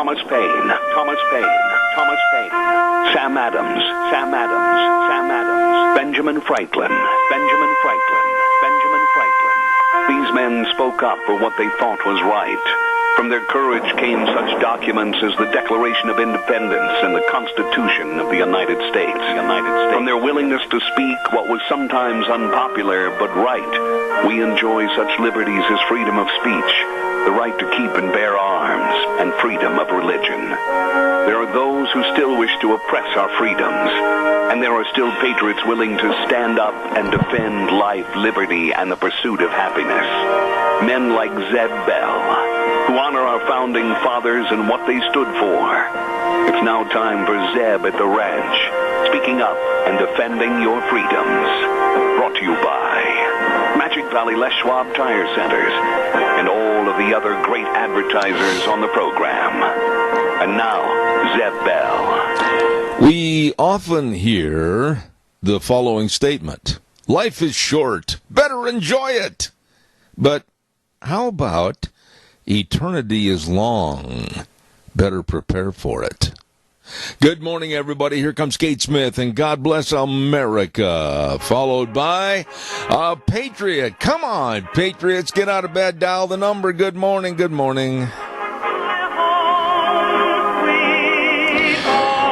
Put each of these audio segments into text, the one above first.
Thomas Paine, Thomas Paine, Thomas Paine, Sam Adams, Sam Adams, Sam Adams, Benjamin Franklin, Benjamin Franklin, Benjamin Franklin. These men spoke up for what they thought was right. From their courage came such documents as the Declaration of Independence and the Constitution of the United States. From their willingness to speak what was sometimes unpopular but right, we enjoy such liberties as freedom of speech, the right to keep and bear arms, and freedom of religion. There are those who still wish to oppress our freedoms, and there are still patriots willing to stand up and defend life, liberty, and the pursuit of happiness. Men like Zeb Bell, who honor our founding fathers and what they stood for. It's now time for Zeb at the ranch, speaking up and defending your freedoms. Brought to you by Magic Valley Les Schwab Tire Centers and all of the other great advertisers on the program. And now, Zeb Bell. We often hear the following statement: life is short, better enjoy it. But how about eternity is long, better prepare for it? Good morning, everybody. Here comes Kate Smith and God Bless America, followed by a Patriot. Come on, Patriots, get out of bed, dial the number. Good morning, good morning.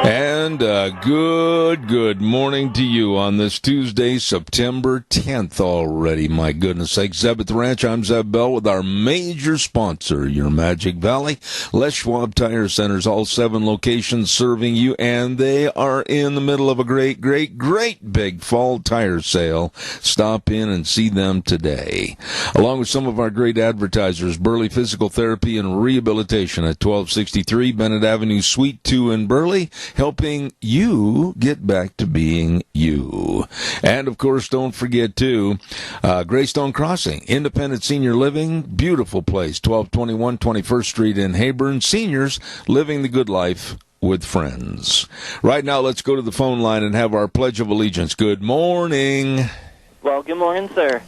And good morning to you on this Tuesday, September 10th already. My goodness sakes. Zeb at the Ranch. I'm Zeb Bell with our major sponsor, your Magic Valley Les Schwab Tire Centers, all 7 locations serving you, and they are in the middle of a great big fall tire sale. Stop in and see them today. Along with some of our great advertisers, Burley Physical Therapy and Rehabilitation at 1263 Bennett Avenue, Suite 2 in Burley, helping you get back to being you. And, of course, don't forget, too, Greystone Crossing, Independent Senior Living, beautiful place, 1221 21st Street in Heyburn. Seniors living the good life with friends. Right now, let's go to the phone line and have our Pledge of Allegiance. Good morning. Well, good morning, sir.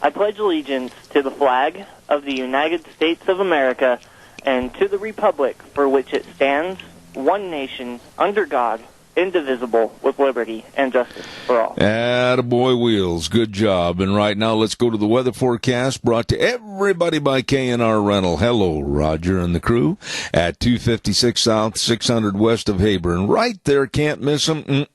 I pledge allegiance to the flag of the United States of America and to the republic for which it stands, one nation, under God, indivisible, with liberty and justice for all. Attaboy Wheels. Good job. And right now, let's go to the weather forecast brought to everybody by K&R Rental. Hello, Roger and the crew at 256 South, 600 West of Heyburn. Right there, can't miss them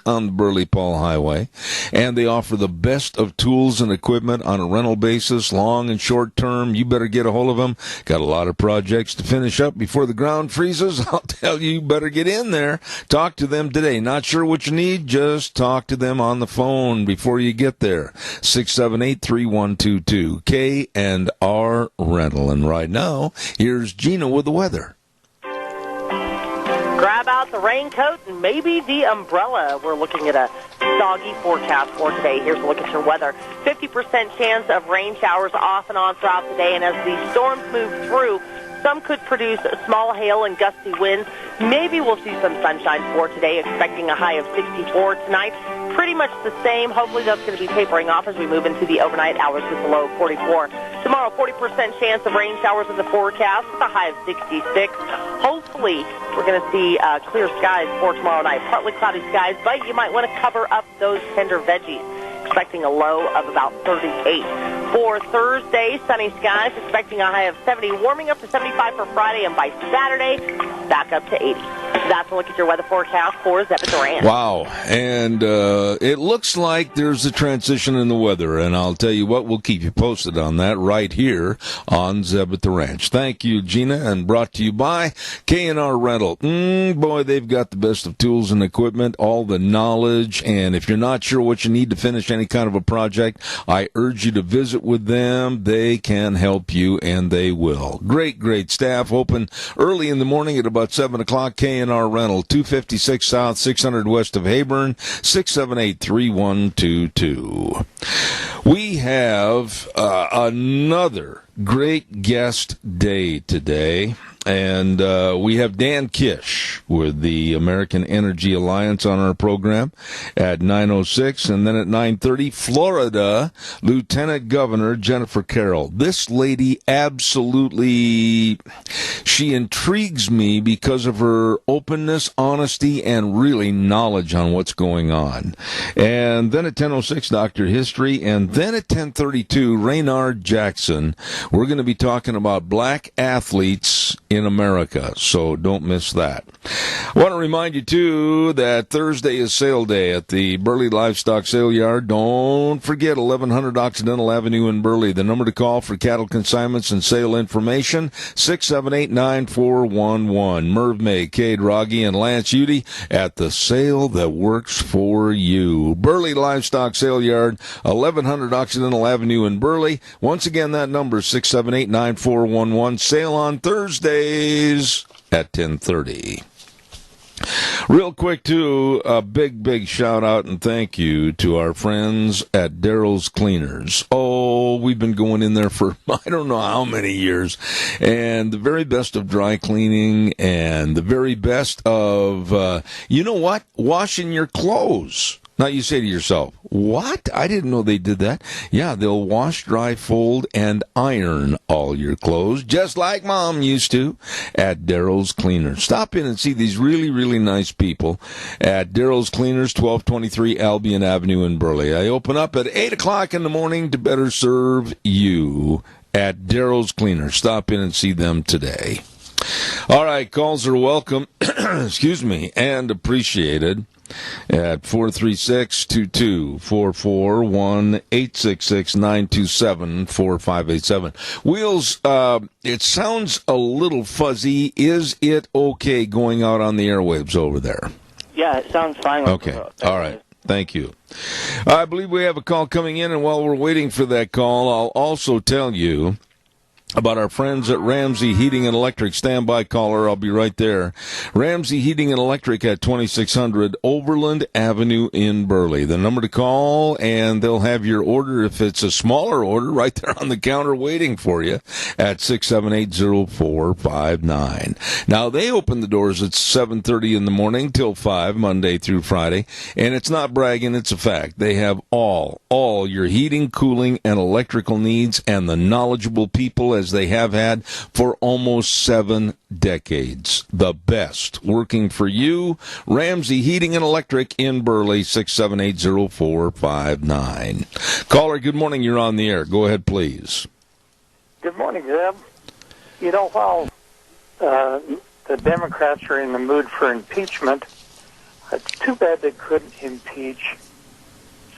on the Burley Paul Highway. And they offer the best of tools and equipment on a rental basis, long and short term. You better get a hold of them. Got a lot of projects to finish up before the ground freezes. I'll tell you, you better get in there. Talk to them today. Not sure what you need? Just talk to them on the phone before you get there. 678-3122. K&R Rental. And right now, here's Gina with the weather. Grab out the raincoat and maybe the umbrella. We're looking at a soggy forecast for today. Here's a look at your weather. 50% chance of rain showers off and on throughout the day. And as the storms move through, some could produce small hail and gusty winds. Maybe we'll see some sunshine for today, expecting a high of 64 tonight. Pretty much the same. Hopefully that's going to be tapering off as we move into the overnight hours with a low of 44. Tomorrow, 40% chance of rain showers in the forecast with a high of 66. Hopefully we're going to see clear skies for tomorrow night. Partly cloudy skies, but you might want to cover up those tender veggies. Expecting a low of about 38. For Thursday, sunny skies, expecting a high of 70, warming up to 75 for Friday, and by Saturday, back up to 80. That's a look at your weather forecast for Zeb at the Ranch. Wow, and it looks like there's a transition in the weather, and I'll tell you what, we'll keep you posted on that right here on Zeb at the Ranch. Thank you, Gina, and brought to you by K&R Rental. Boy, they've got the best of tools and equipment, all the knowledge, and if you're not sure what you need to finish any kind of a project, I urge you to visit with them. They can help you, and they will. Great staff. Open early in the morning at about 7 o'clock. K&R Rental, 256 South, 600 West of Heyburn, 678-3122. We have another great guest day today. And we have Dan Kish with the American Energy Alliance on our program at 9:06. And then at 9:30, Florida Lieutenant Governor Jennifer Carroll. This lady absolutely, she intrigues me because of her openness, honesty, and really knowledge on what's going on. And then at 10:06, Dr. History, and then at 10:32, Raynard Jackson. We're going to be talking about black athletes in America, so don't miss that. I want to remind you, too, that Thursday is sale day at the Burley Livestock Sale Yard. Don't forget 1100 Occidental Avenue in Burley. The number to call for cattle consignments and sale information, 678-9411. Merv May, Cade Rogge, and Lance Udy at the sale that works for you. Burley Livestock Sale Yard, 1100 Occidental Avenue in Burley. Once again, that number is 678-9411. Sale on Thursdays at 10:30. Real quick, too, a big shout out and thank you to our friends at Daryl's Cleaners. Oh, we've been going in there for I don't know how many years. And the very best of dry cleaning and the very best of, you know what? Washing your clothes. Now you say to yourself, what? I didn't know they did that. Yeah, they'll wash, dry, fold, and iron all your clothes, just like Mom used to at Daryl's Cleaners. Stop in and see these really nice people at Daryl's Cleaners, 1223 Albion Avenue in Burley. I open up at 8 o'clock in the morning to better serve you at Daryl's Cleaners. Stop in and see them today. All right, calls are welcome, excuse me, and appreciated at 436-2244, 1-866-927-4587. Wheels, it sounds a little fuzzy. Is it okay going out on the airwaves over there? Yeah, it sounds fine. Okay, all right. Thank you. I believe we have a call coming in, and while we're waiting for that call, I'll also tell you about our friends at Ramsey Heating and Electric. Standby caller, I'll be right there. Ramsey Heating and Electric at 2600 Overland Avenue in Burley. The number to call, and they'll have your order, if it's a smaller order, right there on the counter waiting for you at 678-0459. Now, they open the doors at 7:30 in the morning till 5, Monday through Friday, and it's not bragging, it's a fact. They have all your heating, cooling, and electrical needs, and the knowledgeable people as they have had for almost 7 decades. The best working for you. Ramsey Heating and Electric in Burley, 678-0459. Caller, good morning. You're on the air. Go ahead, please. Good morning, Zeb. You know, while the Democrats are in the mood for impeachment, it's too bad they couldn't impeach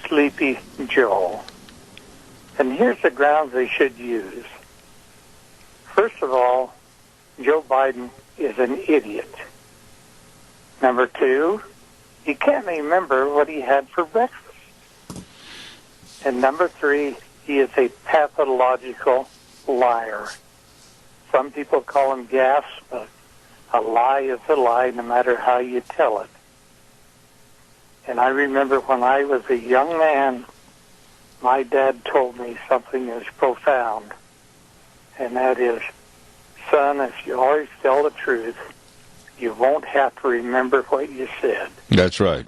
Sleepy Joe. And here's the grounds they should use. First of all, Joe Biden is an idiot. Number two, he can't remember what he had for breakfast. And number three, he is a pathological liar. Some people call him gaffes, but a lie is a lie no matter how you tell it. And I remember when I was a young man, my dad told me something as profound. And that is, son, if you always tell the truth, you won't have to remember what you said. That's right.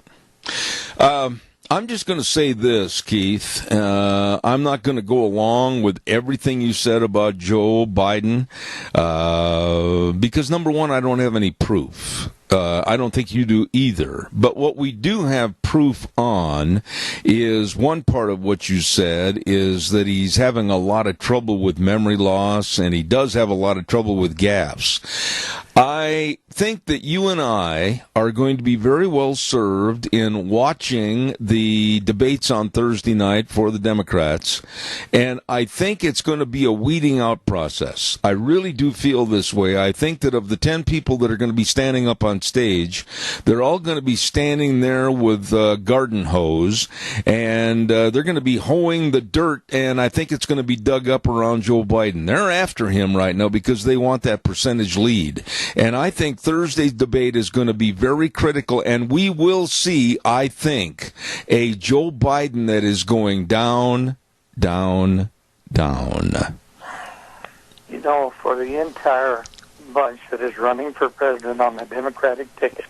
I'm just going to say this, Keith. I'm not going to go along with everything you said about Joe Biden because, number one, I don't have any proof. I don't think you do either. But what we do have proof on is one part of what you said is that he's having a lot of trouble with memory loss, and he does have a lot of trouble with gaffes. I think that you and I are going to be very well served in watching the debates on Thursday night for the Democrats, and I think it's going to be a weeding out process. I really do feel this way. I think that of the 10 people that are going to be standing up on stage, they're all going to be standing there with garden hose, and they're going to be hoeing the dirt, and I think it's going to be dug up around Joe Biden. They're after him right now because they want that percentage lead. And I think Thursday's debate is going to be very critical, and we will see, I think, a Joe Biden that is going down, down, down. You know, for the entire bunch that is running for president on the Democratic ticket,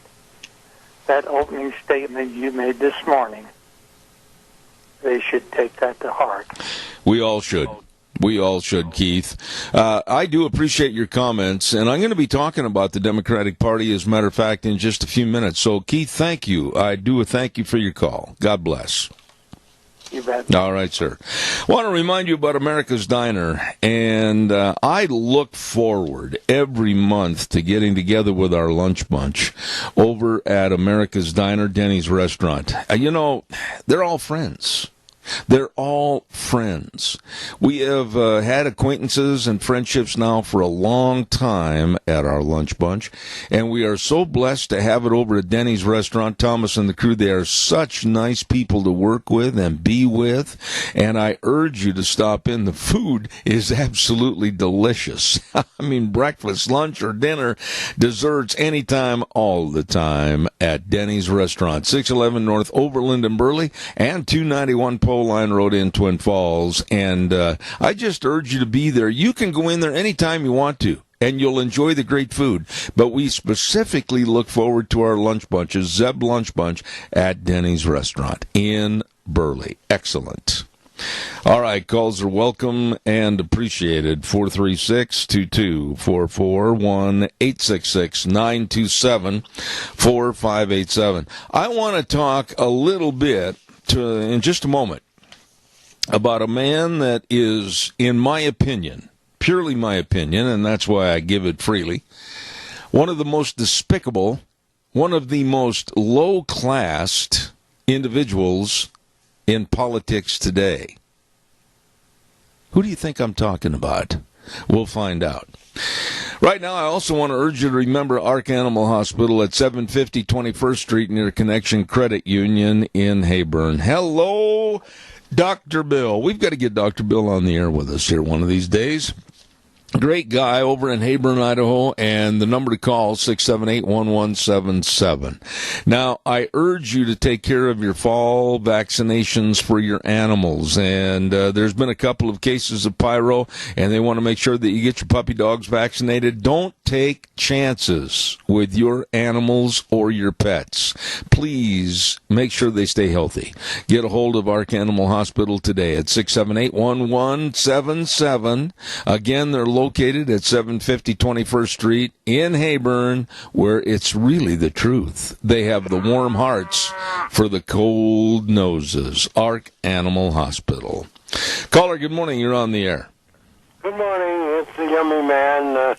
that opening statement you made this morning, they should take that to heart. We all should. We all should, Keith. I do appreciate your comments, and I'm going to be talking about the Democratic Party, as a matter of fact, in just a few minutes. So, Keith, thank you. I do thank you for your call. God bless. You bet. All right, sir. I want to remind you about America's Diner, and I look forward every month to getting together with our lunch bunch over at America's Diner, Denny's restaurant. They're all friends. They're all friends. We have had acquaintances and friendships now for a long time at our lunch bunch, and we are so blessed to have it over at Denny's restaurant. Thomas and the crew, they are such nice people to work with and be with, and I urge you to stop in. The food is absolutely delicious. I mean, breakfast, lunch, or dinner, desserts, anytime, all the time at Denny's restaurant, 611 North Overland and Burley, and 291 Line Road in Twin Falls, and I just urge you to be there. You can go in there anytime you want to, and you'll enjoy the great food. But we specifically look forward to our lunch bunches, Zeb Lunch Bunch, at Denny's Restaurant in Burley. Excellent. All right, calls are welcome and appreciated. 436-2244, 1-866-927-4587. I want to talk a little bit in just a moment about a man that is, in my opinion, purely my opinion, and that's why I give it freely, one of the most despicable, one of the most low-classed individuals in politics today. Who do you think I'm talking about? We'll find out. Right now, I also want to urge you to remember Ark Animal Hospital at 750 21st Street near Connection Credit Union in Heyburn. Hello, Dr. Bill. We've got to get Dr. Bill on the air with us here one of these days. Great guy over in Heyburn, Idaho, and the number to call, 678-1177. Now, I urge you to take care of your fall vaccinations for your animals, and there's been a couple of cases of pyro, and they want to make sure that you get your puppy dogs vaccinated. Don't take chances with your animals or your pets. Please make sure they stay healthy. Get a hold of Ark Animal Hospital today at 678-1177. Again, they're located at 750 21st Street in Heyburn, where it's really the truth. They have the warm hearts for the cold noses. Ark Animal Hospital. Caller, good morning. You're on the air. Good morning. It's the Yummy Man.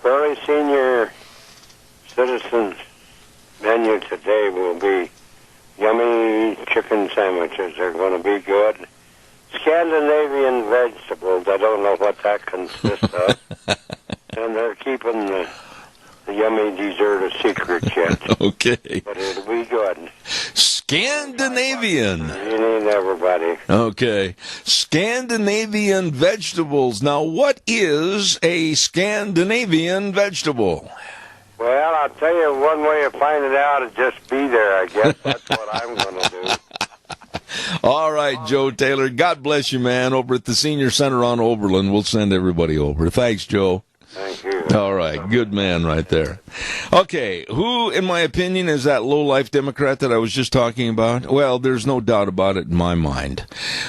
Very senior citizens menu today will be yummy chicken sandwiches. They're going to be good. Scandinavian vegetables. I don't know what that consists of. And they're keeping the yummy dessert a secret yet. Okay. But it'll be good. Scandinavian. You need everybody. Okay. Scandinavian vegetables. Now, what is a Scandinavian vegetable? Well, I'll tell you one way of finding it out is just be there, I guess. That's what I'm going to do. All right, Joe Taylor. God bless you, man. Over at the Senior Center on Overland. We'll send everybody over. Thanks, Joe. Thank you. All right. Good man right there. Okay. Who, in my opinion, is that low-life Democrat that I was just talking about? Well, there's no doubt about it in my mind.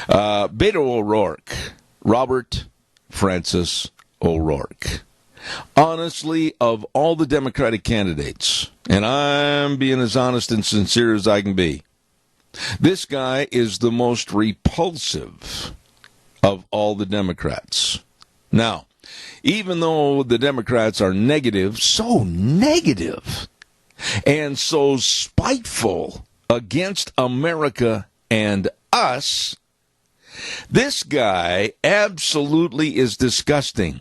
Beto O'Rourke. Robert Francis O'Rourke. Honestly, of all the Democratic candidates, and I'm being as honest and sincere as I can be, this guy is the most repulsive of all the Democrats. Now, even though the Democrats are negative, so negative, and so spiteful against America and us, this guy absolutely is disgusting.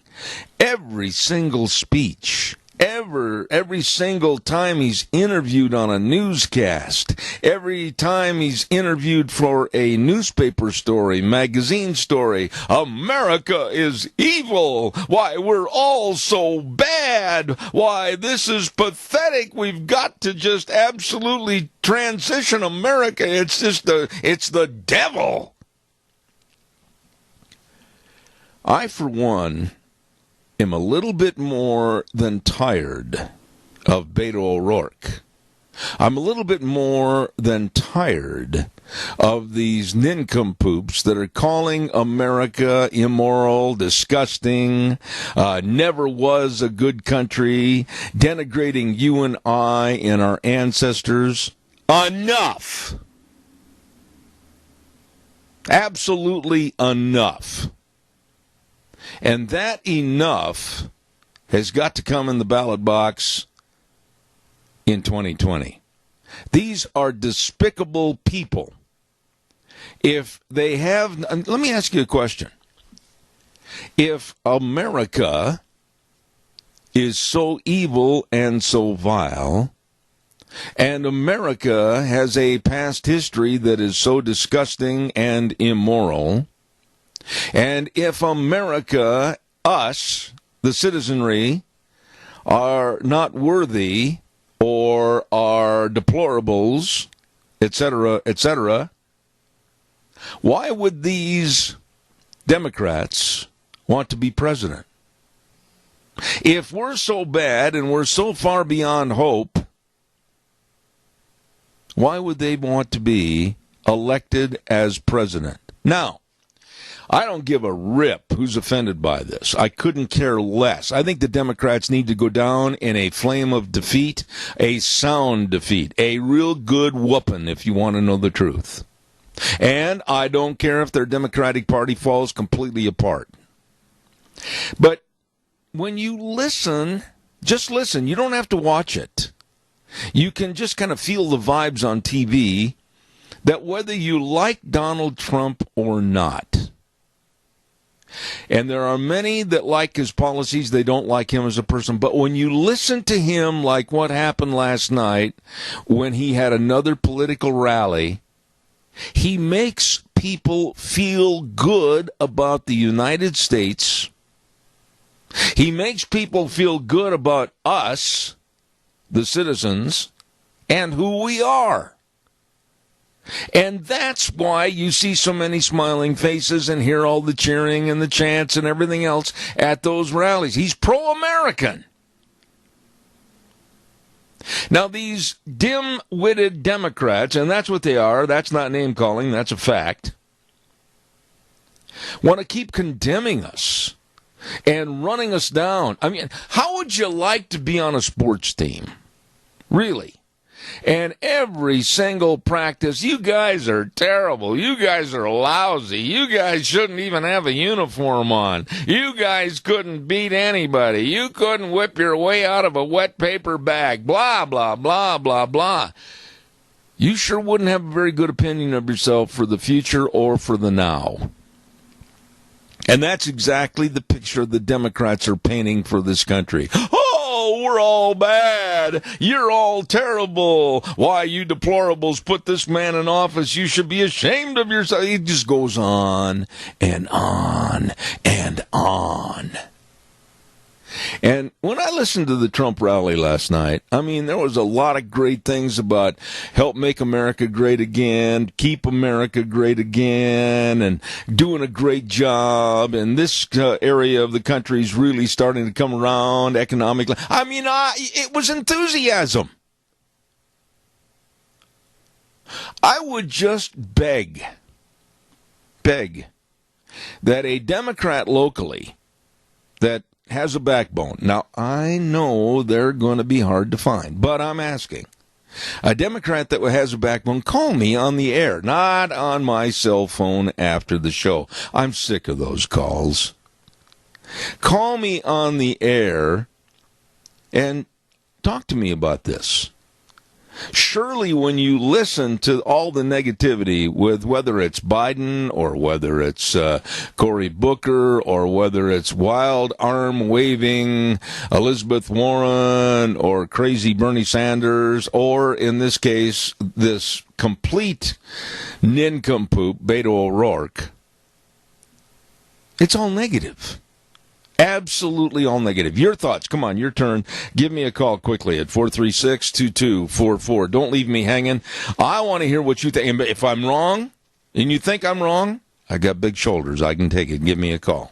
Every single speech, every single time he's interviewed on a newscast, every time he's interviewed for a newspaper story, magazine story, America is evil. Why, we're all so bad. Why, this is pathetic. We've got to just absolutely transition America. It's the devil. I, for one, am a little bit more than tired of Beto O'Rourke. I'm a little bit more than tired of these nincompoops that are calling America immoral, disgusting, never was a good country, denigrating you and I and our ancestors. Enough! Absolutely enough. And that enough has got to come in the ballot box in 2020. These are despicable people. If they have, let me ask you a question. If America is so evil and so vile, and America has a past history that is so disgusting and immoral, and if America, us, the citizenry, are not worthy or are deplorables, etc., why would these Democrats want to be president? If we're so bad and we're so far beyond hope, why would they want to be elected as president? Now, I don't give a rip who's offended by this. I couldn't care less. I think the Democrats need to go down in a flame of defeat, a sound defeat, a real good whooping if you want to know the truth. And I don't care if their Democratic Party falls completely apart. But when you listen, just listen. You don't have to watch it. You can just kind of feel the vibes on TV that whether you like Donald Trump or not, and there are many that like his policies, they don't like him as a person, but when you listen to him like what happened last night when he had another political rally, he makes people feel good about the United States. He makes people feel good about us, the citizens, and who we are. And that's why you see so many smiling faces and hear all the cheering and the chants and everything else at those rallies. He's pro-American. Now, these dim-witted Democrats, and that's what they are, that's not name-calling, that's a fact, want to keep condemning us and running us down. I mean, how would you like to be on a sports team? Really? And every single practice, you guys are terrible. You guys are lousy. You guys shouldn't even have a uniform on. You guys couldn't beat anybody. You couldn't whip your way out of a wet paper bag. Blah, blah, blah, blah, blah. You sure wouldn't have a very good opinion of yourself for the future or for the now. And that's exactly the picture the Democrats are painting for this country. Oh, we're all bad. You're all terrible. Why, you deplorables put this man in office. You should be ashamed of yourself. It just goes on and on and on. And when I listened to the Trump rally last night, I mean, there was a lot of great things about help make America great again, keep America great again, and doing a great job. And this area of the country is really starting to come around economically. I mean, it was enthusiasm. I would just beg that a Democrat locally that has a backbone. Now, I know they're going to be hard to find, but I'm asking. A Democrat that has a backbone, call me on the air, not on my cell phone after the show. I'm sick of those calls. Call me on the air and talk to me about this. Surely when you listen to all the negativity with whether it's Biden or whether it's Cory Booker or whether it's wild arm waving Elizabeth Warren or crazy Bernie Sanders or in this case this complete nincompoop Beto O'Rourke, it's all negative. Absolutely all negative. Your thoughts. Come on, your turn. Give me a call quickly at 436-2244. Don't leave me hanging. I want to hear what you think. And if I'm wrong, and you think I'm wrong, I got big shoulders. I can take it. Give me a call.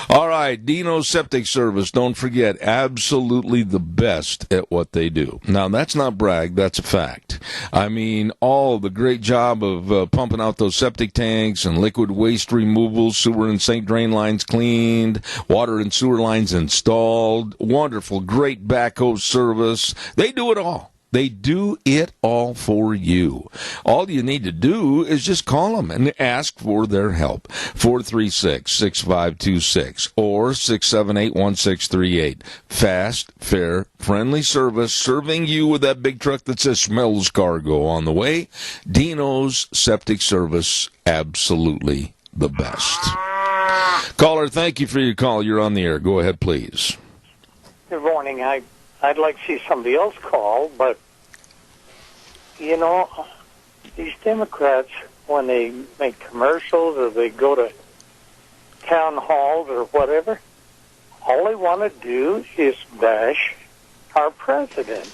All right, Dino's Septic Service. Don't forget, absolutely the best at what they do. Now, that's not brag. That's a fact. I mean, all the great job of pumping out those septic tanks and liquid waste removal, sewer and sink drain lines cleaned, water and sewer lines installed, wonderful, great backhoe service. They do it all. They do it all for you. All you need to do is just call them and ask for their help. 436-6526 or 678-1638. Fast, fair, friendly service, serving you with that big truck that says smells cargo on the way. Dino's Septic Service, absolutely the best. Caller, thank you for your call. You're on the air. Go ahead, please. Good morning. I'd like to see somebody else call, but, you know, these Democrats, when they make commercials or they go to town halls or whatever, all they want to do is bash our president.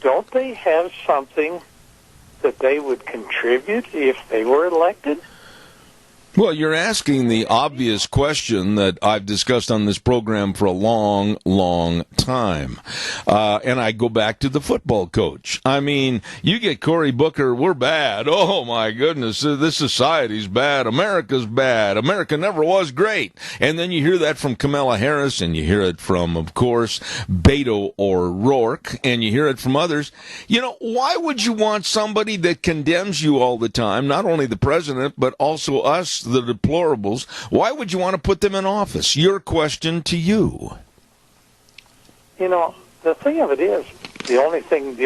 Don't they have something that they would contribute if they were elected? Well, you're asking the obvious question that I've discussed on this program for a long, long time. And I go back to the football coach. I mean, you get Cory Booker, we're bad. Oh, my goodness, this society's bad. America's bad. America never was great. And then you hear that from Kamala Harris, and you hear it from, of course, Beto or Rourke, and you hear it from others. You know, why would you want somebody that condemns you all the time, not only the president, but also us, the deplorables? Why would you want to put them in office? Your question to you. You know, the thing of it is, the only things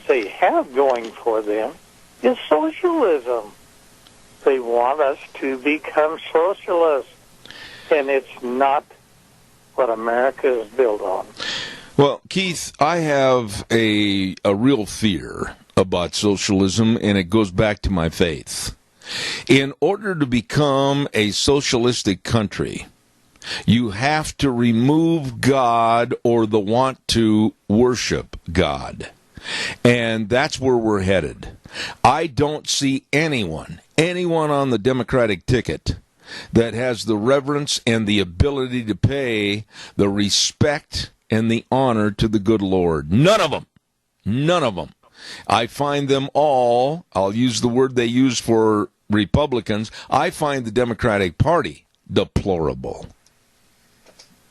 they have going for them is socialism. They want us to become socialists, and it's not what America is built on. Well, Keith, I have a real fear about socialism, and it goes back to my faith. In order to become a socialistic country, you have to remove God or the want to worship God. And that's where we're headed. I don't see anyone on the Democratic ticket that has the reverence and the ability to pay the respect and the honor to the good Lord. None of them. None of them. I find them all, I'll use the word they use for Republicans, I find the Democratic Party deplorable.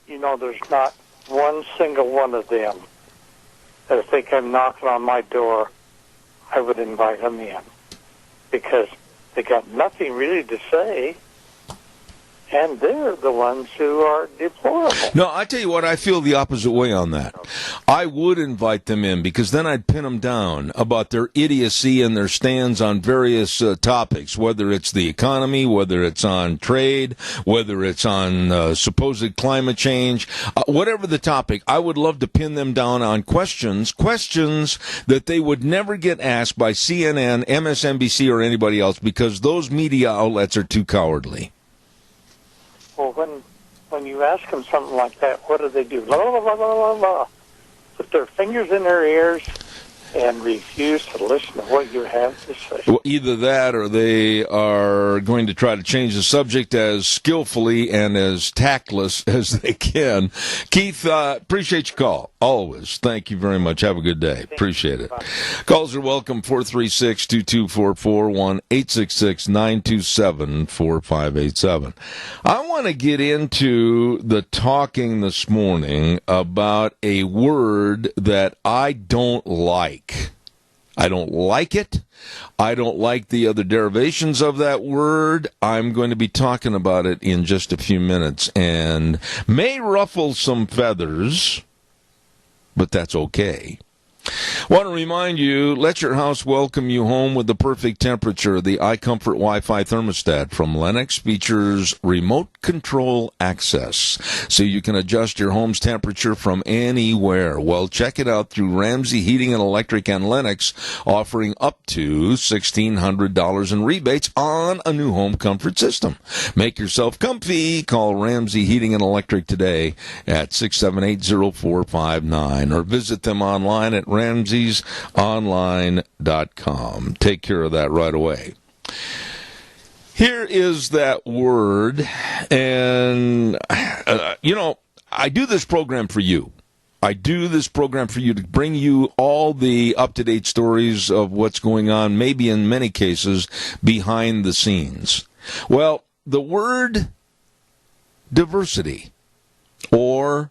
You know, there's not one single one of them that if they came knocking on my door, I would invite them in. Because they got nothing really to say, and they're the ones who are deplorable. No, I tell you what, I feel the opposite way on that. I would invite them in because then I'd pin them down about their idiocy and their stands on various topics, whether it's the economy, whether it's on trade, whether it's on supposed climate change, whatever the topic. I would love to pin them down on questions that they would never get asked by CNN, MSNBC, or anybody else because those media outlets are too cowardly. Well, when you ask them something like that, what do? La, la, la, la, la, la. Put their fingers in their ears and refuse to listen to what you have to say. Well, either that or they are going to try to change the subject as skillfully and as tactless as they can. Keith, appreciate your call. Always. Thank you very much. Have a good day. Appreciate it. Calls are welcome. 436-2244, 1-866-927-4587. I want to get into the talking this morning about a word that I don't like. I don't like it. I don't like the other derivations of that word. I'm going to be talking about it in just a few minutes and may ruffle some feathers, but that's okay. Want to remind you, let your house welcome you home with the perfect temperature. The iComfort Wi-Fi thermostat from Lennox features remote control access, so you can adjust your home's temperature from anywhere. Well, check it out through Ramsey Heating and Electric and Lennox, offering up to $1,600 in rebates on a new home comfort system. Make yourself comfy. Call Ramsey Heating and Electric today at 678-0459 or visit them online at ramseysonline.com. Take care of that right away. Here is that word, and, I do this program for you. I do this program for you to bring you all the up-to-date stories of what's going on, maybe in many cases, behind the scenes. Well, the word diversity or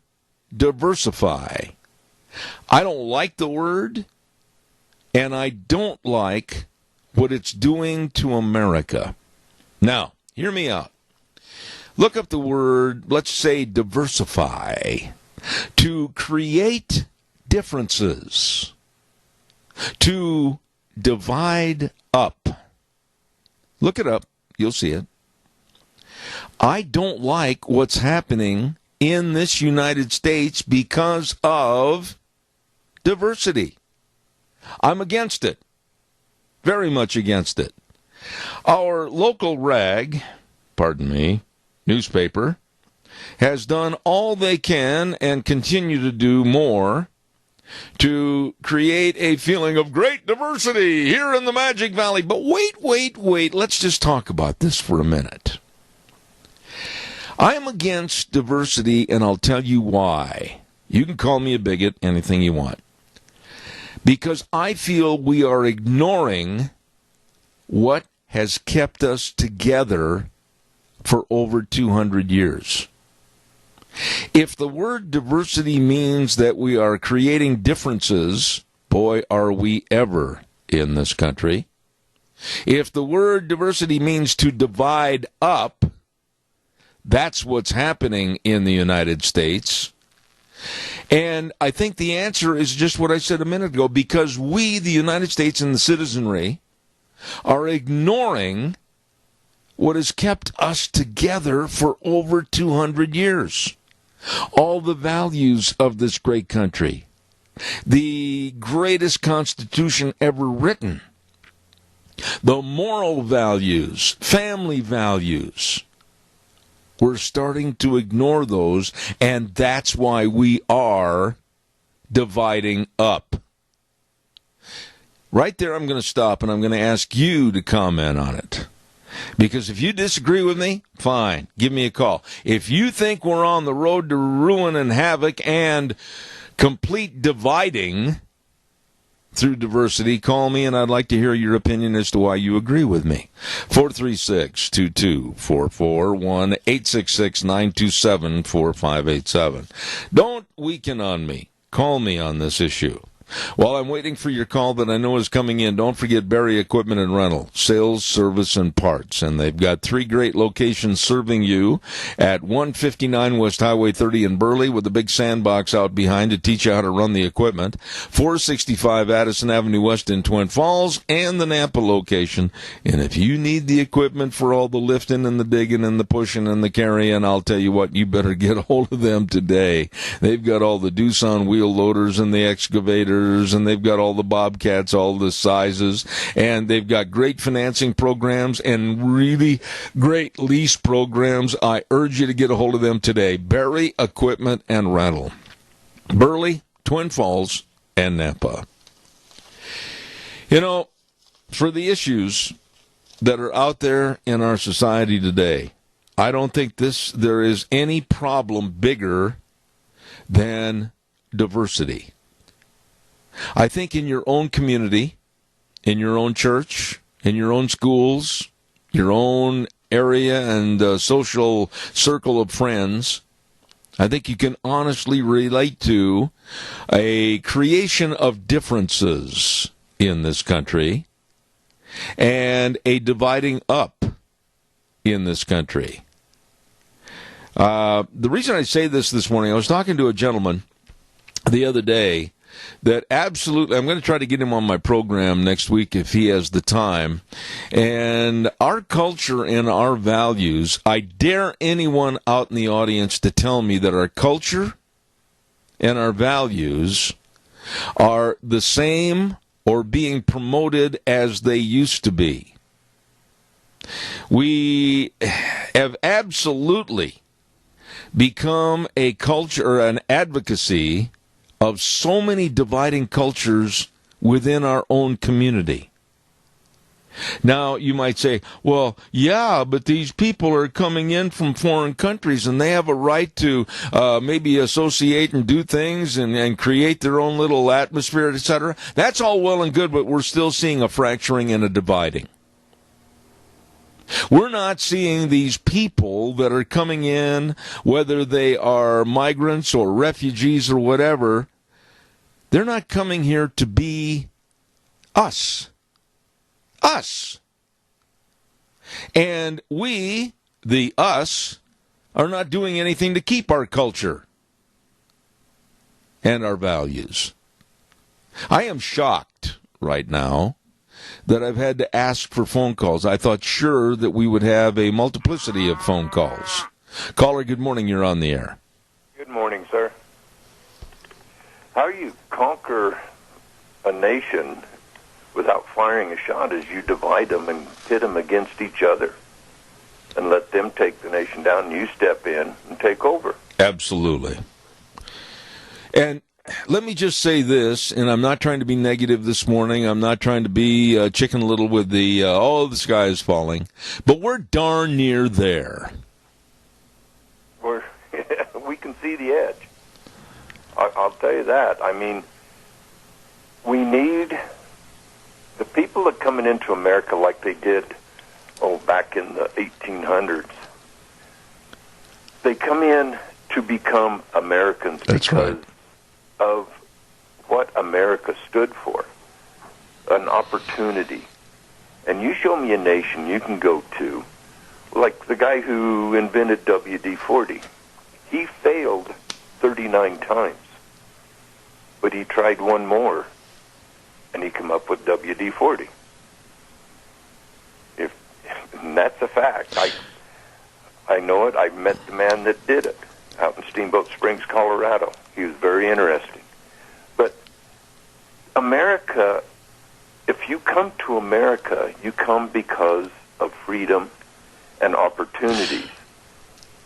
diversify, I don't like the word, and I don't like what it's doing to America. Now, hear me out. Look up the word, let's say diversify. To create differences. To divide up. Look it up. You'll see it. I don't like what's happening in this United States because of diversity. I'm against it. Very much against it. Our local newspaper, has done all they can and continue to do more to create a feeling of great diversity here in the Magic Valley. But wait. Let's just talk about this for a minute. I am against diversity, and I'll tell you why. You can call me a bigot, anything you want. Because I feel we are ignoring what has kept us together for over 200 years. If the word diversity means that we are creating differences, boy, are we ever in this country. If the word diversity means to divide up, that's what's happening in the United States. And I think the answer is just what I said a minute ago, because we, the United States and the citizenry, are ignoring what has kept us together for over 200 years. All the values of this great country. The greatest Constitution ever written. The moral values, family values. We're starting to ignore those, and that's why we are dividing up. Right there, I'm going to stop, and I'm going to ask you to comment on it. Because if you disagree with me, fine, give me a call. If you think we're on the road to ruin and havoc and complete dividing through diversity, call me, and I'd like to hear your opinion as to why you agree with me. 436-2244, 1-866-927-4587. Don't weaken on me. Call me on this issue. While I'm waiting for your call that I know is coming in, don't forget Berry Equipment and Rental, sales, service, and parts. And they've got 3 great locations serving you at 159 West Highway 30 in Burley with a big sandbox out behind to teach you how to run the equipment, 465 Addison Avenue West in Twin Falls, and the Nampa location. And if you need the equipment for all the lifting and the digging and the pushing and the carrying, I'll tell you what, you better get a hold of them today. They've got all the Doosan wheel loaders and the excavators, and they've got all the Bobcats, all the sizes, and they've got great financing programs and really great lease programs. I urge you to get a hold of them today. Berry Equipment and Rental. Burley, Twin Falls, and Nampa. You know, for the issues that are out there in our society today, I don't think there is any problem bigger than diversity. I think in your own community, in your own church, in your own schools, your own area and social circle of friends, I think you can honestly relate to a creation of differences in this country and a dividing up in this country. The reason I say this morning, I was talking to a gentleman the other day that absolutely, I'm going to try to get him on my program next week if he has the time. And our culture and our values, I dare anyone out in the audience to tell me that our culture and our values are the same or being promoted as they used to be. We have absolutely become a culture, an advocacy of so many dividing cultures within our own community. Now, you might say, well, yeah, but these people are coming in from foreign countries and they have a right to maybe associate and do things and create their own little atmosphere, etc. That's all well and good, but we're still seeing a fracturing and a dividing. We're not seeing these people that are coming in, whether they are migrants or refugees or whatever, they're not coming here to be us. Us. And we, the us, are not doing anything to keep our culture and our values. I am shocked right now that I've had to ask for phone calls. I thought sure that we would have a multiplicity of phone calls. Caller, good morning. You're on the air. Good morning, sir. How you conquer a nation without firing a shot is you divide them and pit them against each other and let them take the nation down, and you step in and take over. Absolutely. And let me just say this, and I'm not trying to be negative this morning. I'm not trying to be Chicken Little with the, the sky is falling. But we're darn near there. We can see the edge. I'll tell you that. I mean, we need the people that coming into America like they did, back in the 1800s. They come in to become Americans because of what America stood for, an opportunity. And you show me a nation you can go to, like the guy who invented WD-40. He failed 39 times, but he tried one more, and he came up with WD-40. And that's a fact. I know it. I met the man that did it out in Steamboat Springs, Colorado. He was very interesting. But America, if you come to America, you come because of freedom and opportunities.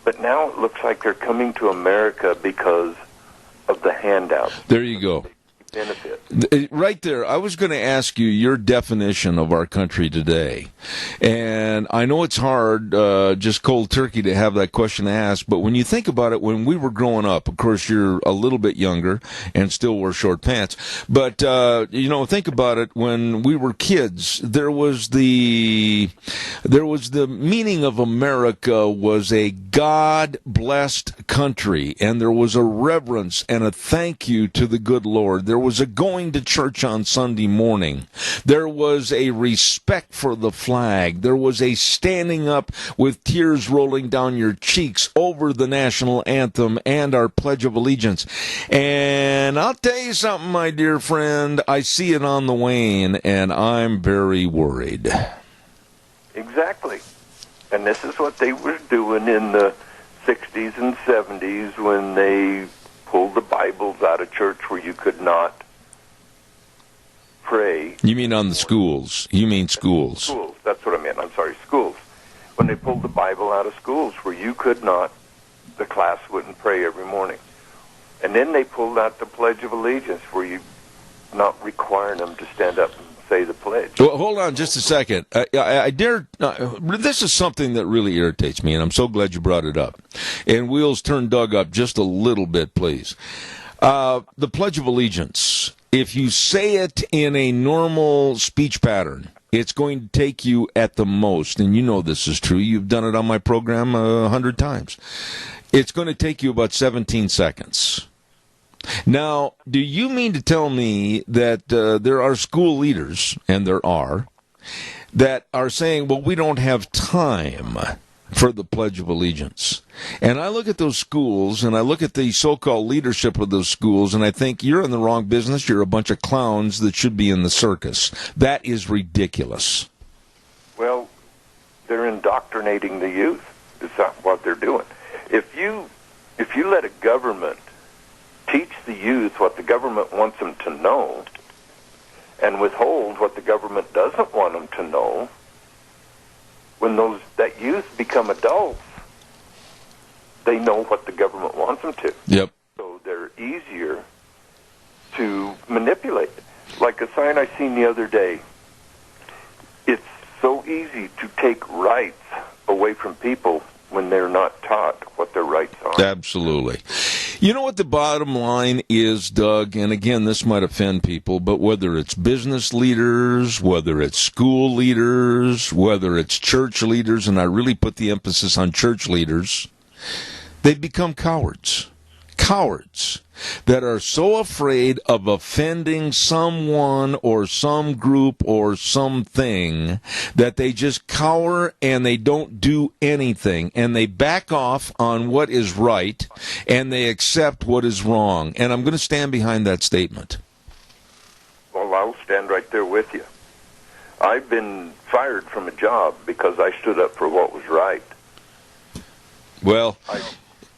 But now it looks like they're coming to America because of the handouts. There you go. Benefit. Right there, I was going to ask you your definition of our country today. And I know it's hard, just cold turkey, to have that question asked, but when you think about it, when we were growing up, of course, you're a little bit younger and still wore short pants, but, think about it, when we were kids, there was the meaning of America was a God-blessed country, and there was a reverence and a thank you to the good Lord. There was a going to church on Sunday morning. There was a respect for the flag. There was a standing up with tears rolling down your cheeks over the national anthem and our Pledge of Allegiance. And I'll tell you something, my dear friend, I see it on the wane, and I'm very worried. Exactly. And this is what they were doing in the 60s and 70s when they pulled the Bibles out of church where you could not pray. You mean on the schools? You mean schools? Schools. That's what I meant. I'm sorry, schools. When they pulled the Bible out of schools where you could not, the class wouldn't pray every morning. And then they pulled out the Pledge of Allegiance where you not requiring them to stand up and say the pledge. Well, hold on just a second. I dare. This is something that really irritates me, and I'm so glad you brought it up. And wheels turn Doug up just a little bit, please. The Pledge of Allegiance. If you say it in a normal speech pattern, it's going to take you at the most, and you know this is true. You've done it on my program 100 times. It's going to take you about 17 seconds. Now, do you mean to tell me that there are school leaders, and there are, that are saying, well, we don't have time for the Pledge of Allegiance? And I look at those schools, and I look at the so-called leadership of those schools, and I think you're in the wrong business. You're a bunch of clowns that should be in the circus. That is ridiculous. Well, they're indoctrinating the youth. Is that what they're doing? If you let a government teach the youth what the government wants them to know and withhold what the government doesn't want them to know, when that youth become adults, they know what the government wants them to. Yep. So they're easier to manipulate. Like a sign I seen the other day, it's so easy to take rights away from people when they're not taught what their rights are. Absolutely. You know what the bottom line is, Doug? And again, this might offend people, but whether it's business leaders, whether it's school leaders, whether it's church leaders, and I really put the emphasis on church leaders, they've become cowards. Cowards that are so afraid of offending someone or some group or something that they just cower and they don't do anything, and they back off on what is right and they accept what is wrong. And I'm going to stand behind that statement. Well, I'll stand right there with you. I've been fired from a job because I stood up for what was right. Well,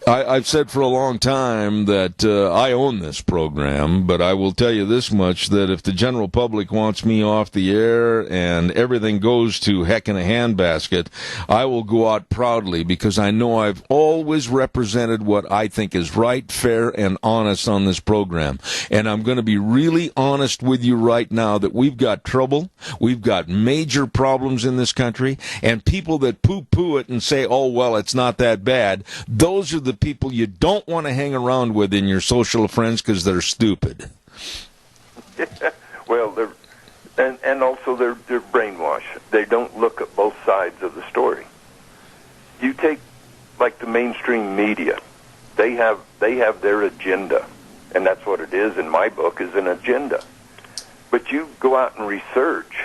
I've said for a long time that I own this program, but I will tell you this much, that if the general public wants me off the air and everything goes to heck in a handbasket, I will go out proudly, because I know I've always represented what I think is right, fair, and honest on this program. And I'm going to be really honest with you right now that we've got trouble, we've got major problems in this country, and people that poo-poo it and say, oh, well, it's not that bad, those are the people you don't want to hang around with in your social friends, because they're stupid. Well, and also they're brainwashed. They don't look at both sides of the story. You take like the mainstream media; they have their agenda, and that's what it is in my book, is an agenda. But you go out and research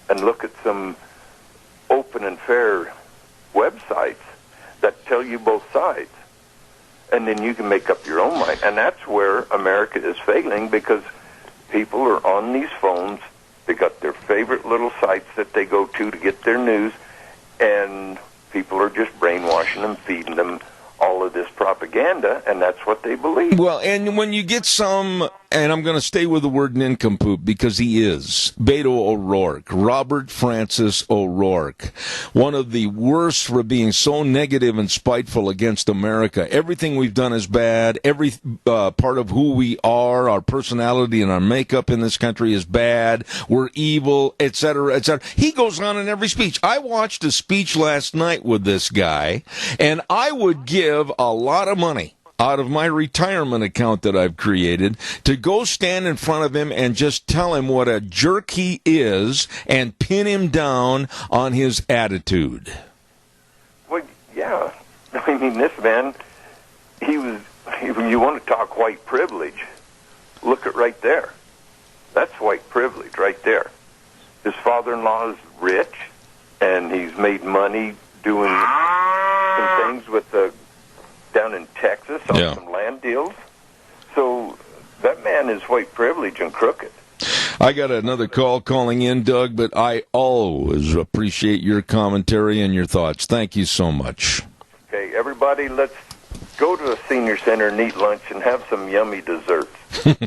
and look at some open and fair websites that tell you both sides. And then you can make up your own mind. And that's where America is failing, because people are on these phones. They got their favorite little sites that they go to get their news, and people are just brainwashing them, feeding them all of this propaganda, and that's what they believe. Well, and when you get some, and I'm going to stay with the word nincompoop because he is, Beto O'Rourke, Robert Francis O'Rourke, one of the worst for being so negative and spiteful against America. Everything we've done is bad. Every part of who we are, our personality and our makeup in this country is bad. We're evil, etc., etc. He goes on in every speech. I watched a speech last night with this guy, and I would give a lot of money out of my retirement account that I've created to go stand in front of him and just tell him what a jerk he is and pin him down on his attitude. Well, yeah. I mean, this man, when you want to talk white privilege, look at right there. That's white privilege right there. His father-in-law is rich, and he's made money doing some things with down in Texas on some land deals. So that man is white privilege and crooked. I got another call calling in, Doug, but I always appreciate your commentary and your thoughts. Thank you so much. Okay, everybody, let's go to a senior center and eat lunch and have some yummy desserts. God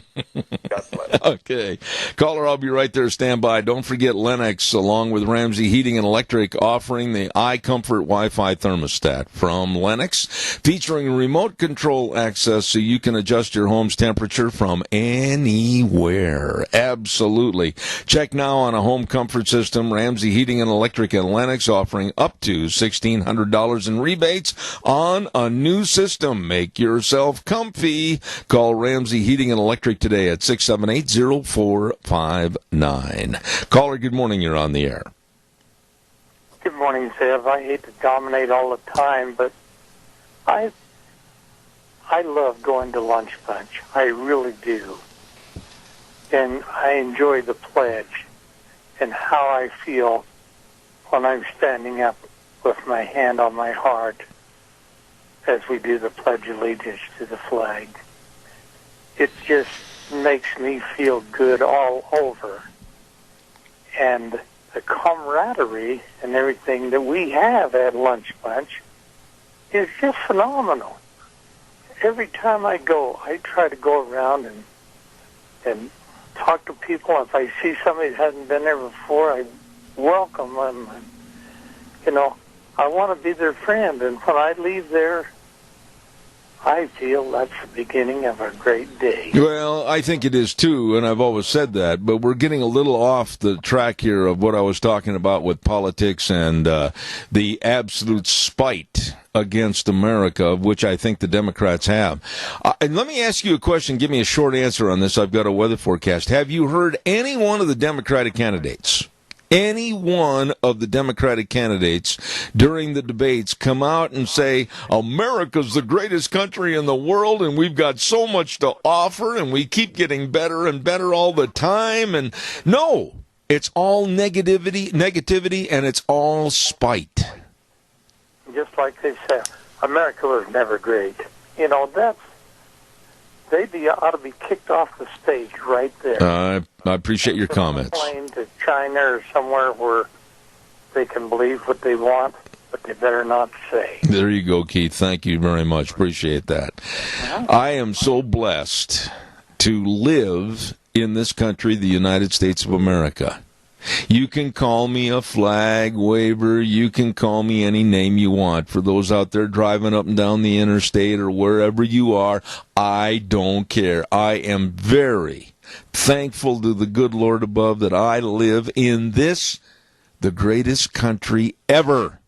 bless. Okay. Caller, I'll be right there. Stand by. Don't forget Lennox, along with Ramsey Heating and Electric, offering the iComfort Wi-Fi thermostat from Lennox, featuring remote control access so you can adjust your home's temperature from anywhere. Absolutely. Check now on a home comfort system. Ramsey Heating and Electric and Lennox offering up to $1,600 in rebates on a new system. Make yourself comfy. Call Ramsey Heating and Electric today at 678-0459. Caller, good morning. You're on the air. Good morning, Zev. I hate to dominate all the time, but I love going to Lunch Bunch. I really do. And I enjoy the pledge and how I feel when I'm standing up with my hand on my heart as we do the Pledge of Allegiance to the flag. It just makes me feel good all over. And the camaraderie and everything that we have at Lunch Bunch is just phenomenal. Every time I go, I try to go around and talk to people. If I see somebody that hasn't been there before, I welcome them. And, I want to be their friend. And when I leave there, I feel that's the beginning of a great day. Well, I think it is too, and I've always said that, but we're getting a little off the track here of what I was talking about with politics and the absolute spite against America, of which I think the Democrats have. And let me ask you a question. Give me a short answer on this. I've got a weather forecast. Have you heard any one of the Democratic candidates during the debates come out and say, America's the greatest country in the world and we've got so much to offer and we keep getting better and better all the time? And no, it's all negativity, and it's all spite. Just like they said, America was never great. You know, they ought to be kicked off the stage right there. I appreciate your comments. Plane to China or somewhere where they can believe what they want, but they better not say. There you go, Keith. Thank you very much. Appreciate that. I am so blessed to live in this country, the United States of America. You can call me a flag waver. You can call me any name you want. For those out there driving up and down the interstate or wherever you are, I don't care. I am very thankful to the good Lord above that I live in this, the greatest country ever,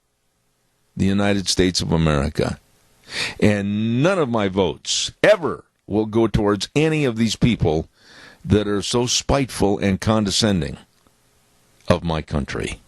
the United States of America. And none of my votes ever will go towards any of these people that are so spiteful and condescending of my country.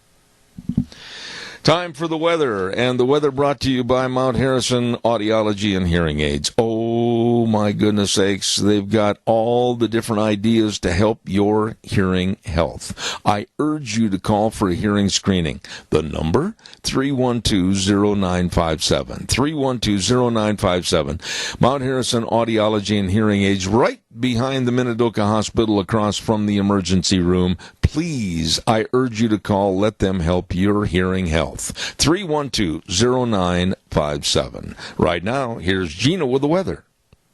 Time for the weather, and the weather brought to you by Mount Harrison Audiology and Hearing Aids. Oh, my goodness sakes, they've got all the different ideas to help your hearing health. I urge you to call for a hearing screening. The number, 312-0957. 312-0957. Mount Harrison Audiology and Hearing Aids, right behind the Minidoka Hospital across from the emergency room. Please, I urge you to call. Let them help your hearing health. 312-0957. Right now, here's Gina with the weather.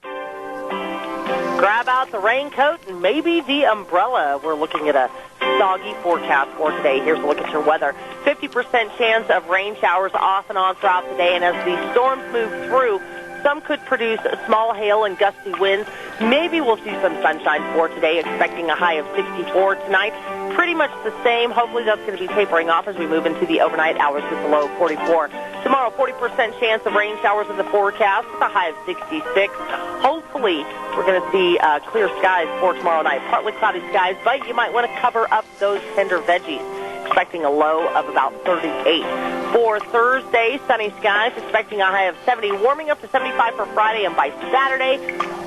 Grab out the raincoat and maybe the umbrella. We're looking at a soggy forecast for today. Here's a look at your weather. 50% chance of rain showers off and on throughout the day, and as the storms move through, some could produce small hail and gusty winds. Maybe we'll see some sunshine for today, expecting a high of 64 tonight. Pretty much the same. Hopefully that's going to be tapering off as we move into the overnight hours with a low of 44. Tomorrow, 40% chance of rain showers in the forecast with a high of 66. Hopefully we're going to see clear skies for tomorrow night. Partly cloudy skies, but you might want to cover up those tender veggies. Expecting a low of about 38. For Thursday, sunny skies, expecting a high of 70, warming up to 75 for Friday, and by Saturday,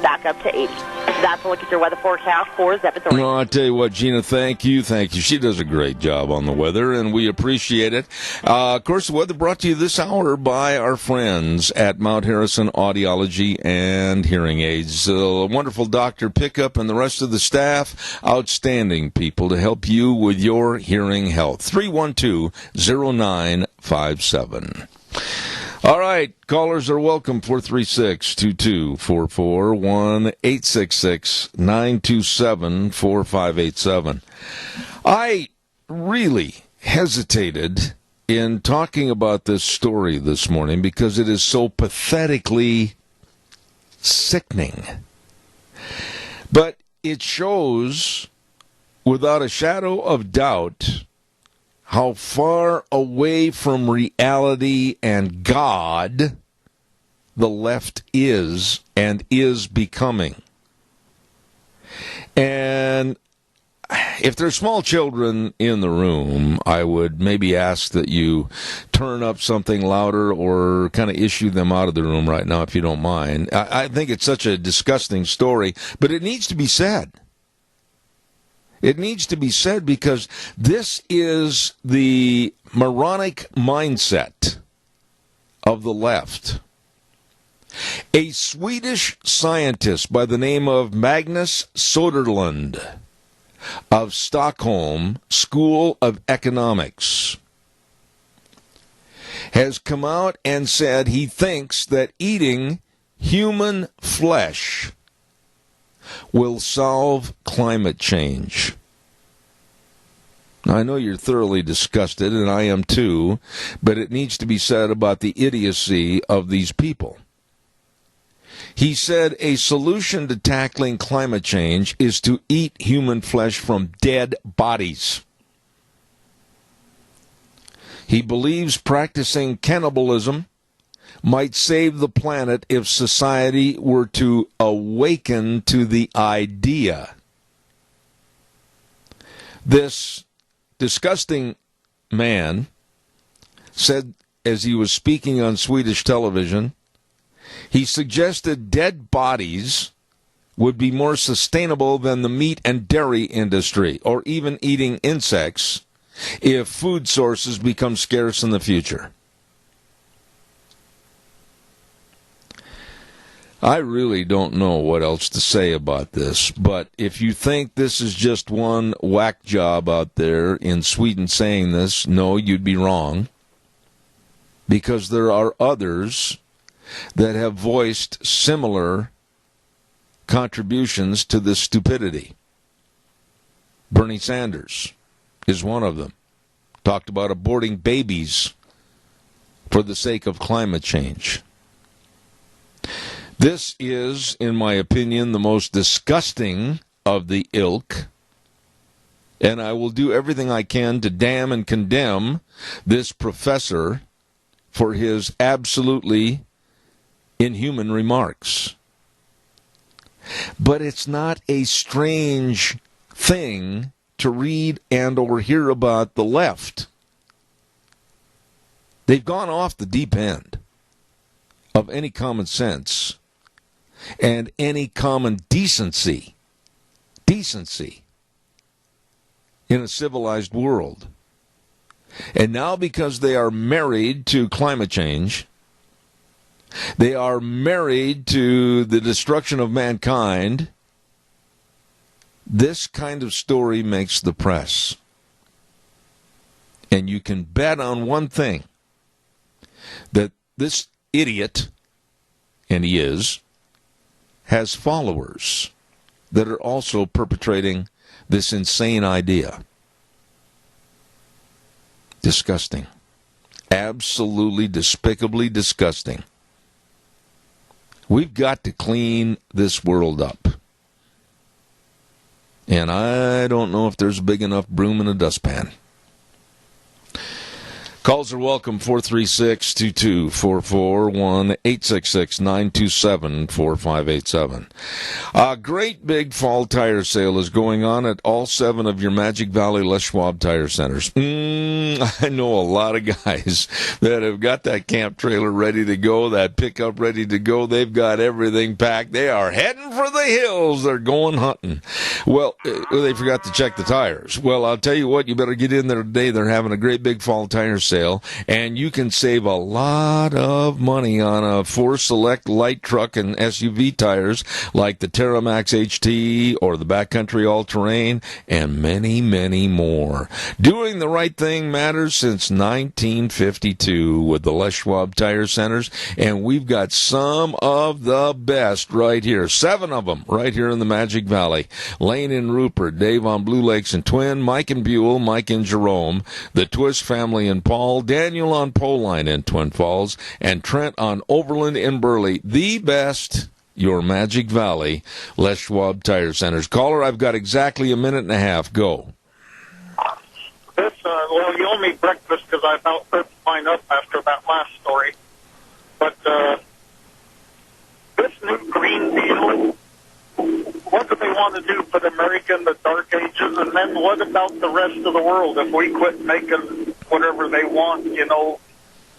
back up to 80. That's a look at your weather forecast for Zeb at the Well, I'll tell you what, Gina, thank you. She does a great job on the weather, and we appreciate it. Of course, the weather brought to you this hour by our friends at Mount Harrison Audiology and Hearing Aids. A wonderful Dr. Pickup and the rest of the staff, outstanding people to help you with your hearing health. 312-0957. All right, callers are welcome, 436-2244, 1-866-927-4587. I really hesitated in talking about this story this morning because it is so pathetically sickening. But it shows, without a shadow of doubt, how far away from reality and God the left is and is becoming. And if there's small children in the room, I would maybe ask that you turn up something louder or kind of issue them out of the room right now if you don't mind. I think it's such a disgusting story, but it needs to be said. It needs to be said because this is the moronic mindset of the left. A Swedish scientist by the name of Magnus Söderlund of Stockholm School of Economics has come out and said he thinks that eating human flesh will solve climate change. Now, I know you're thoroughly disgusted, and I am too, but it needs to be said about the idiocy of these people. He said a solution to tackling climate change is to eat human flesh from dead bodies. He believes practicing cannibalism might save the planet if society were to awaken to the idea. This disgusting man said, as he was speaking on Swedish television, he suggested dead bodies would be more sustainable than the meat and dairy industry, or even eating insects, if food sources become scarce in the future. I really don't know what else to say about this, but if you think this is just one whack job out there in Sweden saying this, no, you'd be wrong, because there are others that have voiced similar contributions to this stupidity. Bernie Sanders is one of them. Talked about aborting babies for the sake of climate change. This is, in my opinion, the most disgusting of the ilk, and I will do everything I can to damn and condemn this professor for his absolutely inhuman remarks. But it's not a strange thing to read and or hear about the left. They've gone off the deep end of any common sense and any common decency in a civilized world. And now, because they are married to climate change, they are married to the destruction of mankind, this kind of story makes the press. And you can bet on one thing, that this idiot, and he is, has followers that are also perpetrating this insane idea. Disgusting. Absolutely despicably disgusting. We've got to clean this world up. And I don't know if there's a big enough broom in a dustpan. Calls are welcome, 436-2244, 1-866-927-4587. A great big fall tire sale is going on at all 7 of your Magic Valley Les Schwab tire centers. I know a lot of guys that have got that camp trailer ready to go, that pickup ready to go. They've got everything packed. They are heading for the hills. They're going hunting. Well, they forgot to check the tires. Well, I'll tell you what, you better get in there today. They're having a great big fall tire sale, and you can save a lot of money on a 4 select light truck and SUV tires like the Terramax HT or the Backcountry All-Terrain, and many, many more. Doing the right thing matters since 1952 with the Les Schwab Tire Centers, and we've got some of the best right here. 7 of them right here in the Magic Valley. Lane in Rupert, Dave on Blue Lakes and Twin, Mike in Buell, Mike in Jerome, the Twist family in Paul, Daniel on Poline in Twin Falls, and Trent on Overland in Burley. The best, your Magic Valley Les Schwab Tire Centers. Caller, I've got exactly a minute and a half. Go. Well, you owe me breakfast because I about ripped mine up after that last story. But this new Green Deal, what do they want to do for America in the Dark Ages? And then what about the rest of the world if we quit making whatever they want,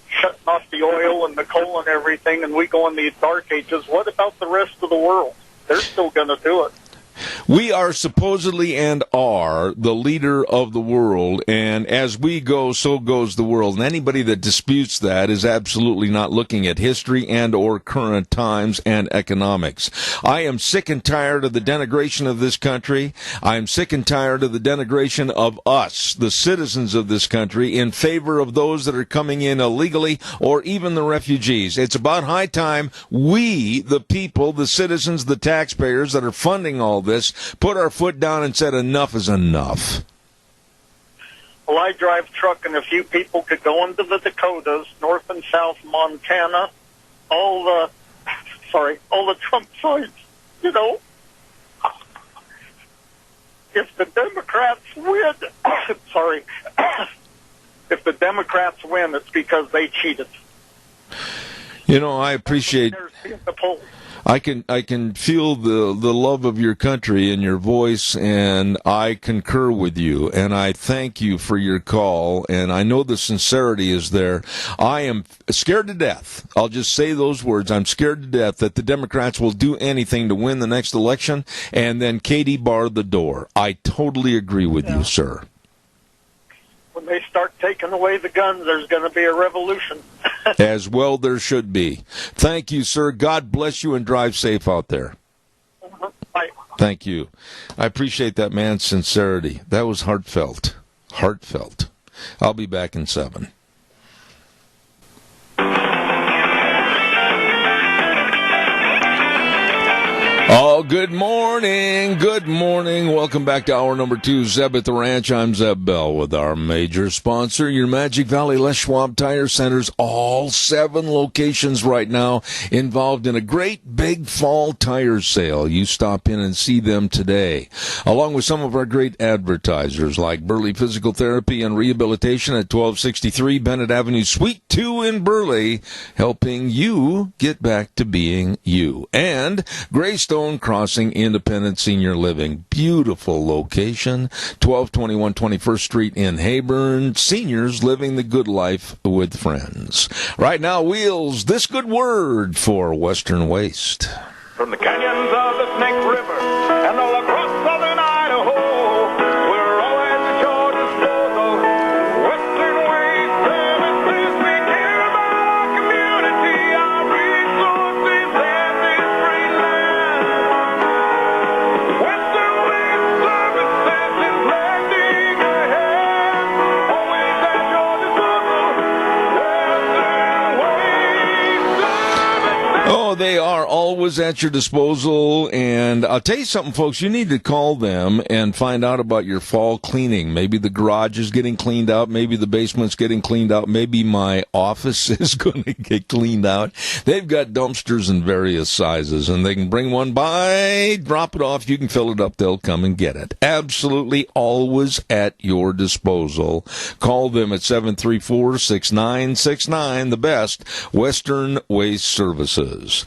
shutting off the oil and the coal and everything, and we go in the Dark Ages? What about the rest of the world? They're still going to do it. We are supposedly and are the leader of the world, and as we go, so goes the world. And anybody that disputes that is absolutely not looking at history and or current times and economics. I am sick and tired of the denigration of this country. I am sick and tired of the denigration of us, the citizens of this country, in favor of those that are coming in illegally or even the refugees. It's about high time we, the people, the citizens, the taxpayers that are funding all this, put our foot down and said enough is enough. Well, I drive truck, and if you people could go into the Dakotas, North and South Montana, all the all the Trump sides, you know. If the Democrats win, if the Democrats win, it's because they cheated. You know, I appreciate. The polls. I can feel the love of your country in your voice, and I concur with you, and I thank you for your call, and I know the sincerity is there. I am scared to death. I'll just say those words. I'm scared to death that the Democrats will do anything to win the next election, and then Katie bar the door. I totally agree with you, sir. When they start taking away the guns, there's going to be a revolution. As well there should be. Thank you, sir. God bless you and drive safe out there. Bye. Thank you. I appreciate that man's sincerity. That was heartfelt. Heartfelt. I'll be back in 7. Oh, good morning. Good morning. Welcome back to hour number 2, Zeb at the Ranch. I'm Zeb Bell with our major sponsor, your Magic Valley Les Schwab Tire Centers. All 7 locations right now involved in a great big fall tire sale. You stop in and see them today, along with some of our great advertisers like Burley Physical Therapy and Rehabilitation at 1263 Bennett Avenue, Suite 2 in Burley, helping you get back to being you. And Greystone Crossing Independent Senior Living. Beautiful location, 1221 21st Street in Hayburn. Seniors living the good life with friends. Right now, Wheels, this good word for Western Waste. From the canyons of the Snake River and all across southern Idaho, we're always at your disposal. Western Waste Services, we care about our community, our resources, and this free land. Western Waste Services is lending a hand, always at your disposal. Western Waste Services. Oh, they are always at your disposal, and I'll tell you something, folks, you need to call them and find out about your fall cleaning. Maybe the garage is getting cleaned out, maybe the basement's getting cleaned out, maybe my office is going to get cleaned out. They've got dumpsters in various sizes, and they can bring one by, drop it off, you can fill it up, they'll come and get it. Absolutely always at your disposal. Call them at 734-6969, the best, Western Waste Services.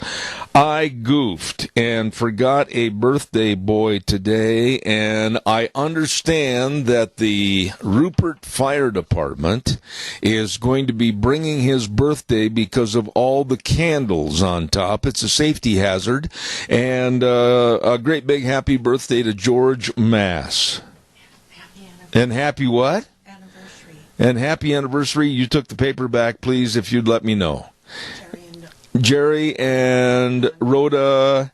I goofed and forgot a birthday boy today, and I understand that the Rupert Fire Department is going to be bringing his birthday because of all the candles on top. It's a safety hazard, and a great big happy birthday to George Mass. And happy what? Anniversary. And happy anniversary. You took the paper back, please, if you'd let me know. Jerry and Rhoda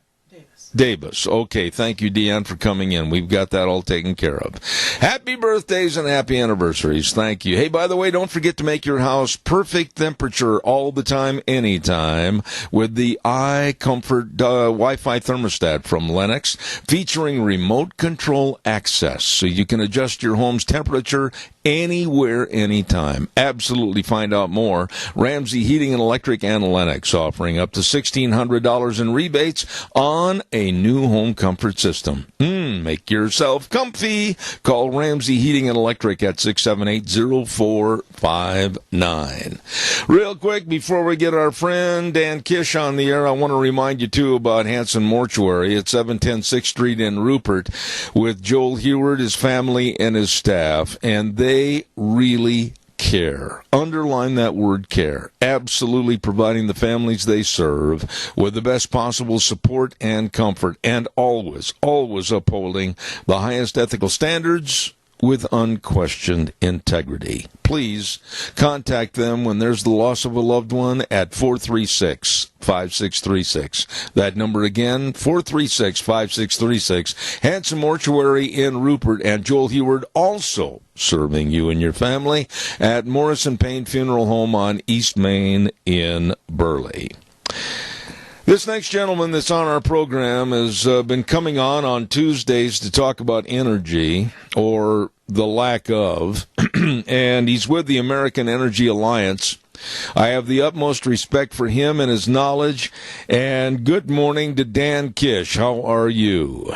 Davis. Okay, thank you, Deanne, for coming in. We've got that all taken care of. Happy birthdays and happy anniversaries. Thank you. Hey, by the way, don't forget to make your house perfect temperature all the time, anytime, with the iComfort Wi-Fi thermostat from Lennox, featuring remote control access, so you can adjust your home's temperature anywhere, anytime. Absolutely find out more. Ramsey Heating and Electric and Lennox offering up to $1,600 in rebates on a new home comfort system. Make yourself comfy. Call Ramsey Heating and Electric at 678-0459. Real quick, before we get our friend Dan Kish on the air, I want to remind you, too, about Hanson Mortuary at 710 6th Street in Rupert with Joel Heward, his family, and his staff. And they really care. Underline that word care. Absolutely providing the families they serve with the best possible support and comfort, and always, always upholding the highest ethical standards with unquestioned integrity. Please contact them when there's the loss of a loved one at 436-5636. That number again, 436-5636. Hanson Mortuary in Rupert, and Joel Heward also serving you and your family at Morrison Payne Funeral Home on East Main in Burley. This next gentleman that's on our program has been coming on Tuesdays to talk about energy, or the lack of, and he's with the American Energy Alliance. I have the utmost respect for him and his knowledge. And good morning to Dan Kish. How are you?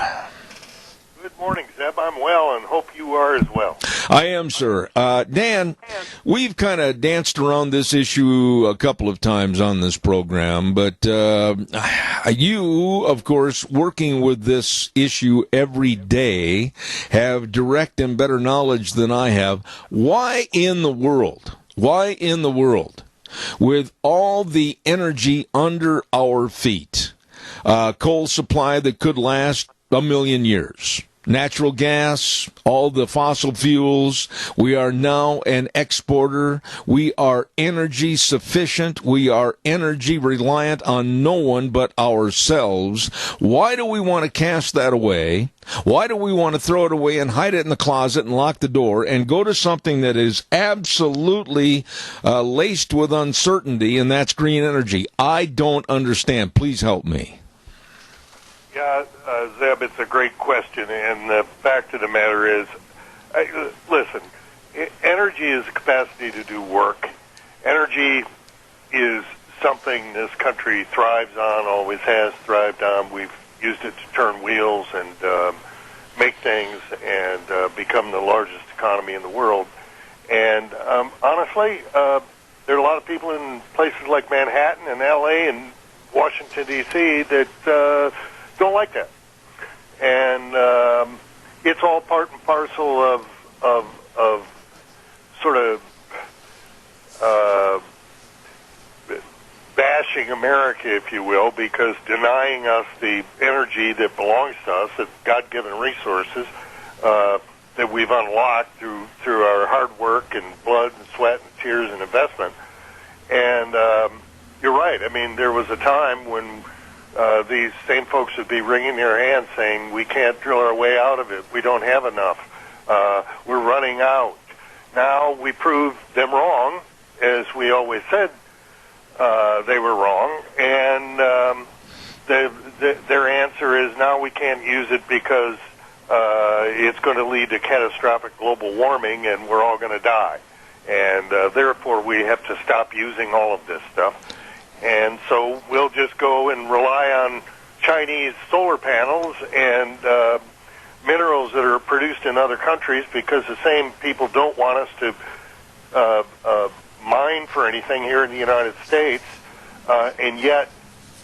Good morning, Zeb. I'm well, and hope you are as well. I am, sir. Dan, we've kind of danced around this issue a couple of times on this program, but you, of course, working with this issue every day, have direct and better knowledge than I have. Why in the world, with all the energy under our feet, coal supply that could last a million years, natural gas, all the fossil fuels. We are now an exporter. We are energy sufficient. We are energy reliant on no one but ourselves. Why do we want to cast that away? Why do we want to throw it away and hide it in the closet and lock the door and go to something that is absolutely laced with uncertainty, and that's green energy? I don't understand. Please help me. Yeah, Zeb, it's a great question, and the fact of the matter is, listen, energy is the capacity to do work. Energy is something this country thrives on, always has thrived on. We've used it to turn wheels and make things and become the largest economy in the world. And honestly, there are a lot of people in places like Manhattan and L.A. and Washington, D.C. that don't like that, and it's all part and parcel of sort of bashing America, if you will, because denying us the energy that belongs to us, the God-given resources that we've unlocked through our hard work and blood and sweat and tears and investment. And you're right. I mean, there was a time when these same folks would be wringing their hands saying, we can't drill our way out of it. We don't have enough. We're running out. Now we prove them wrong, as we always said they were wrong. And their answer is now we can't use it because it's going to lead to catastrophic global warming and we're all going to die. And therefore we have to stop using all of this stuff. And so we'll just go and rely on Chinese solar panels and minerals that are produced in other countries because the same people don't want us to mine for anything here in the United States. And yet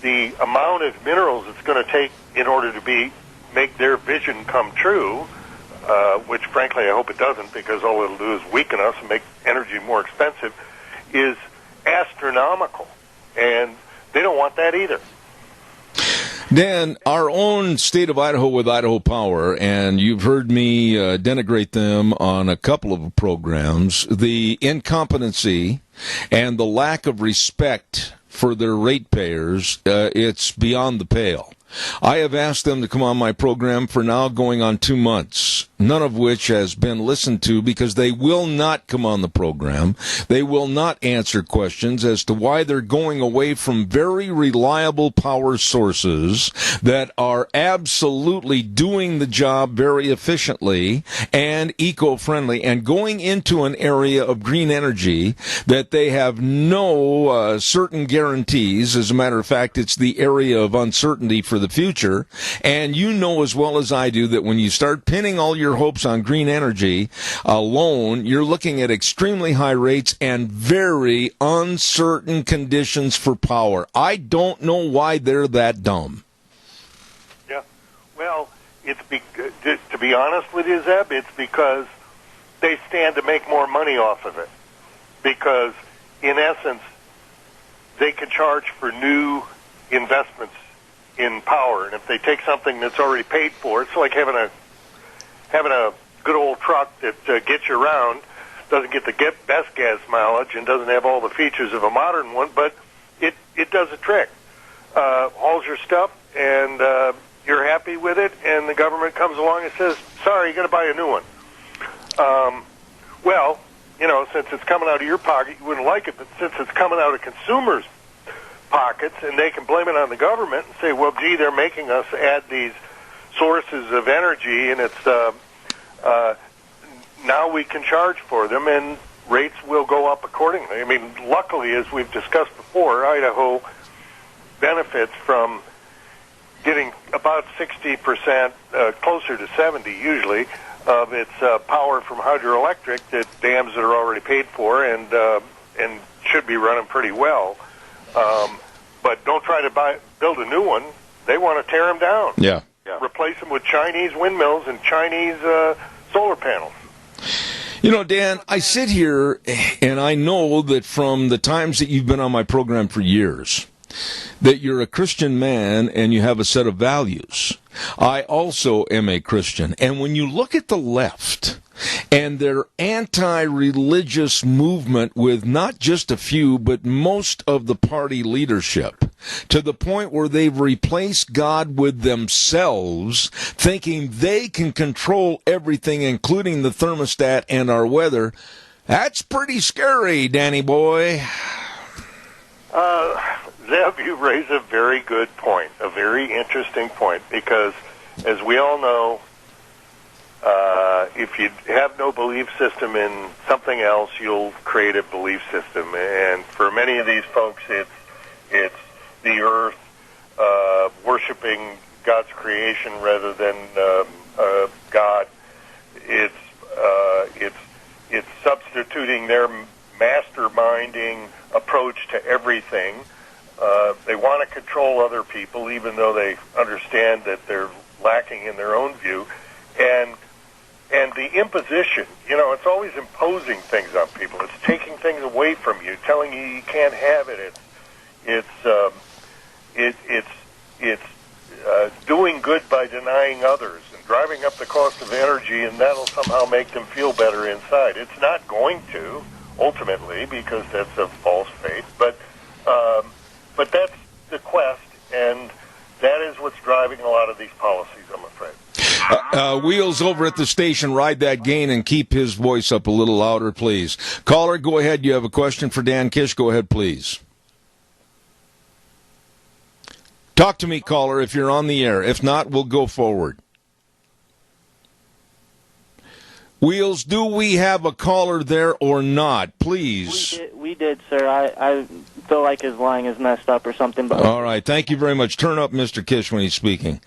the amount of minerals it's going to take in order to make their vision come true, which frankly I hope it doesn't because all it'll do is weaken us and make energy more expensive, is astronomical. And they don't want that either. Dan, our own state of Idaho with Idaho Power, and you've heard me denigrate them on a couple of programs, the incompetency and the lack of respect for their ratepayers, it's beyond the pale. I have asked them to come on my program for now going on 2 months, none of which has been listened to because they will not come on the program. They will not answer questions as to why they're going away from very reliable power sources that are absolutely doing the job very efficiently and eco-friendly and going into an area of green energy that they have no certain guarantees. As a matter of fact, it's the area of uncertainty for the future. And you know as well as I do that when you start pinning all your hopes on green energy alone, you're looking at extremely high rates and very uncertain conditions for power. I don't know why they're that dumb. Yeah, well, to be honest with you, Zeb, it's because they stand to make more money off of it. Because, in essence, they can charge for new investments in power, and if they take something that's already paid for, it's like having a good old truck that gets you around, doesn't get the best gas mileage, and doesn't have all the features of a modern one, but it does a trick. Hauls your stuff, and you're happy with it, and the government comes along and says, sorry, you got to buy a new one. Well, you know, since it's coming out of your pocket, you wouldn't like it, but since it's coming out of consumers' pockets, and they can blame it on the government and say, well, gee, they're making us add these sources of energy, and it's now we can charge for them, and rates will go up accordingly. I mean, luckily, as we've discussed before, Idaho benefits from getting about 60%, closer to 70 usually, of its power from hydroelectric that dams that are already paid for and should be running pretty well. But don't try to build a new one. They want to tear them down. Yeah. Replace them with Chinese windmills and Chinese solar panels. You know, Dan, I sit here and I know that from the times that you've been on my program for years, that you're a Christian man and you have a set of values. I also am a Christian. And when you look at the left and their anti-religious movement with not just a few, but most of the party leadership, to the point where they've replaced God with themselves, thinking they can control everything, including the thermostat and our weather, that's pretty scary, Danny boy. Zeb, you raise a very good point, a very interesting point, because as we all know, if you have no belief system in something else, you'll create a belief system. And for many of these folks, it's the earth, worshiping God's creation rather than God. It's substituting their masterminding approach to everything. They want to control other people, even though they understand that they're lacking in their own view. And the imposition, it's always imposing things on people. It's taking things away from you, telling you can't have it. It's doing good by denying others and driving up the cost of energy, and that'll somehow make them feel better inside. It's not going to, ultimately, because that's a false faith. But that's the quest, and that is what's driving a lot of these policies, I'm afraid. Wheels over at the station, ride that gain and keep his voice up a little louder, please. Caller, go ahead. You have a question for Dan Kish. Go ahead, please. Talk to me, caller, if you're on the air. If not, we'll go forward. Wheels, do we have a caller there or not? Please. We did, sir. I feel like his line is messed up or something. But all right. Thank you very much. Turn up Mr. Kish when he's speaking.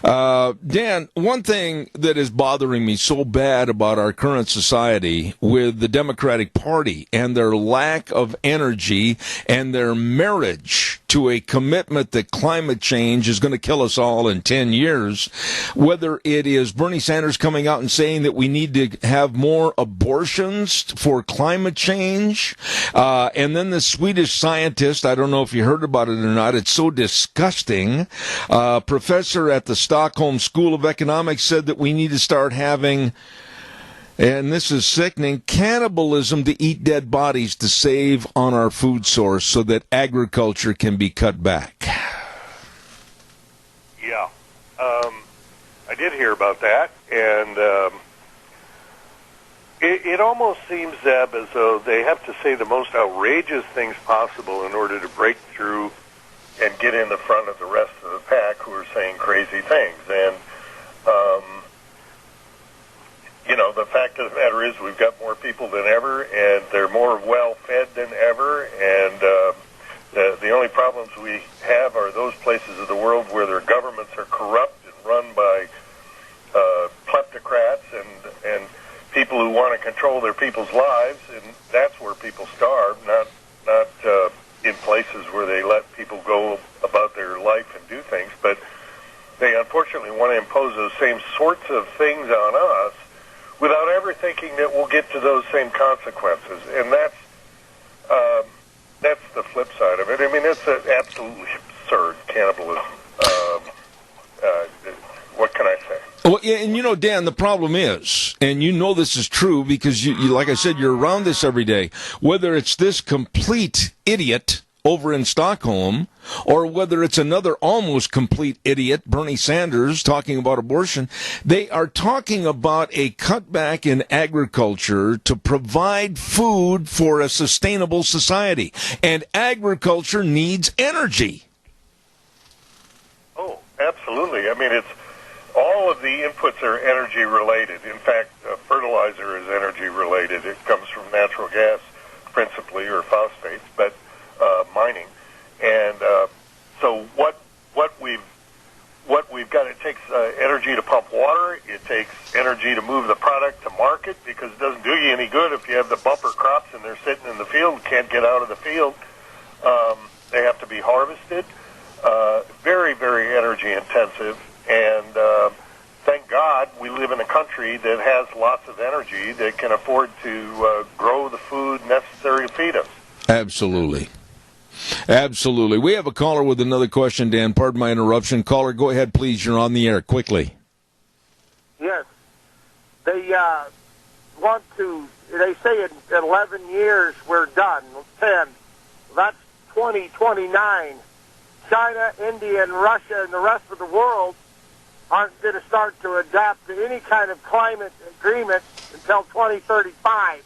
Dan, one thing that is bothering me so bad about our current society with the Democratic Party and their lack of energy and their marriage to a commitment that climate change is going to kill us all in 10 years, whether it is Bernie Sanders coming out and saying that we need to have more abortions for climate change, and then the Swedish scientist, I don't know if you heard about it or not, it's so disgusting, professor at the Stockholm School of Economics said that we need to start having, and this is sickening, cannibalism to eat dead bodies to save on our food source so that agriculture can be cut back. Yeah. I did hear about that, and it almost seems, Zeb, as though they have to say the most outrageous things possible in order to break through and get in the front of the rest of the pack who are saying crazy things. And, the fact of the matter is we've got more people than ever, and they're more well-fed than ever, and the only problems we have are those places of the world where their governments are corrupt and run by kleptocrats and people who want to control their people's lives, and that's where people starve, not in places where they let people go about their life and do things. But they unfortunately want to impose those same sorts of things on us without ever thinking that we'll get to those same consequences. And that's the flip side of it. I mean, it's absolutely absurd cannibalism. What can I say? Well, and Dan, the problem is, and this is true because you, like I said, you're around this every day, whether it's this complete idiot over in Stockholm, or whether it's another almost complete idiot, Bernie Sanders, talking about abortion, they are talking about a cutback in agriculture to provide food for a sustainable society. And agriculture needs energy. Oh, absolutely. I mean, all of the inputs are energy related. In fact, fertilizer is energy related. It comes from natural gas principally, or phosphates, but mining. And so what we've got, it takes energy to pump water. It takes energy to move the product to market, because it doesn't do you any good if you have the bumper crops and they're sitting in the field and can't get out of the field. They have to be harvested. Very, very energy intensive. And thank God we live in a country that has lots of energy that can afford to grow the food necessary to feed us. Absolutely. Absolutely. We have a caller with another question, Dan. Pardon my interruption. Caller, go ahead, please. You're on the air. Quickly. Yes. They want to, they say in 11 years we're done. 10. That's 2029. China, India, and Russia and the rest of the world aren't going to start to adapt to any kind of climate agreement until 2035.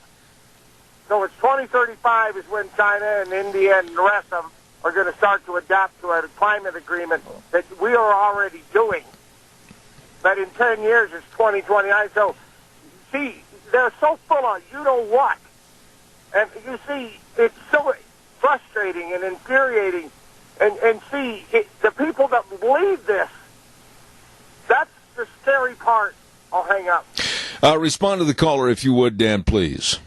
So it's 2035 is when China and India and the rest of them are going to start to adapt to a climate agreement that we are already doing. But in 10 years, it's 2029. So, see, they're so full of you-know-what. And you see, it's so frustrating and infuriating. And see, the people that believe this, that's the scary part. I'll hang up. Respond to the caller, if you would, Dan, please.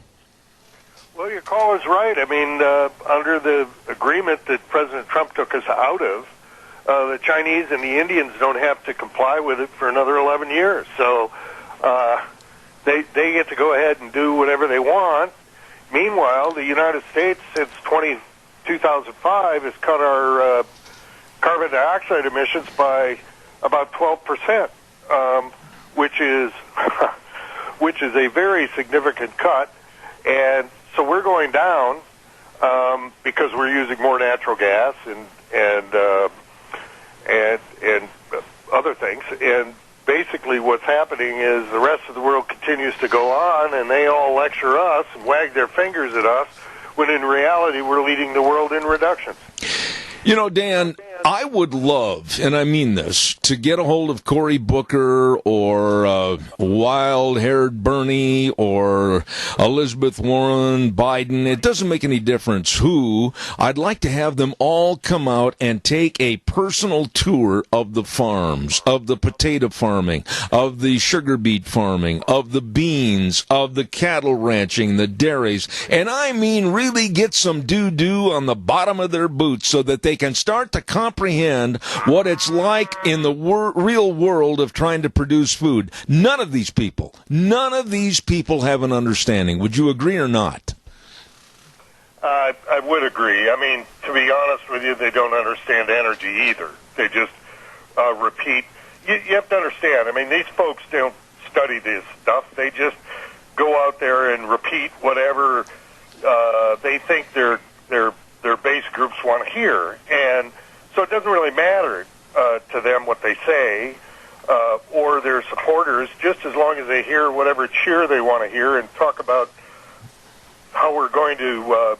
Well, your caller's right. I mean, under the agreement that President Trump took us out of, the Chinese and the Indians don't have to comply with it for another 11 years. So they get to go ahead and do whatever they want. Meanwhile, the United States, since 2005, has cut our carbon dioxide emissions by about 12%, which is which is a very significant cut. And so we're going down because we're using more natural gas and other things. And basically what's happening is the rest of the world continues to go on, and they all lecture us and wag their fingers at us, when in reality we're leading the world in reductions. You know, Dan, I would love, and I mean this, to get a hold of Cory Booker or wild-haired Bernie or Elizabeth Warren, Biden. It doesn't make any difference who. I'd like to have them all come out and take a personal tour of the farms, of the potato farming, of the sugar beet farming, of the beans, of the cattle ranching, the dairies, and I mean really get some doo-doo on the bottom of their boots so that they can start to comprehend what it's like in the real world of trying to produce food. None of these people have an understanding. Would you agree or not? I would agree. I mean, to be honest with you, they don't understand energy either. They just repeat. You have to understand, I mean, these folks don't study this stuff. They just go out there and repeat whatever they think their base groups want to hear. And so it doesn't really matter to them what they say or their supporters, just as long as they hear whatever cheer they want to hear and talk about how we're going to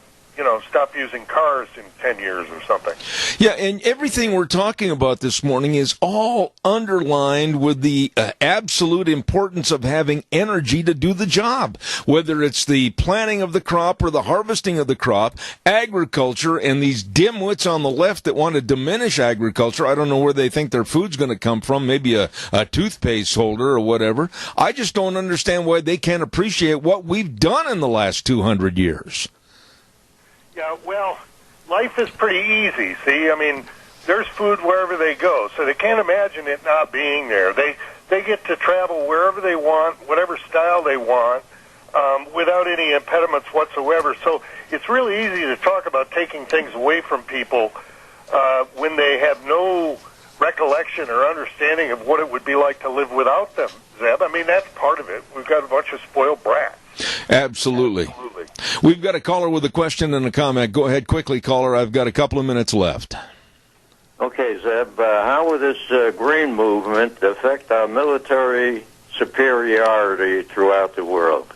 stop using cars in 10 years or something. Yeah, and everything we're talking about this morning is all underlined with the absolute importance of having energy to do the job. Whether it's the planting of the crop or the harvesting of the crop, agriculture, and these dimwits on the left that want to diminish agriculture, I don't know where they think their food's going to come from, maybe a toothpaste holder or whatever. I just don't understand why they can't appreciate what we've done in the last 200 years. Yeah, well, life is pretty easy, see? I mean, there's food wherever they go, so they can't imagine it not being there. They get to travel wherever they want, whatever style they want, without any impediments whatsoever. So it's really easy to talk about taking things away from people when they have no recollection or understanding of what it would be like to live without them, Zeb. I mean, that's part of it. We've got a bunch of spoiled brats. Absolutely. We've got a caller with a question and a comment. Go ahead quickly, caller. I've got a couple of minutes left. Okay, Zeb, how will this green movement affect our military superiority throughout the world?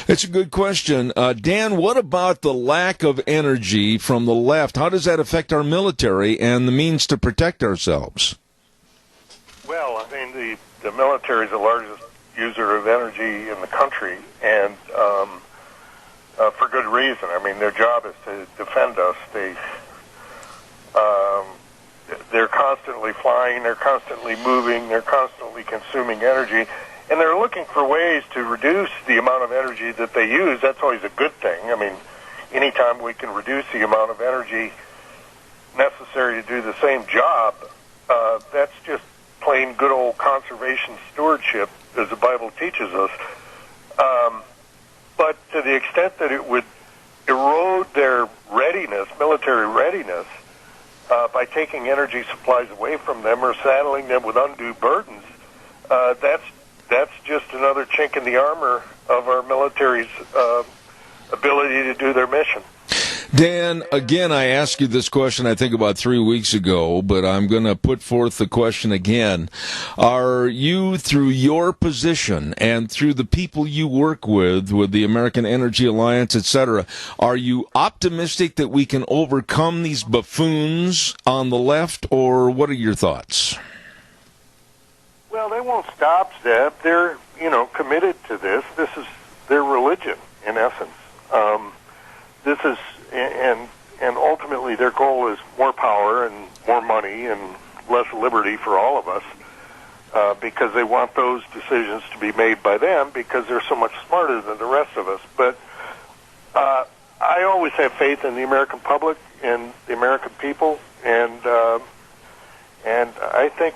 It's a good question. Dan, what about the lack of energy from the left? How does that affect our military and the means to protect ourselves? Well, I mean, the military is the largest user of energy in the country, and for good reason. I mean, their job is to defend us. They're constantly flying, they're constantly moving, they're constantly consuming energy, and they're looking for ways to reduce the amount of energy that they use. That's always a good thing. I mean, anytime we can reduce the amount of energy necessary to do the same job, that's just plain good old conservation stewardship, as the Bible teaches us. But to the extent that it would erode their readiness, military readiness, by taking energy supplies away from them or saddling them with undue burdens, that's just another chink in the armor of our military's ability to do their mission. Dan, again, I asked you this question, I think, about 3 weeks ago, but I'm going to put forth the question again. Are you, through your position and through the people you work with the American Energy Alliance, etc., are you optimistic that we can overcome these buffoons on the left, or what are your thoughts? Well, they won't stop, Zeb. They're, committed to this. This is their religion, in essence. This is, and ultimately their goal is more power and more money and less liberty for all of us, because they want those decisions to be made by them because they're so much smarter than the rest of us. But I always have faith in the American public and the American people, and I think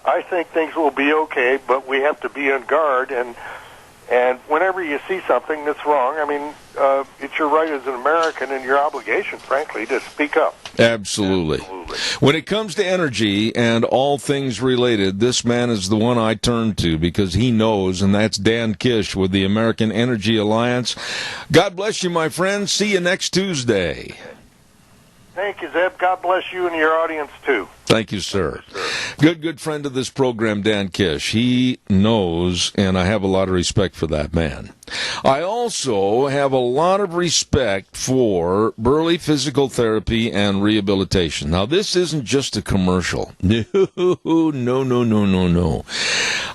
I think things will be okay, but we have to be on guard. And whenever you see something that's wrong, I mean, it's your right as an American and your obligation, frankly, to speak up. Absolutely. When it comes to energy and all things related, this man is the one I turn to because he knows, and that's Dan Kish with the American Energy Alliance. God bless you, my friend. See you next Tuesday. Thank you, Zeb. God bless you and your audience, too. Thank you, sir. Good friend of this program, Dan Kish. He knows, and I have a lot of respect for that man. I also have a lot of respect for Burley Physical Therapy and Rehabilitation. Now, this isn't just a commercial. No.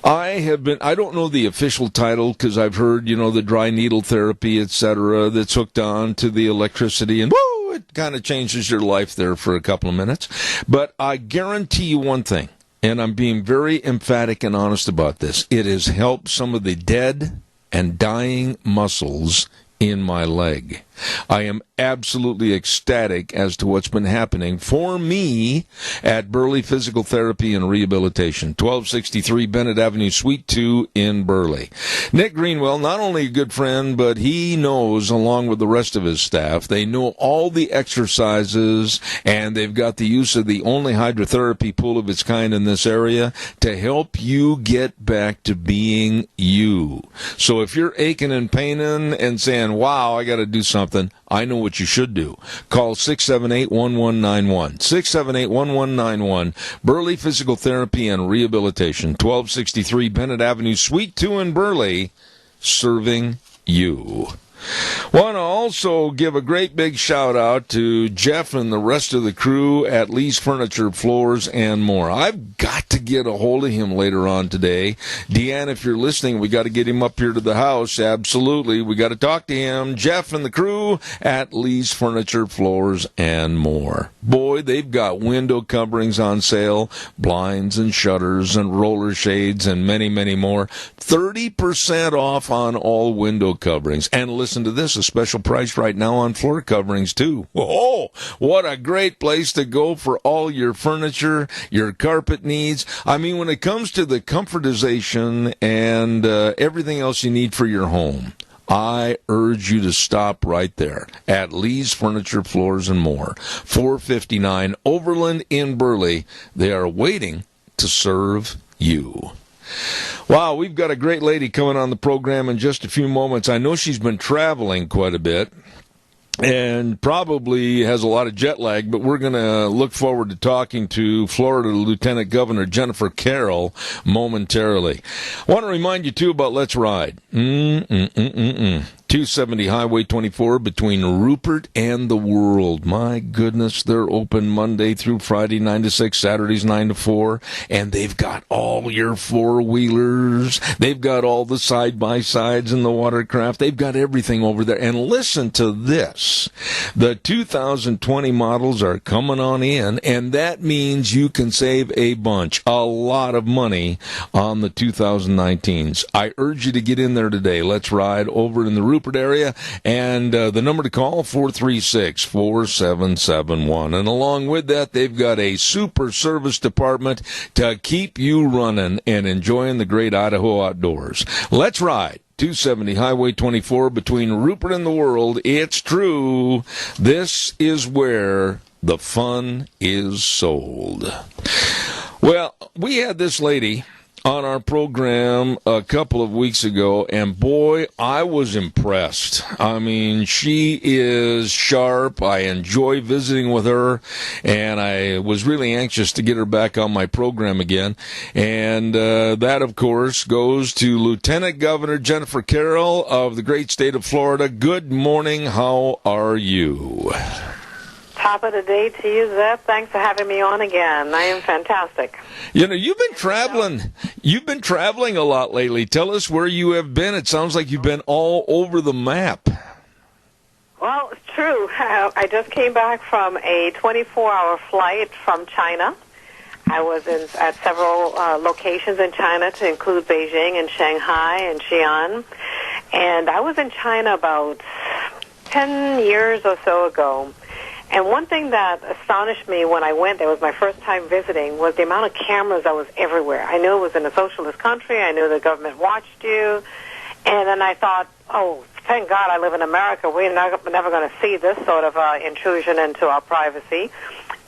I don't know the official title because I've heard, the dry needle therapy, etc., that's hooked on to the electricity, and woo, it kind of changes your life there for a couple of minutes. But I guarantee you one thing, and I'm being very emphatic and honest about this. It has helped some of the dead and dying muscles in my leg. I am absolutely ecstatic as to what's been happening for me at Burley Physical Therapy and Rehabilitation, 1263 Bennett Avenue, Suite 2 in Burley. Nick Greenwell, not only a good friend, but he knows, along with the rest of his staff, they know all the exercises, and they've got the use of the only hydrotherapy pool of its kind in this area to help you get back to being you. So if you're aching and paining and saying, wow, I got to do something, I know what you should do. Call 678-1191. 678-1191. Burley Physical Therapy and Rehabilitation, 1263 Bennett Avenue, Suite 2 in Burley, serving you. Want to also give a great big shout out to Jeff and the rest of the crew at Lee's Furniture, Floors, and More. I've got to get a hold of him later on today. Deanne, if you're listening, we got to get him up here to the house. Absolutely. We got to talk to him. Jeff and the crew at Lee's Furniture, Floors, and More. Boy, they've got window coverings on sale, blinds and shutters and roller shades and many, many more. 30% off on all window coverings. And listen to this, a special price right now on floor coverings, too. Oh, what a great place to go for all your furniture, your carpet needs. I mean, when it comes to the comfortization and everything else you need for your home, I urge you to stop right there at Lee's Furniture, Floors, and More, 459 Overland in Burley. They are waiting to serve you. Wow, we've got a great lady coming on the program in just a few moments. I know she's been traveling quite a bit and probably has a lot of jet lag, but we're going to look forward to talking to Florida Lieutenant Governor Jennifer Carroll momentarily. I want to remind you, too, about Let's Ride. 270 Highway 24 between Rupert and the World. My goodness, they're open Monday through Friday, 9 to 6, Saturdays 9 to 4, and they've got all your four-wheelers. They've got all the side-by-sides and the watercraft. They've got everything over there. And listen to this. The 2020 models are coming on in, and that means you can save a bunch, a lot of money on the 2019s. I urge you to get in there today. Let's ride over in the Rupert area, and the number to call, 436-4771. And along with that, they've got a super service department to keep you running and enjoying the great Idaho outdoors. Let's ride 270 Highway 24 between Rupert and the World. It's true. This is where the fun is sold. Well, we had this lady on our program a couple of weeks ago, and boy, I was impressed. I mean, she is sharp. I enjoy visiting with her, and I was really anxious to get her back on my program again. And that, of course, goes to Lieutenant Governor Jennifer Carroll of the great state of Florida. Good morning. How are you? Top of the day to you, Zeb. Thanks for having me on again. I am fantastic. You know, you've been traveling. You've been traveling a lot lately. Tell us where you have been. It sounds like you've been all over the map. Well, it's true. I just came back from a 24-hour flight from China. I was at several locations in China, to include Beijing and Shanghai and Xi'an. And I was in China about 10 years or so ago. And one thing that astonished me when I went there, was my first time visiting, was the amount of cameras that was everywhere. I knew it was in a socialist country. I knew the government watched you. And then I thought, oh, thank God I live in America. We're never going to see this sort of intrusion into our privacy.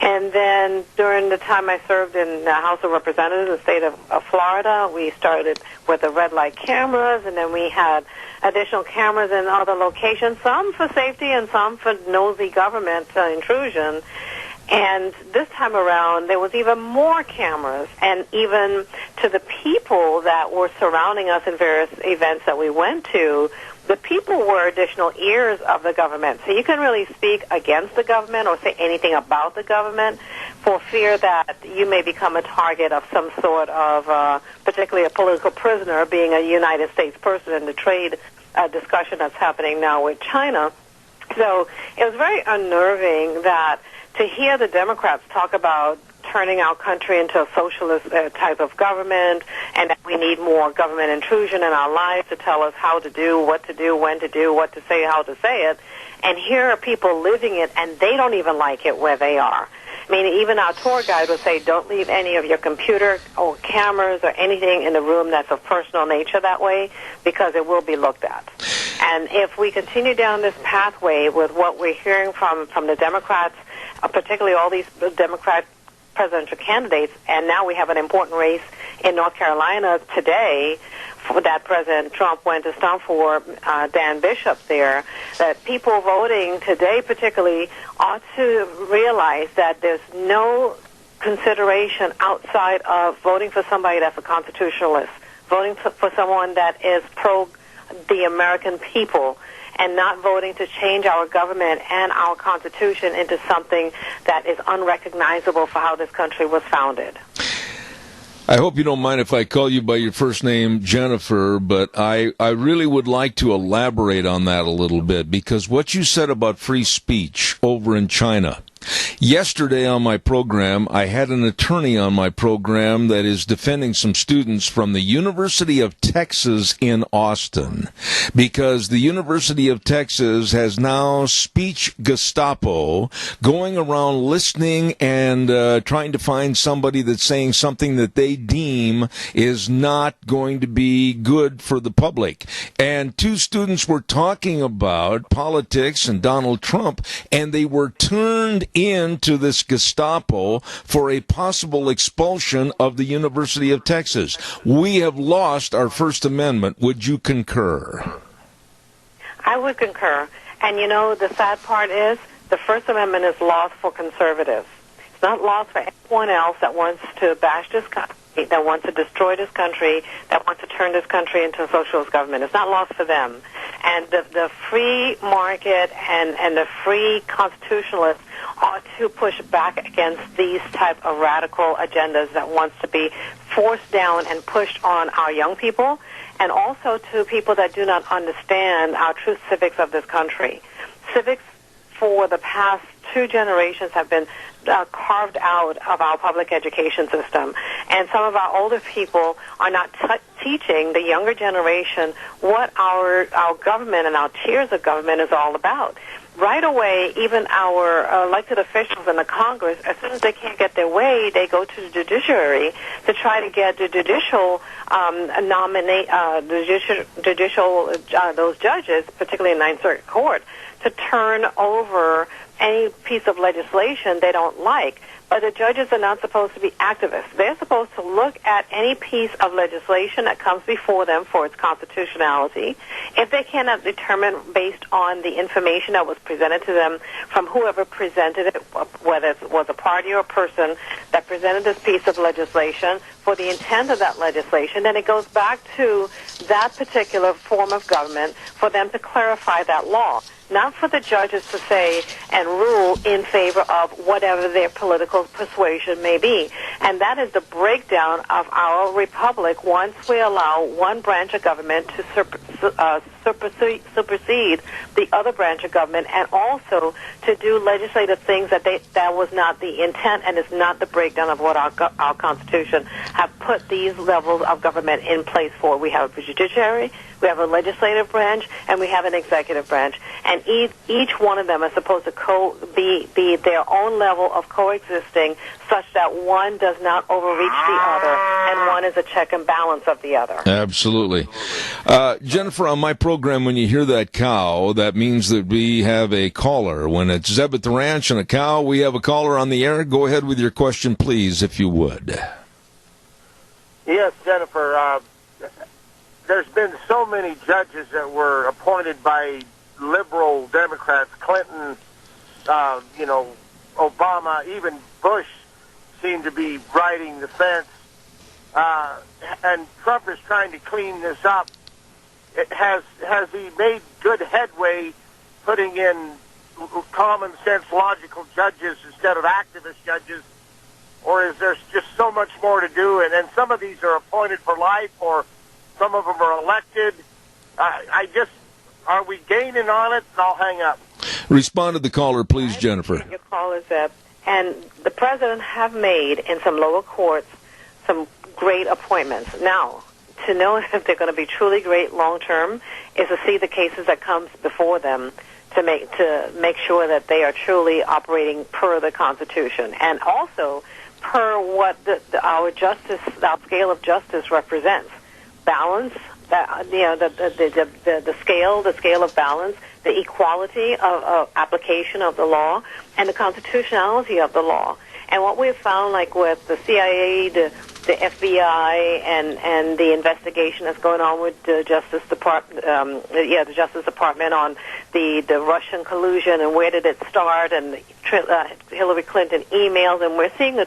And then during the time I served in the House of Representatives in the state of Florida, we started with the red light cameras, and then we had additional cameras in other locations, some for safety and some for nosy government intrusion. And this time around, there was even more cameras, and even to the people that were surrounding us in various events that we went to, the people were additional ears of the government. So you can really speak against the government or say anything about the government for fear that you may become a target of some sort of, particularly a political prisoner, being a United States person in the trade discussion that's happening now with China. So it was very unnerving that to hear the Democrats talk about turning our country into a socialist type of government, and that we need more government intrusion in our lives to tell us how to do, what to do, when to do, what to say, how to say it. And here are people living it, and they don't even like it where they are. I mean, even our tour guide would say, don't leave any of your computer or cameras or anything in the room that's of personal nature that way, because it will be looked at. And if we continue down this pathway with what we're hearing from the Democrats, particularly all these Democrat presidential candidates, and now we have an important race in North Carolina today that President Trump went to stump for Dan Bishop there, that people voting today particularly ought to realize that there's no consideration outside of voting for somebody that's a constitutionalist, voting for someone that is pro the American people, and not voting to change our government and our Constitution into something that is unrecognizable for how this country was founded. I hope you don't mind if I call you by your first name, Jennifer, but I really would like to elaborate on that a little bit, because what you said about free speech over in China. Yesterday on my program, I had an attorney on my program that is defending some students from the University of Texas in Austin, because the University of Texas has now speech Gestapo going around listening and trying to find somebody that's saying something that they deem is not going to be good for the public. And two students were talking about politics and Donald Trump, and they were turned into this Gestapo for a possible expulsion of the University of Texas. We have lost our First Amendment. Would you concur? I would concur. And you know, the sad part is the First Amendment is lost for conservatives. It's not lost for anyone else that wants to bash this country, that wants to destroy this country, that wants to turn this country into a socialist government. It's not lost for them. And the free market and the free constitutionalists ought to push back against these type of radical agendas that wants to be forced down and pushed on our young people, and also to people that do not understand our true civics of this country. Civics for the past 2 generations have been carved out of our public education system. And some of our older people are not teaching the younger generation what our government and our tiers of government is all about. Right away, even our elected officials in the Congress, as soon as they can't get their way, they go to the judiciary to try to get the judicial those judges, particularly in Ninth Circuit Court, to turn over any piece of legislation they don't like. But the judges are not supposed to be activists. They're supposed to look at any piece of legislation that comes before them for its constitutionality. If they cannot determine based on the information that was presented to them from whoever presented it, whether it was a party or a person that presented this piece of legislation for the intent of that legislation, then it goes back to that particular form of government for them to clarify that law. Not for the judges to say and rule in favor of whatever their political persuasion may be. And that is the breakdown of our republic once we allow one branch of government to supersede the other branch of government, and also to do legislative things that was not the intent and is not the breakdown of what our Constitution have put these levels of government in place for. We have a judiciary, we have a legislative branch, and we have an executive branch. And each one of them is supposed to be their own level of coexisting, such that one does not overreach the other, and one is a check and balance of the other. Absolutely. Jennifer, on my program, when you hear that cow, that means that we have a caller. When it's Zeb at the Ranch and a cow, we have a caller on the air. Go ahead with your question, please, if you would. Yes, Jennifer. There's been so many judges that were appointed by liberal Democrats, Clinton, Obama, even Bush seemed to be riding the fence. And Trump is trying to clean this up. Has he made good headway putting in common sense, logical judges instead of activist judges? Or is there just so much more to do? And some of these are appointed for life, or some of them are elected. Are we gaining on it? I'll hang up. Respond to the caller, please, Jennifer. Your call is up. And the president have made in some lower courts some great appointments. Now, to know if they're going to be truly great long term is to see the cases that comes before them to make sure that they are truly operating per the Constitution, and also per what our scale of justice represents. Balance, the scale of balance, the equality of application of the law, and the constitutionality of the law. And what we've found, like with the CIA, the FBI, and the investigation that's going on with the Justice Department, the Justice Department on the Russian collusion and where did it start, and Hillary Clinton emails, and we're seeing a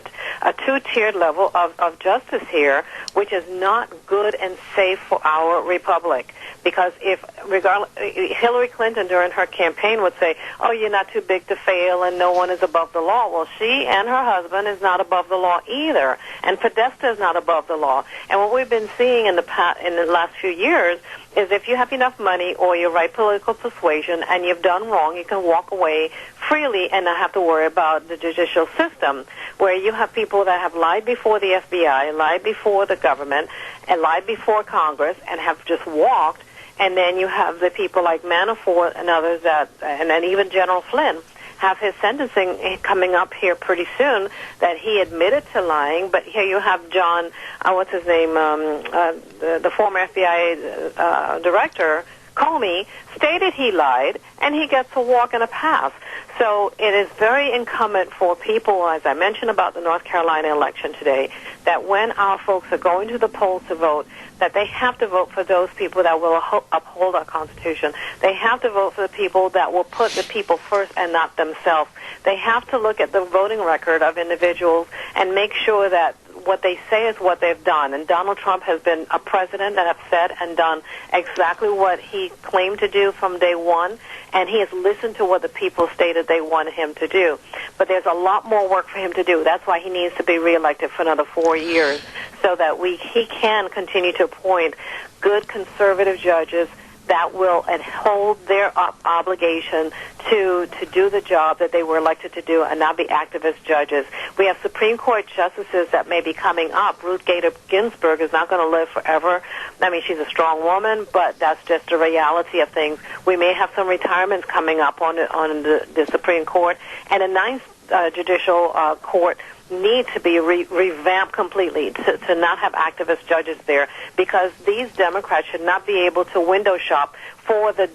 two-tiered level of justice here, which is not good and safe for our republic. Because Hillary Clinton during her campaign would say, "Oh, you're not too big to fail, and no one is above the law." Well, she and her husband is not above the law either, and Podesta is not above the law. And what we've been seeing in the last few years is if you have enough money or your right political persuasion and you've done wrong, you can walk away freely and not have to worry about the judicial system, where you have people that have lied before the FBI, lied before the government, and lied before Congress, and have just walked. And then you have the people like Manafort and others and then even General Flynn have his sentencing coming up here pretty soon, that he admitted to lying. But here you have John, what's his name, the former FBI director, Comey, stated he lied, and he gets a walk and a pass. So it is very incumbent for people, as I mentioned about the North Carolina election today, that when our folks are going to the polls to vote, that they have to vote for those people that will uphold our Constitution. They have to vote for the people that will put the people first and not themselves. They have to look at the voting record of individuals and make sure that what they say is what they've done. And Donald Trump has been a president that has said and done exactly what he claimed to do from day one, and he has listened to what the people stated they wanted him to do. But there's a lot more work for him to do. That's why he needs to be reelected for another 4 years, so that he can continue to appoint good conservative judges that will hold their obligation to do the job that they were elected to do and not be activist judges. We have Supreme Court justices that may be coming up. Ruth Bader Ginsburg is not going to live forever. I mean, she's a strong woman, but that's just a reality of things. We may have some retirements coming up on the Supreme Court, and a ninth judicial court need to be revamped completely to not have activist judges there, because these Democrats should not be able to window shop for the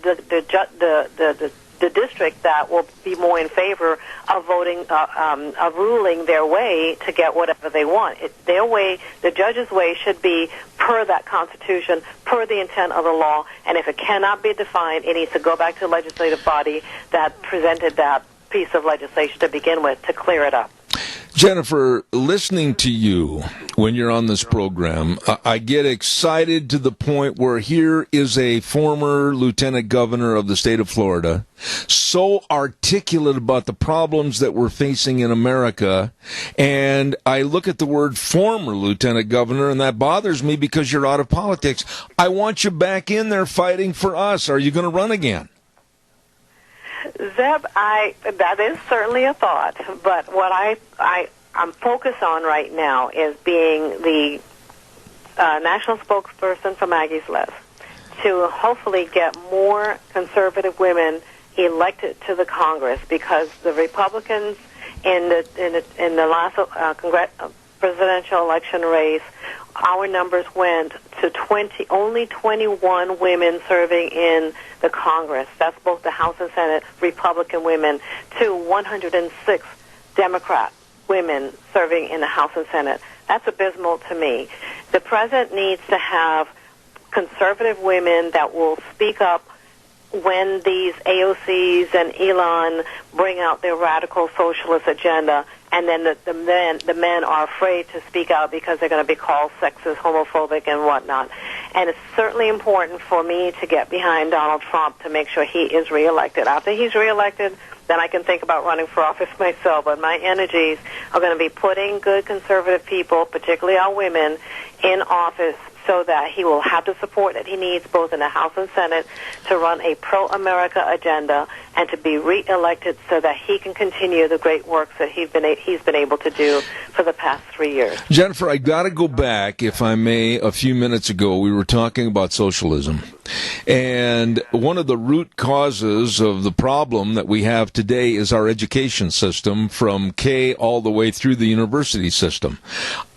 district that will be more in favor of voting of ruling their way to get whatever they want. Their way, the judge's way, should be per that Constitution, per the intent of the law, and if it cannot be defined, it needs to go back to the legislative body that presented that piece of legislation to begin with to clear it up. Jennifer, listening to you when you're on this program, I get excited to the point where here is a former lieutenant governor of the state of Florida, so articulate about the problems that we're facing in America, and I look at the word former lieutenant governor, and that bothers me because you're out of politics. I want you back in there fighting for us. Are you going to run again? Zeb, that is certainly a thought, but what I'm focused on right now is being the national spokesperson for Maggie's List, to hopefully get more conservative women elected to the Congress, because the Republicans in the last presidential election race, our numbers went to only 21 women serving in the Congress. That's both the House and Senate, Republican women, to 106 Democrat women serving in the House and Senate. That's abysmal to me. The president needs to have conservative women that will speak up when these AOCs and Elon bring out their radical socialist agenda, and then the men are afraid to speak out because they're going to be called sexist, homophobic, and whatnot. And it's certainly important for me to get behind Donald Trump to make sure he is reelected. After he's reelected, then I can think about running for office myself. But my energies are going to be putting good conservative people, particularly our women, in office, so that he will have the support that he needs both in the House and Senate to run a pro-America agenda and to be re-elected so that he can continue the great works that he's been able to do for the past 3 years. Jennifer, I got to go back, if I may. A few minutes ago, we were talking about socialism. And one of the root causes of the problem that we have today is our education system, from K all the way through the university system.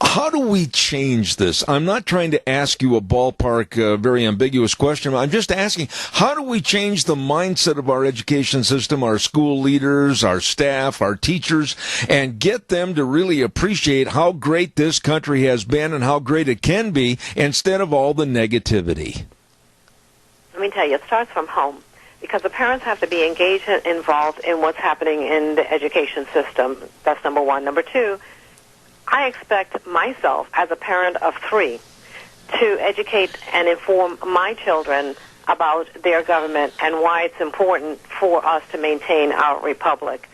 How do we change this? I'm not trying to ask you a ballpark, very ambiguous question. I'm just asking, how do we change the mindset of our education system, our school leaders, our staff, our teachers, and get them to really appreciate how great this country has been and how great it can be, instead of all the negativity? Let me tell you, it starts from home, because the parents have to be engaged and involved in what's happening in the education system. That's number one. Number two, I expect myself, as a parent of 3, to educate and inform my children about their government and why it's important for us to maintain our republic.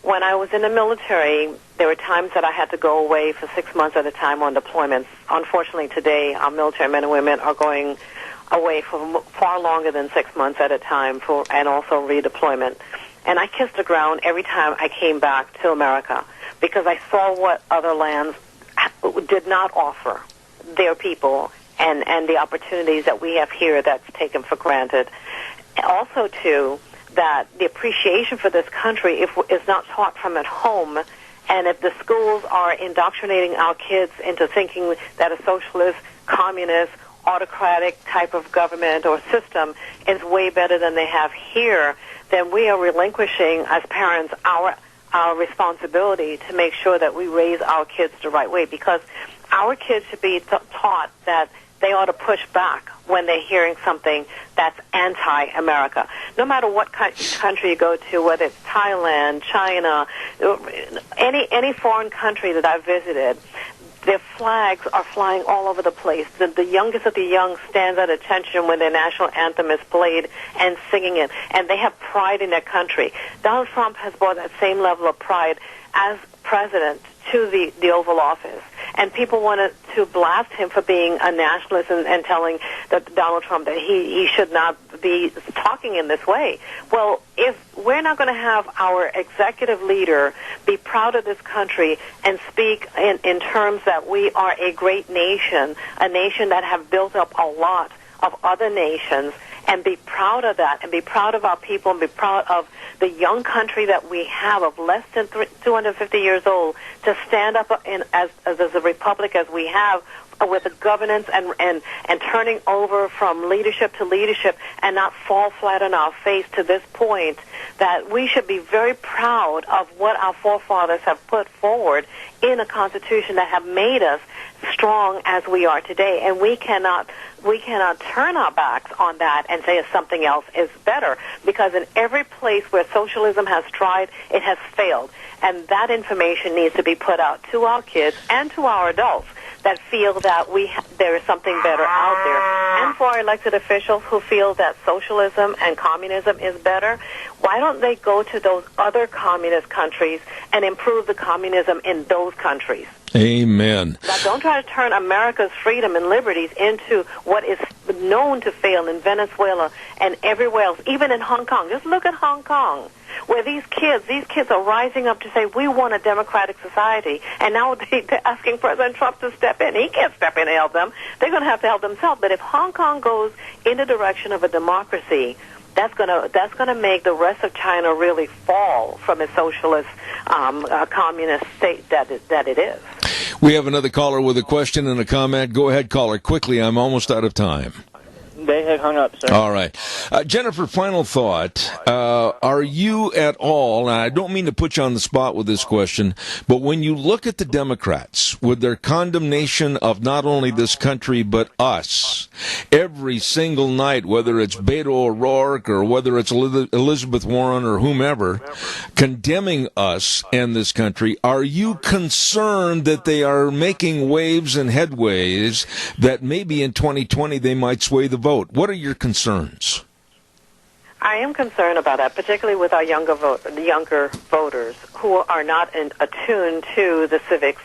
When I was in the military, there were times that I had to go away for 6 months at a time on deployments. Unfortunately, today, our military men and women are going away for far longer than 6 months at a time and also redeployment. And I kissed the ground every time I came back to America, because I saw what other lands did not offer their people and the opportunities that we have here that's taken for granted. Also, too, that the appreciation for this country is not taught from at home, and if the schools are indoctrinating our kids into thinking that a socialist, communist, autocratic type of government or system is way better than they have here, then we are relinquishing, as parents, our responsibility to make sure that we raise our kids the right way, because our kids should be taught that they ought to push back when they're hearing something that's anti-America. No matter what country you go to, whether it's Thailand, China, any foreign country that I've visited, Their flags are flying all over the place. The youngest of the young stands at attention when their national anthem is played and singing it. And they have pride in their country. Donald Trump has brought that same level of pride as president to the Oval Office. And people wanted to blast him for being a nationalist and telling Donald Trump that he should not be talking in this way. Well, if we're not going to have our executive leader be proud of this country and speak in terms that we are a great nation, a nation that have built up a lot of other nations, and be proud of that, and be proud of our people, and be proud of the young country that we have of less than 250 years old, to stand up as a republic as we have, with the governance and turning over from leadership to leadership and not fall flat on our face to this point, that we should be very proud of what our forefathers have put forward in a constitution that have made us strong as we are today. And we cannot turn our backs on that and say something else is better, because in every place where socialism has tried, it has failed. And that information needs to be put out to our kids and to our adults that feel that there is something better out there. And for our elected officials who feel that socialism and communism is better, why don't they go to those other communist countries and improve the communism in those countries? Amen. Now, don't try to turn America's freedom and liberties into what is known to fail in Venezuela and everywhere else, even in Hong Kong. Just look at Hong Kong, where these kids are rising up to say, we want a democratic society, and now they're asking President Trump to step in. He can't step in and help them. They're going to have to help themselves. But if Hong Kong goes in the direction of a democracy, that's going to make the rest of China really fall from a socialist, communist state that it is. We have another caller with a question and a comment. Go ahead, caller, quickly. I'm almost out of time. They had hung up, sir. All right. Jennifer, final thought. Are you at all, and I don't mean to put you on the spot with this question, but when you look at the Democrats with their condemnation of not only this country but us, every single night, whether it's Beto O'Rourke or whether it's Elizabeth Warren or whomever, condemning us and this country, are you concerned that they are making waves and headways that maybe in 2020 they might sway the vote? What are your concerns? I am concerned about that, particularly with our younger voters who are not attuned to the civics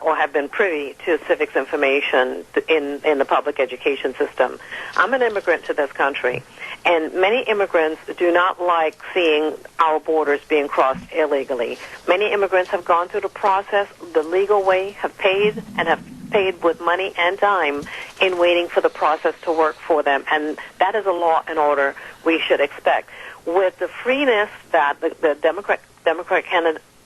or have been privy to civics information in the public education system. I'm an immigrant to this country, and many immigrants do not like seeing our borders being crossed illegally. Many immigrants have gone through the process the legal way, have paid with money and time in waiting for the process to work for them, and that is a law and order we should expect. With the freeness that the Democrat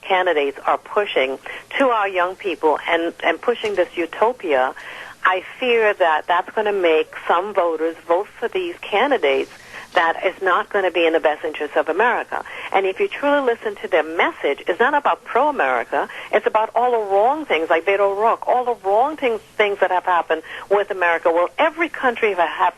candidates are pushing to our young people and pushing this utopia, I fear that that's going to make some voters vote for these candidates that is not going to be in the best interest of America. And if you truly listen to their message, it's not about pro-America. It's about all the wrong things, like Beto O'Rourke, all the wrong things that have happened with America. Well, every country has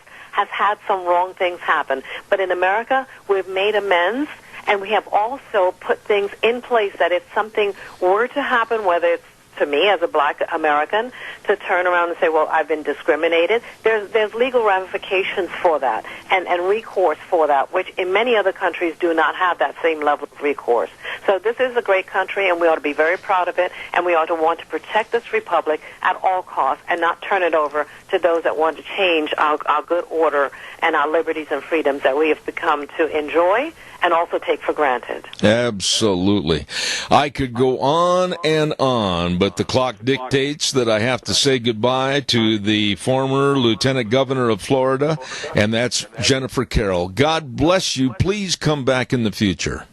had some wrong things happen. But in America, we've made amends, and we have also put things in place that if something were to happen, whether it's to me as a black American, to turn around and say, well, I've been discriminated, there's legal ramifications for that and recourse for that, which in many other countries do not have that same level of recourse. So this is a great country, and we ought to be very proud of it, and we ought to want to protect this republic at all costs and not turn it over to those that want to change our good order and our liberties and freedoms that we have become to enjoy and also take for granted. Absolutely. I could go on and on, but the clock dictates that I have to say goodbye to the former Lieutenant Governor of Florida, and that's Jennifer Carroll. God bless you. Please come back in the future.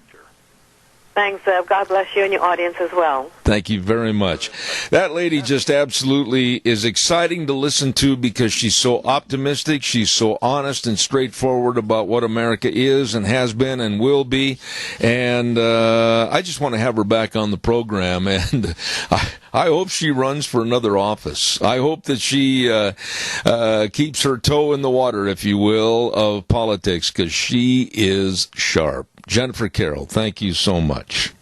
Thanks, Zeb. God bless you and your audience as well. Thank you very much. That lady just absolutely is exciting to listen to because she's so optimistic. She's so honest and straightforward about what America is and has been and will be. And I just want to have her back on the program. And I hope she runs for another office. I hope that she keeps her toe in the water, if you will, of politics, because she is sharp. Jennifer Carroll, thank you so much.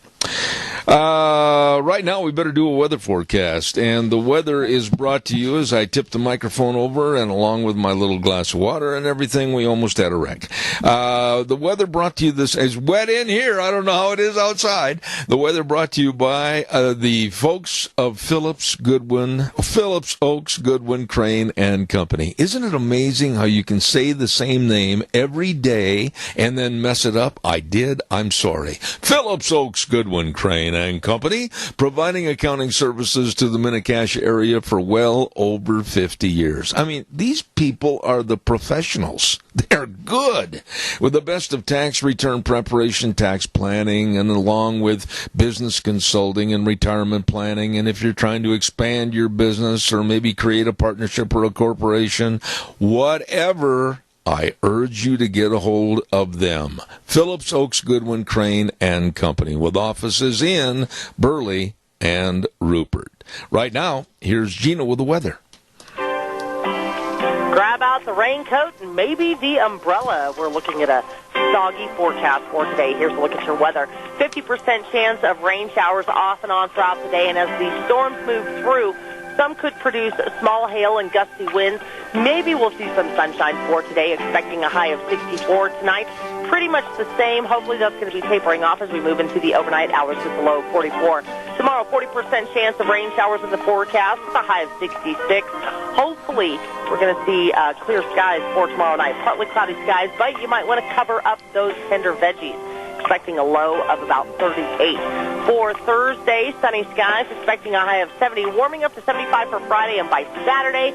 Right now, we better do a weather forecast, and the weather is brought to you as I tip the microphone over, and along with my little glass of water and everything, we almost had a wreck. The weather brought to you this is wet in here. I don't know how it is outside. The weather brought to you by the folks of Phillips Oaks, Goodwin, Crane, and Company. Isn't it amazing how you can say the same name every day and then mess it up? I did. I'm sorry. Phillips Oaks, Goodwin, Crane, and Company, providing accounting services to the Mini-Cash area for well over 50 years. I mean, these people are the professionals. They're good with the best of tax return preparation, tax planning, and along with business consulting and retirement planning. And if you're trying to expand your business or maybe create a partnership or a corporation, whatever, I urge you to get a hold of them. Phillips Oaks, Goodwin, Crane, and Company, with offices in Burley and Rupert. Right now, here's Gina with the weather. Grab out the raincoat and maybe the umbrella. We're looking at a soggy forecast for today. Here's a look at your weather. 50% chance of rain showers off and on throughout the day, and as the storms move through, some could produce small hail and gusty winds. Maybe we'll see some sunshine for today, expecting a high of 64 tonight. Pretty much the same. Hopefully that's going to be tapering off as we move into the overnight hours with a low of 44. Tomorrow, 40% chance of rain showers in the forecast with a high of 66. Hopefully we're going to see clear skies for tomorrow night. Partly cloudy skies, but you might want to cover up those tender veggies. Expecting a low of about 38. For Thursday, sunny skies, expecting a high of 70, warming up to 75 for Friday, and by Saturday,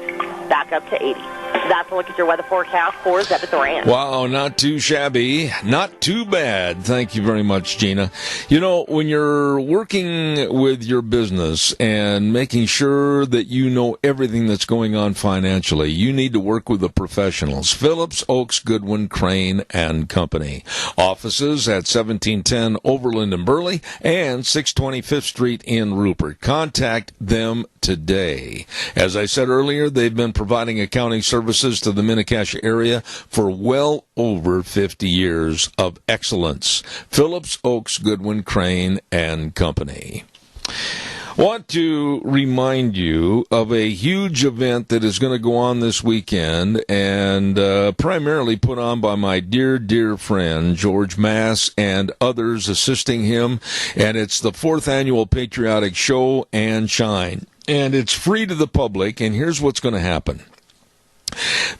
back up to 80. That's a look at your weather forecast for Zeb at the Ranch. Wow, not too shabby. Not too bad. Thank you very much, Gina. You know, when you're working with your business and making sure that you know everything that's going on financially, you need to work with the professionals. Phillips Oaks, Goodwin, Crane, and Company. Offices at 1710 Overland and Burley and 625th Street in Rupert. Contact them today. As I said earlier, they've been providing accounting services to the Mini-Cash area for well over 50 years of excellence. Phillips Oaks, Goodwin, Crane, and Company. Want to remind you of a huge event that is going to go on this weekend, and primarily put on by my dear friend George Mass and others assisting him, and it's the 4th annual Patriotic Show and Shine. And it's free to the public, and here's what's going to happen.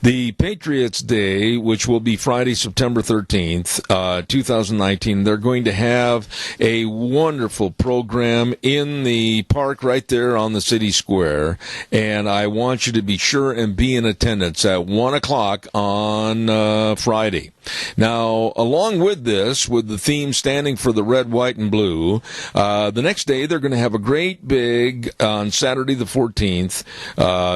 The Patriots Day, which will be Friday, September 13th, 2019, they're going to have a wonderful program in the park right there on the city square, and I want you to be sure and be in attendance at 1 o'clock on Friday. Now, along with this, with the theme standing for the red, white, and blue, the next day they're going to have a great big, on Saturday the 14th,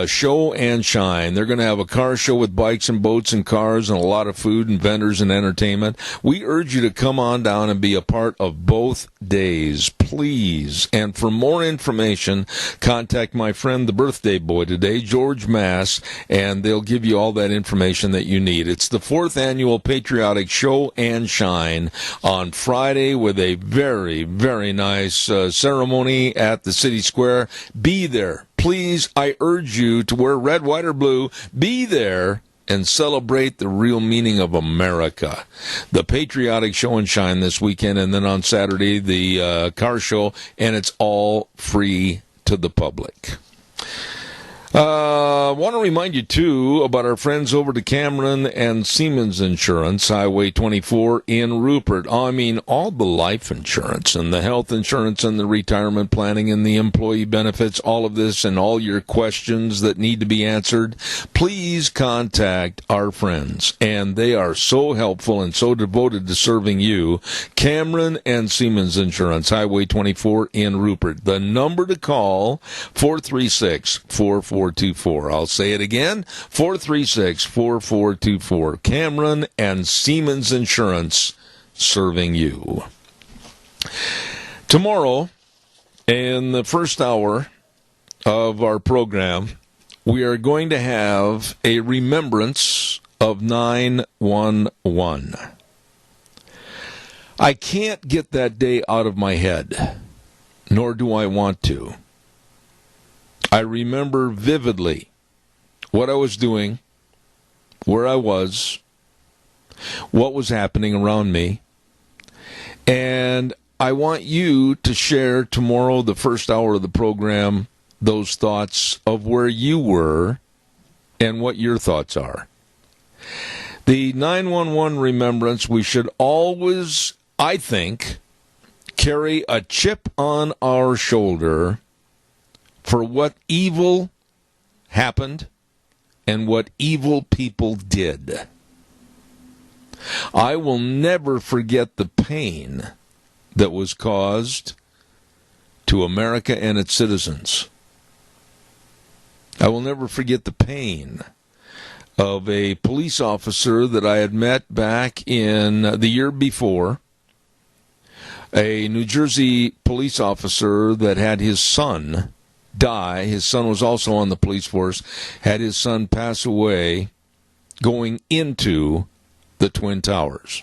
show and shine. They're going to have a car show with bikes and boats and cars and a lot of food and vendors and entertainment. We urge you to come on down and be a part of both days, please. And for more information, contact my friend, the birthday boy today, George Mass, and they'll give you all that information that you need. It's the 4th annual Patriotic Show and Shine on Friday with a very, very nice ceremony at the city square. Be there. Please, I urge you to wear red, white, or blue. Be there and celebrate the real meaning of America. The Patriotic Show and Shine this weekend, and then on Saturday, the car show, and it's all free to the public. I want to remind you, too, about our friends over to Cameron and Siemens Insurance, Highway 24 in Rupert. I mean, all the life insurance and the health insurance and the retirement planning and the employee benefits, all of this and all your questions that need to be answered, please contact our friends. And they are so helpful and so devoted to serving you. Cameron and Siemens Insurance, Highway 24 in Rupert. The number to call, 436-4424. I'll say it again, 436-4424. Cameron and Siemens Insurance, serving you. Tomorrow, in the first hour of our program, we are going to have a remembrance of 9/11. I can't get that day out of my head. nor do I want to. I remember vividly what I was doing, where I was, what was happening around me, and I want you to share tomorrow, the first hour of the program, those thoughts of where you were and what your thoughts are. The 911 remembrance, we should always, I think, carry a chip on our shoulder for what evil happened and what evil people did. I will never forget the pain that was caused to America and its citizens. I will never forget the pain of a police officer that I had met back in the year before, a New Jersey police officer that had his son die. His son was also on the police force, had his son pass away going into the Twin Towers.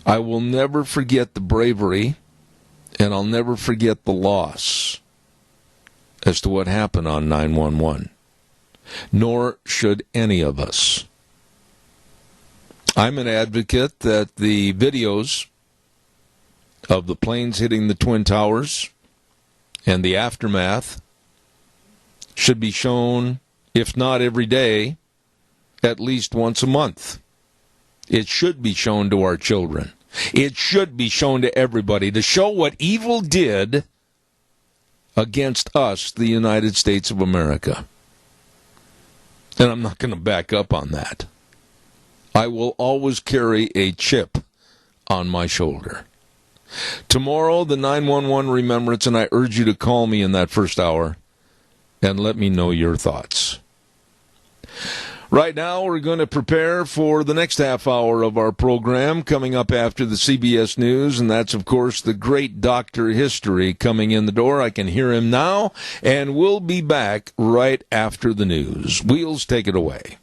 I will never forget the bravery, and I'll never forget the loss as to what happened on 911. Nor should any of us. I'm an advocate that the videos of the planes hitting the Twin Towers and the aftermath should be shown, if not every day, at least once a month. It should be shown to our children. It should be shown to everybody to show what evil did against us, the United States of America. And I'm not going to back up on that. I will always carry a chip on my shoulder. Tomorrow, the 911 remembrance, and I urge you to call me in that first hour and let me know your thoughts. Right now, we're going to prepare for the next half hour of our program coming up after the CBS News, and that's, of course, the great Dr. History coming in the door. I can hear him now, and we'll be back right after the news. Wheels, take it away.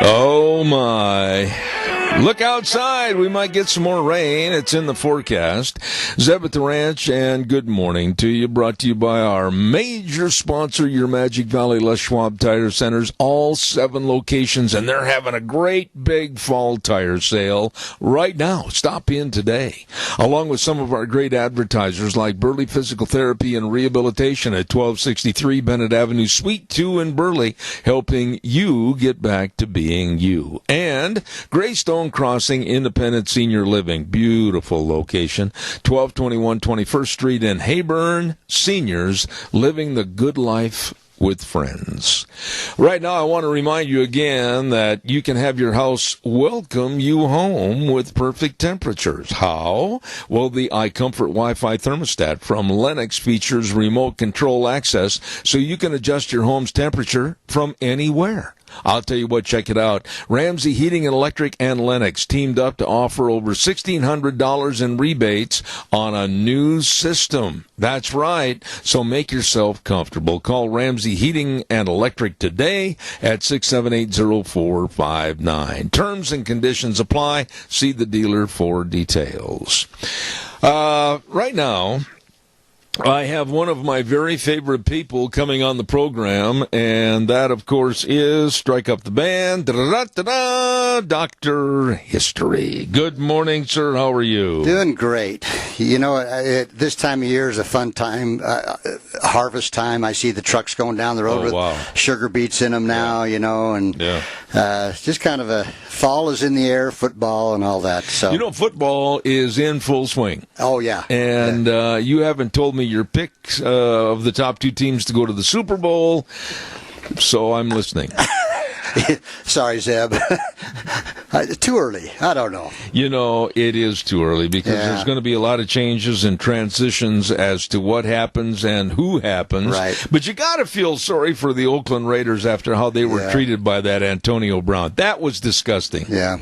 Oh, my. Look outside. We might get some more rain. It's in the forecast. Zeb at the Ranch, and good morning to you. Brought to you by our major sponsor, your Magic Valley Les Schwab Tire Centers, all 7 locations, and they're having a great big fall tire sale right now. Stop in today, along with some of our great advertisers like Burley Physical Therapy and Rehabilitation at 1263 Bennett Avenue, Suite 2 in Burley, helping you get back to being you. And Greystone Crossing Independent Senior Living, beautiful location, 1221 21st Street in Hayburn. Seniors living the good life with friends. Right now, I want to remind you again that you can have your house welcome you home with perfect temperatures. How? Well, the iComfort Wi-Fi thermostat from Lennox features remote control access, so you can adjust your home's temperature from anywhere. I'll tell you what, check it out. Ramsey Heating and Electric and Lennox teamed up to offer over $1,600 in rebates on a new system. That's right. So make yourself comfortable. Call Ramsey Heating and Electric today at 678-0459. Terms and conditions apply. See the dealer for details. Right now, I have one of my very favorite people coming on the program, and that, of course, is, strike up the band, Dr. History. Good morning, sir. How are you? Doing great. You know, this time of year is a fun time, harvest time. I see the trucks going down the road with sugar beets in them now, you know, and just kind of a fall is in the air, football and all that. So you know, football is in full swing. Oh, yeah. And you haven't told me your picks of the top 2 teams to go to the Super Bowl, so I'm listening. Sorry, Zeb. Too early. I don't know. You know, it is too early because there's going to be a lot of changes and transitions as to what happens and who happens. Right. But you got to feel sorry for the Oakland Raiders after how they were treated by that Antonio Brown. That was disgusting. Yeah.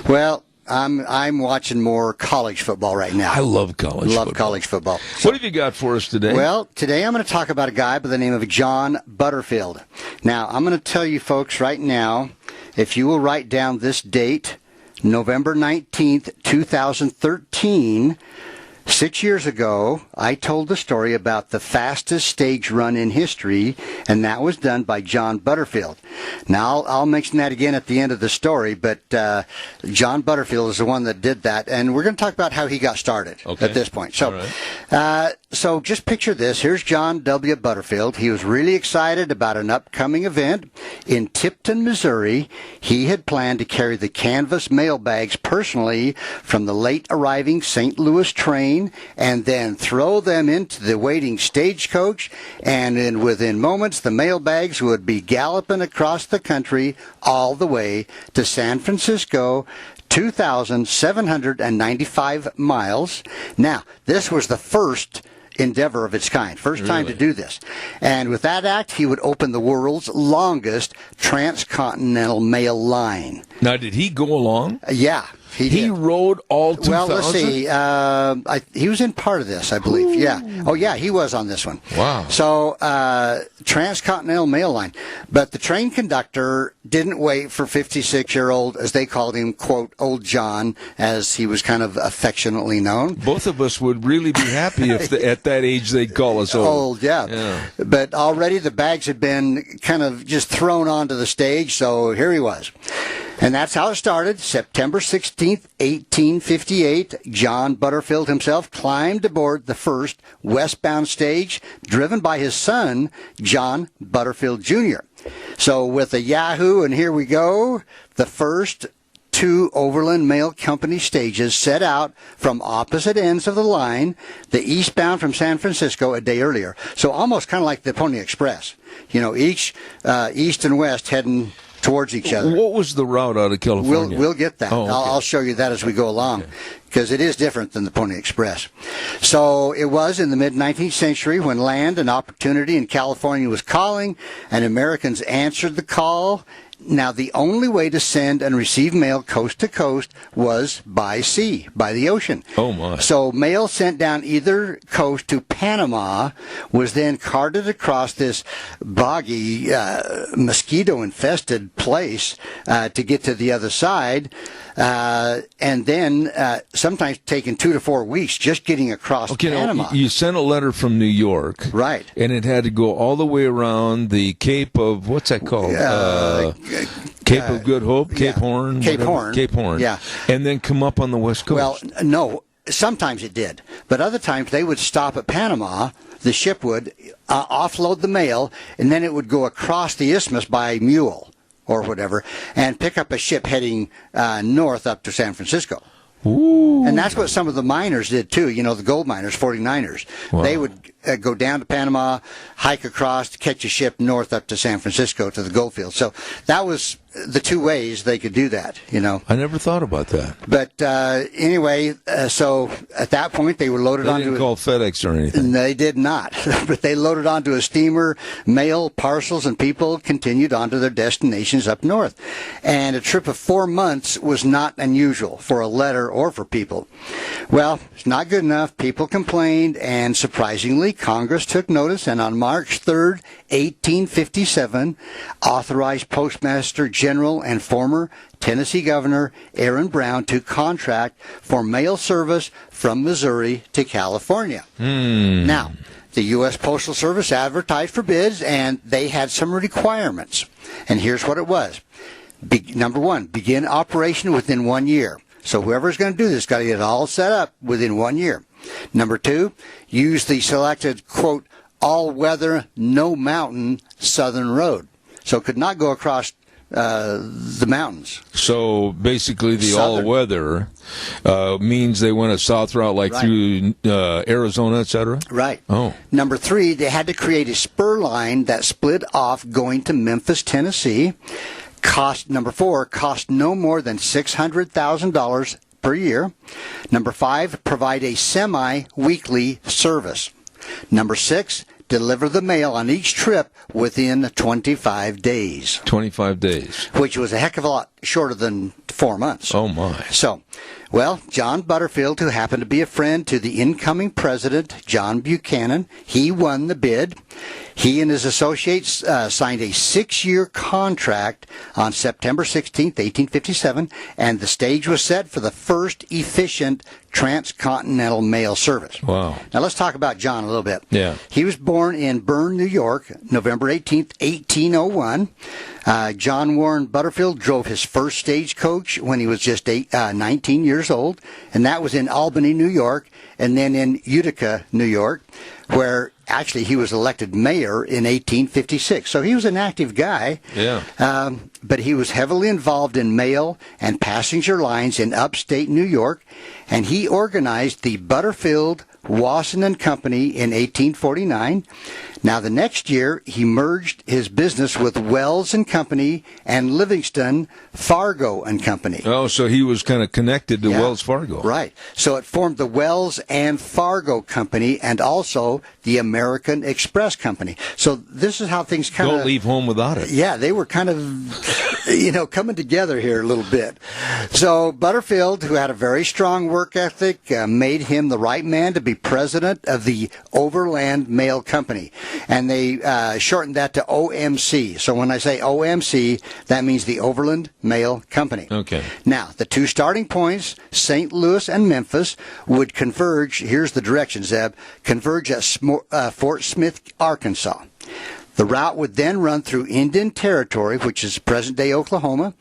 Well, I'm watching more college football right now. I love college football. Love college football. What have you got for us today? Well, today I'm going to talk about a guy by the name of John Butterfield. Now, I'm going to tell you folks right now, if you will write down this date, November 19th, 2013, 6 years ago, I told the story about the fastest stage run in history, and that was done by John Butterfield. Now, I'll mention that again at the end of the story, but John Butterfield is the one that did that, and we're going to talk about how he got started at this point. So, so just picture this. Here's John W. Butterfield. He was really excited about an upcoming event in Tipton, Missouri. He had planned to carry the canvas mail bags personally from the late arriving St. Louis train and then throw them into the waiting stagecoach, and within moments the mail bags would be galloping across the country all the way to San Francisco, 2,795 miles. Now, this was the first endeavor of its kind. First time to do this. And with that act, he would open the world's longest transcontinental mail line. Now, did he go along? Yeah. He rode all 2,000? Well, let's see. He was in part of this, I believe. Ooh. Yeah. Oh, yeah, he was on this one. Wow. So, transcontinental mail line. But the train conductor didn't wait for 56-year-old, as they called him, quote, old John, as he was kind of affectionately known. Both of us would really be happy if at that age they'd call us old. Old, yeah. But already the bags had been kind of just thrown onto the stage, so here he was. And that's how it started. September 16th, 1858, John Butterfield himself climbed aboard the first westbound stage, driven by his son, John Butterfield Jr. So with a Yahoo, and here we go, the first two Overland Mail Company stages set out from opposite ends of the line, the eastbound from San Francisco a day earlier. So almost kind of like the Pony Express. You know, each east and west heading towards each other. What was the route out of California? We'll get that. I'll show you that as we go along, because it is different than the Pony Express. So it was in the mid-19th century when land and opportunity in California was calling, and Americans answered the call. Now, the only way to send and receive mail coast to coast was by sea, by the ocean. Oh, my. So mail sent down either coast to Panama was then carted across this boggy, mosquito-infested place to get to the other side. And then sometimes taking 2 to 4 weeks just getting across Panama. Now, you sent a letter from New York. Right. And it had to go all the way around the Cape of, what's that called? Cape of Good Hope? Cape Horn? Cape Horn. Cape Horn. Yeah. And then come up on the West Coast. Well, no. Sometimes it did. But other times they would stop at Panama. The ship would offload the mail, and then it would go across the isthmus by mule or whatever, and pick up a ship heading north up to San Francisco. Ooh. And that's what some of the miners did, too. You know, the gold miners, 49ers. Wow. They would go down to Panama, hike across, catch a ship north up to San Francisco to the gold field. So that was the two ways they could do that, you know. I never thought about that. But anyway, so at that point they were loaded onto... They didn't call FedEx or anything. They did not. But they loaded onto a steamer, mail, parcels, and people continued on to their destinations up north. And a trip of 4 months was not unusual for a letter or for people. Well, it's not good enough. People complained, and surprisingly, Congress took notice, and on March 3rd, 1857, authorized Postmaster General and former Tennessee Governor Aaron Brown to contract for mail service from Missouri to California. Now, the U.S. Postal Service advertised for bids, and they had some requirements. And here's what it was. Number one, begin operation within 1 year. So whoever's going to do this got to get it all set up within 1 year. Number two, use the selected, quote, all-weather, no-mountain southern road. So it could not go across the mountains. So basically the all-weather means they went a south route like through Arizona, etc.? Right. Oh. Number three, they had to create a spur line that split off going to Memphis, Tennessee. Number four, cost no more than $600,000 per year. Number five, provide a semi-weekly service. Number six, deliver the mail on each trip within 25 days. 25 days. Which was a heck of a lot shorter than 4 months. Oh, my. So, Well, John Butterfield, who happened to be a friend to the incoming president, John Buchanan, he won the bid. He and his associates signed a 6-year contract on September 16th, 1857, and the stage was set for the first efficient transcontinental mail service. Wow. Now let's talk about John a little bit. Yeah. He was born in Berne, New York, November 18th, 1801. John Warren Butterfield drove his first stagecoach when he was just 19 years old, and that was in Albany, New York, and then in Utica, New York, where actually he was elected mayor in 1856. So he was an active guy. Yeah. But he was heavily involved in mail and passenger lines in upstate New York, and he organized the Butterfield, Wasson and Company in 1849. Now, the next year, he merged his business with Wells and Company and Livingston, Fargo and Company. Oh, so he was kind of connected to Wells Fargo. Right. So it formed the Wells and Fargo Company and also the American Express Company. So this is how things kind of... Don't leave home without it. Yeah, they were kind of, coming together here a little bit. So Butterfield, who had a very strong work ethic, made him the right man to be president of the Overland Mail Company. And they shortened that to OMC. So when I say OMC, that means the Overland Mail Company. Okay. Now, the two starting points, St. Louis and Memphis, would converge, here's the direction, Zeb, converge at Fort Smith, Arkansas. The route would then run through Indian Territory, which is present-day Oklahoma,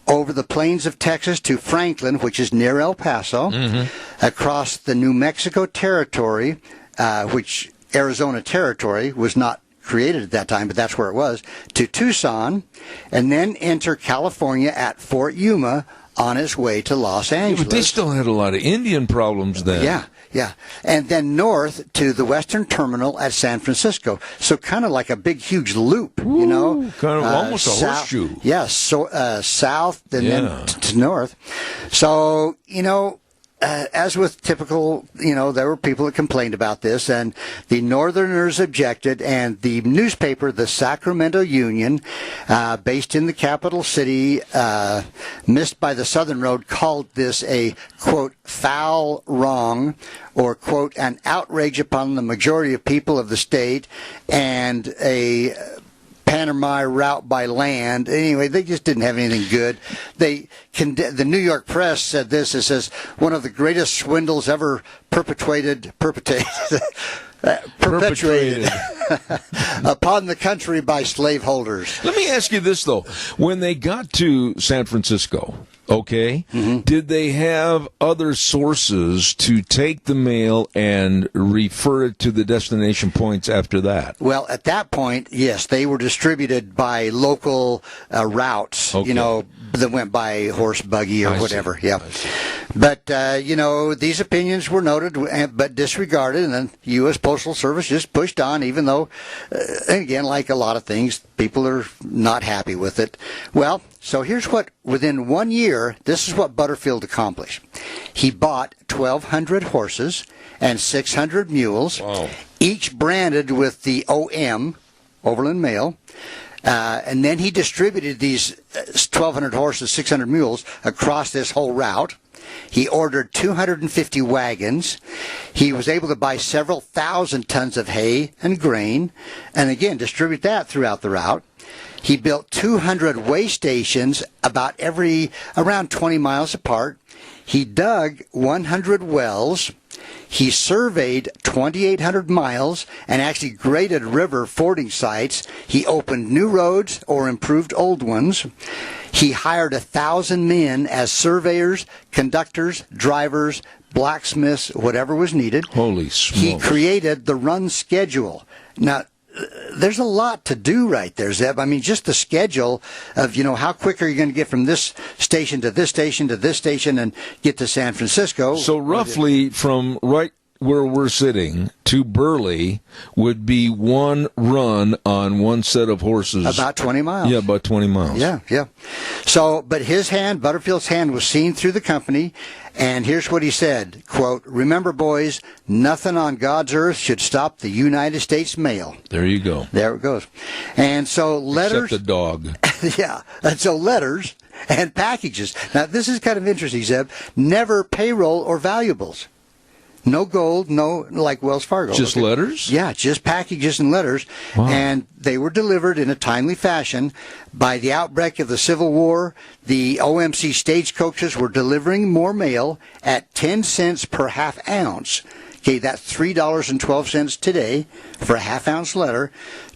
over the plains of Texas to Franklin, which is near El Paso, across the New Mexico Territory, which Arizona Territory was not created at that time, but that's where it was, to Tucson, and then enter California at Fort Yuma on its way to Los Angeles. Yeah, but they still had a lot of Indian problems then. Yeah. And then north to the western terminal at San Francisco. So kind of like a big, huge loop, Kind of almost a horseshoe. Yes, so south and then to north. So, as with typical, there were people that complained about this, and the Northerners objected, and the newspaper, the Sacramento Union, based in the capital city, missed by the Southern Road, called this a, quote, foul wrong, or, quote, an outrage upon the majority of people of the state, and a Panama route by land. Anyway, they just didn't have anything good. The New York Press said this. It says, one of the greatest swindles ever perpetuated upon the country by slaveholders. Let me ask you this, though. When they got to San Francisco, did they have other sources to take the mail and refer it to the destination points after that? Well, at that point, yes, they were distributed by local routes, that went by horse, buggy, or whatever. Yeah. But, these opinions were noted but disregarded, and then the U.S. Postal Service just pushed on, even though, again, like a lot of things, people are not happy with it. Well, so here's what, within 1 year, this is what Butterfield accomplished. He bought 1,200 horses and 600 mules, each branded with the OM, Overland Mail, and then he distributed these 1,200 horses, 600 mules across this whole route. He ordered 250 wagons. He was able to buy several thousand tons of hay and grain, and again, distribute that throughout the route. He built 200 way stations around 20 miles apart. He dug 100 wells. He surveyed 2,800 miles and actually graded river fording sites. He opened new roads or improved old ones. He hired 1,000 men as surveyors, conductors, drivers, blacksmiths, whatever was needed. Holy smokes. He created the run schedule. Now, there's a lot to do right there, Zeb. I mean, just the schedule of, how quick are you going to get from this station to this station to this station and get to San Francisco? So roughly from right where we're sitting to Burley would be one run on one set of horses. About 20 miles. Yeah, about 20 miles. Yeah. So, but Butterfield's hand was seen through the company, and here's what he said, quote, "Remember, boys, nothing on God's earth should stop the United States mail." There you go. There it goes. And so letters... Except the dog. Yeah. And so letters and packages. Now, this is kind of interesting, Zeb. Never payroll or valuables. No gold, no like Wells Fargo. Just letters? Yeah, just packages and letters. Wow. And they were delivered in a timely fashion. By the outbreak of the Civil War, the OMC stagecoaches were delivering more mail at 10 cents per half ounce. Okay, that's $3.12 today for a half-ounce letter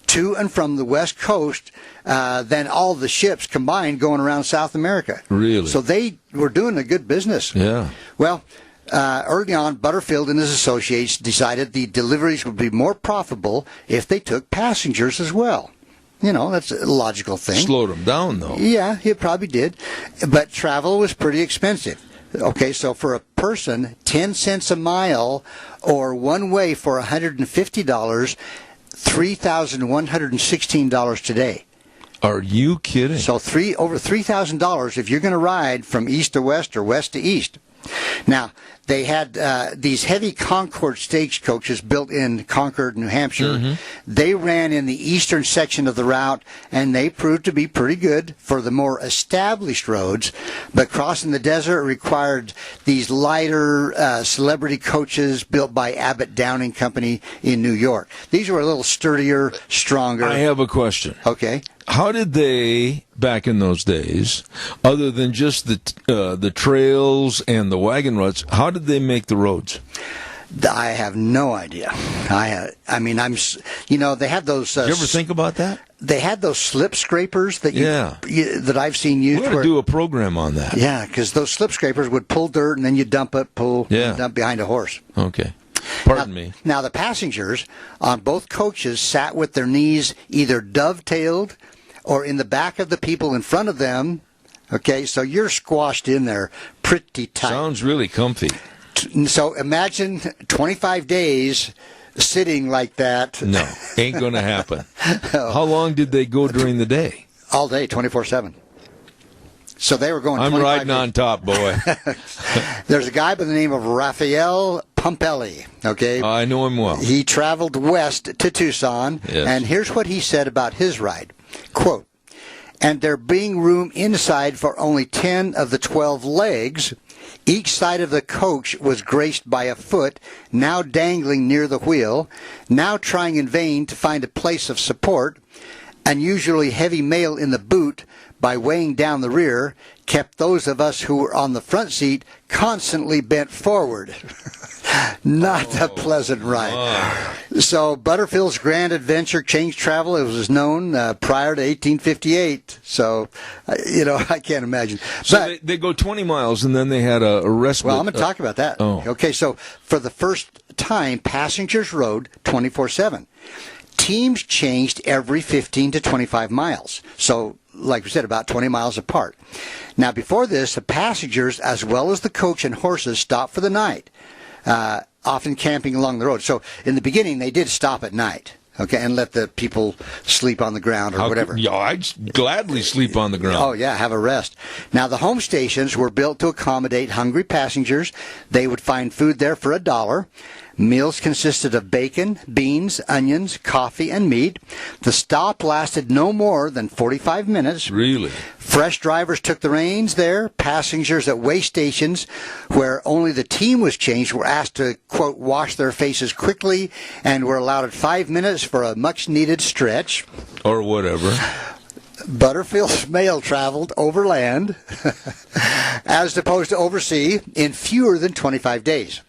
to and from the West Coast than all the ships combined going around South America. Really? So they were doing a good business. Yeah. Well, early on, Butterfield and his associates decided the deliveries would be more profitable if they took passengers as well. You know, that's a logical thing. Slowed them down, though. Yeah, it probably did. But travel was pretty expensive. Okay, so for a person, 10 cents a mile or one way for $150, $3,116 today. Are you kidding? So over $3,000 if you're going to ride from east to west or west to east. Now, they had these heavy Concord stagecoaches built in Concord, New Hampshire. Mm-hmm. They ran in the eastern section of the route, and they proved to be pretty good for the more established roads. But crossing the desert required these lighter celebrity coaches built by Abbott Downing Company in New York. These were a little sturdier, stronger. I have a question. Okay. How did they, back in those days, other than just the trails and the wagon ruts, how did they make the roads? I have no idea. They had those. Did you ever think about that? They had those slip scrapers that that I've seen used. We're going to do a program on that. Yeah, because those slip scrapers would pull dirt and then you dump it, dump behind a horse. Okay. Pardon me. Now, the passengers on both coaches sat with their knees either dovetailed or in the back of the people in front of them. Okay, so you're squashed in there pretty tight. Sounds really comfy. So imagine 25 days sitting like that. No, ain't going to happen. How long did they go during the day? All day, 24/7. So they were going 25 I'm riding days. on top, boy. There's a guy by the name of Raphael Pumpelli, okay? I know him well. He traveled west to Tucson, yes. And here's what he said about his ride. Quote, "And there being room inside for only 10 of the 12 legs, each side of the coach was graced by a foot, now dangling near the wheel, now trying in vain to find a place of support, unusually heavy mail in the boot by weighing down the rear, kept those of us who were on the front seat constantly bent forward." Not a pleasant ride. So Butterfield's grand adventure changed travel. It was known prior to 1858. So, I can't imagine. So but, they go 20 miles and then they had a respite. Well, I'm going to talk about that. Oh. Okay, so for the first time, passengers rode 24/7. Teams changed every 15 to 25 miles. So, like we said, about 20 miles apart. Now, before this, the passengers, as well as the coach and horses, stopped for the night, often camping along the road. So, in the beginning, they did stop at night, okay, and let the people sleep on the ground or whatever. Yeah, I'd gladly sleep on the ground. Oh, yeah, have a rest. Now, the home stations were built to accommodate hungry passengers. They would find food there for $1. Meals consisted of bacon, beans, onions, coffee, and meat. The stop lasted no more than 45 minutes. Really? Fresh drivers took the reins there. Passengers at way stations, where only the team was changed, were asked to, quote, wash their faces quickly and were allowed 5 minutes for a much-needed stretch. Or whatever. Butterfield's mail traveled overland, as opposed to oversea, in fewer than 25 days.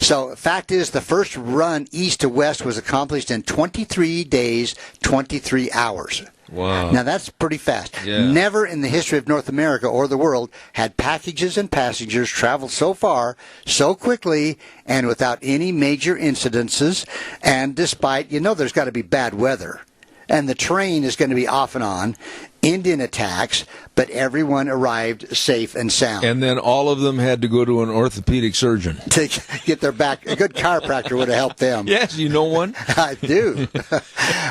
So, fact is, the first run east to west was accomplished in 23 days, 23 hours. Wow. Now, that's pretty fast. Yeah. Never in the history of North America or the world had packages and passengers traveled so far, so quickly, and without any major incidences, and despite, there's got to be bad weather. And the terrain is going to be off and on, Indian attacks, but everyone arrived safe and sound. And then all of them had to go to an orthopedic surgeon. To get their back. A good chiropractor would have helped them. Yes, you know one? I do.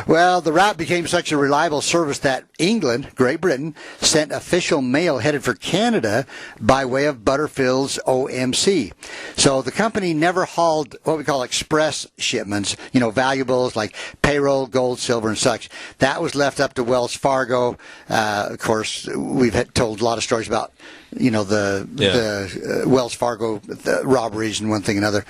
Well, the route became such a reliable service that England, Great Britain, sent official mail headed for Canada by way of Butterfield's OMC. So the company never hauled what we call express shipments, valuables like payroll, gold, silver, and such. That was left up to Wells Fargo Of course, we've told a lot of stories about, the Wells Fargo the robberies and one thing and another.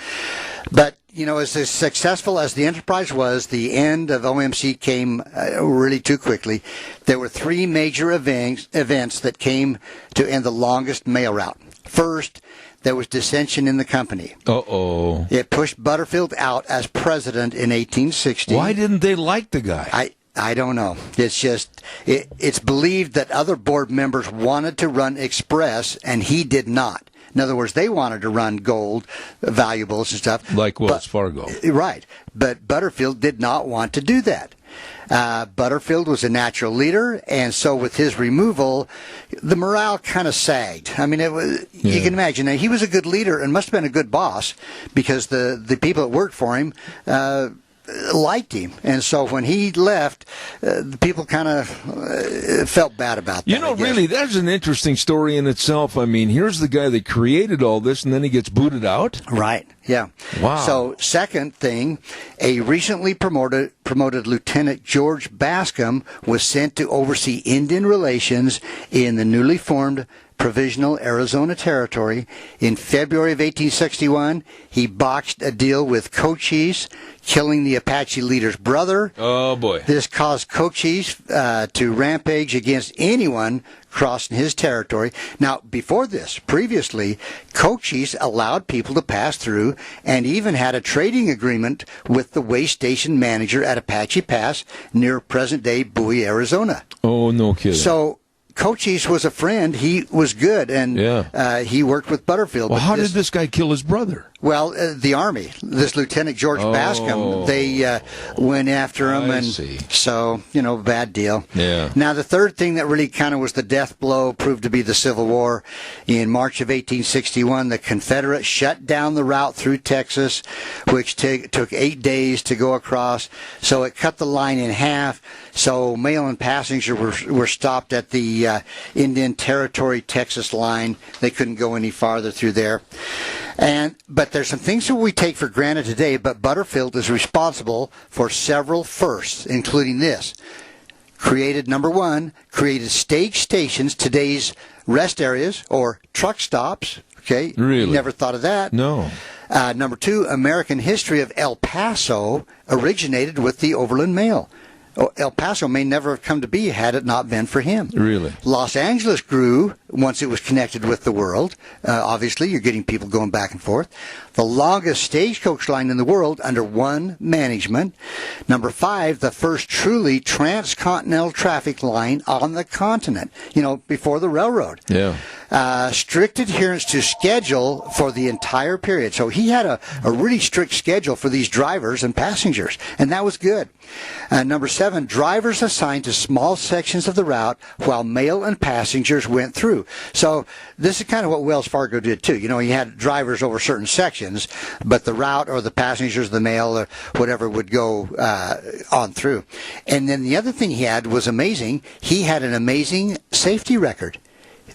But, as successful as the enterprise was, the end of OMC came really too quickly. There were three major events that came to end the longest mail route. First, there was dissension in the company. Uh-oh. It pushed Butterfield out as president in 1860. Why didn't they like the guy? I don't know. It's just, it's believed that other board members wanted to run Express, and he did not. In other words, they wanted to run gold, valuables and stuff. Like Wells Fargo. Right. But Butterfield did not want to do that. Butterfield was a natural leader, and so with his removal, the morale kind of sagged. I mean, you can imagine. Now, he was a good leader and must have been a good boss because the people that worked for him liked him. And so when he left, the people kind of felt bad about that. Really, that's an interesting story in itself. I mean, here's the guy that created all this, and then he gets booted out? Right, yeah. Wow. So, second thing, a recently promoted Lieutenant George Bascom was sent to oversee Indian relations in the newly formed Provisional Arizona Territory. In February of 1861, he botched a deal with Cochise, killing the Apache leader's brother. Oh, boy. This caused Cochise to rampage against anyone crossing his territory. Now, previously, Cochise allowed people to pass through and even had a trading agreement with the way station manager at Apache Pass near present-day Bowie, Arizona. Oh, no kidding. So Cochise was a friend. He was good, and he worked with Butterfield. Well, how did this guy kill his brother? Well, the Army, this Lieutenant George Bascom, they went after him, and so, bad deal. Yeah. Now, the third thing that really kind of was the death blow proved to be the Civil War. In March of 1861, the Confederates shut down the route through Texas, which took 8 days to go across, so it cut the line in half. So mail and passengers were stopped at the Indian Territory, Texas line. They couldn't go any farther through there. But there's some things that we take for granted today, but Butterfield is responsible for several firsts, including this. Number one, created stage stations, today's rest areas or truck stops. Okay? Really? Never thought of that. No. Number two, American history of El Paso originated with the Overland Mail. El Paso may never have come to be had it not been for him. Really? Los Angeles grew once it was connected with the world. Obviously, you're getting people going back and forth. The longest stagecoach line in the world under one management. Number five, the first truly transcontinental traffic line on the continent, before the railroad. Yeah. Strict adherence to schedule for the entire period. So he had a really strict schedule for these drivers and passengers, and that was good. Number seven, drivers assigned to small sections of the route while mail and passengers went through. So this is kind of what Wells Fargo did too. He had drivers over certain sections, but the route or the passengers, the mail, or whatever would go on through. And then the other thing he had was amazing. He had an amazing safety record.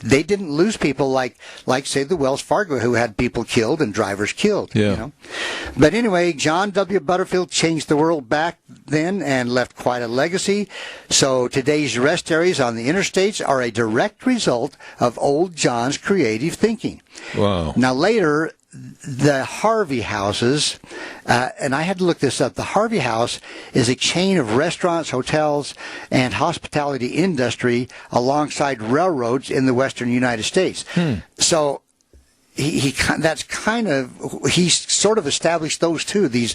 They didn't lose people like say the Wells Fargo, who had people killed and drivers killed. Yeah. But anyway, John W. Butterfield changed the world back then and left quite a legacy. So today's rest areas on the interstates are a direct result of old John's creative thinking. Wow. Now later, the Harvey houses, and I had to look this up. The Harvey House is a chain of restaurants, hotels, and hospitality industry alongside railroads in the western United States. So he sort of established those two, these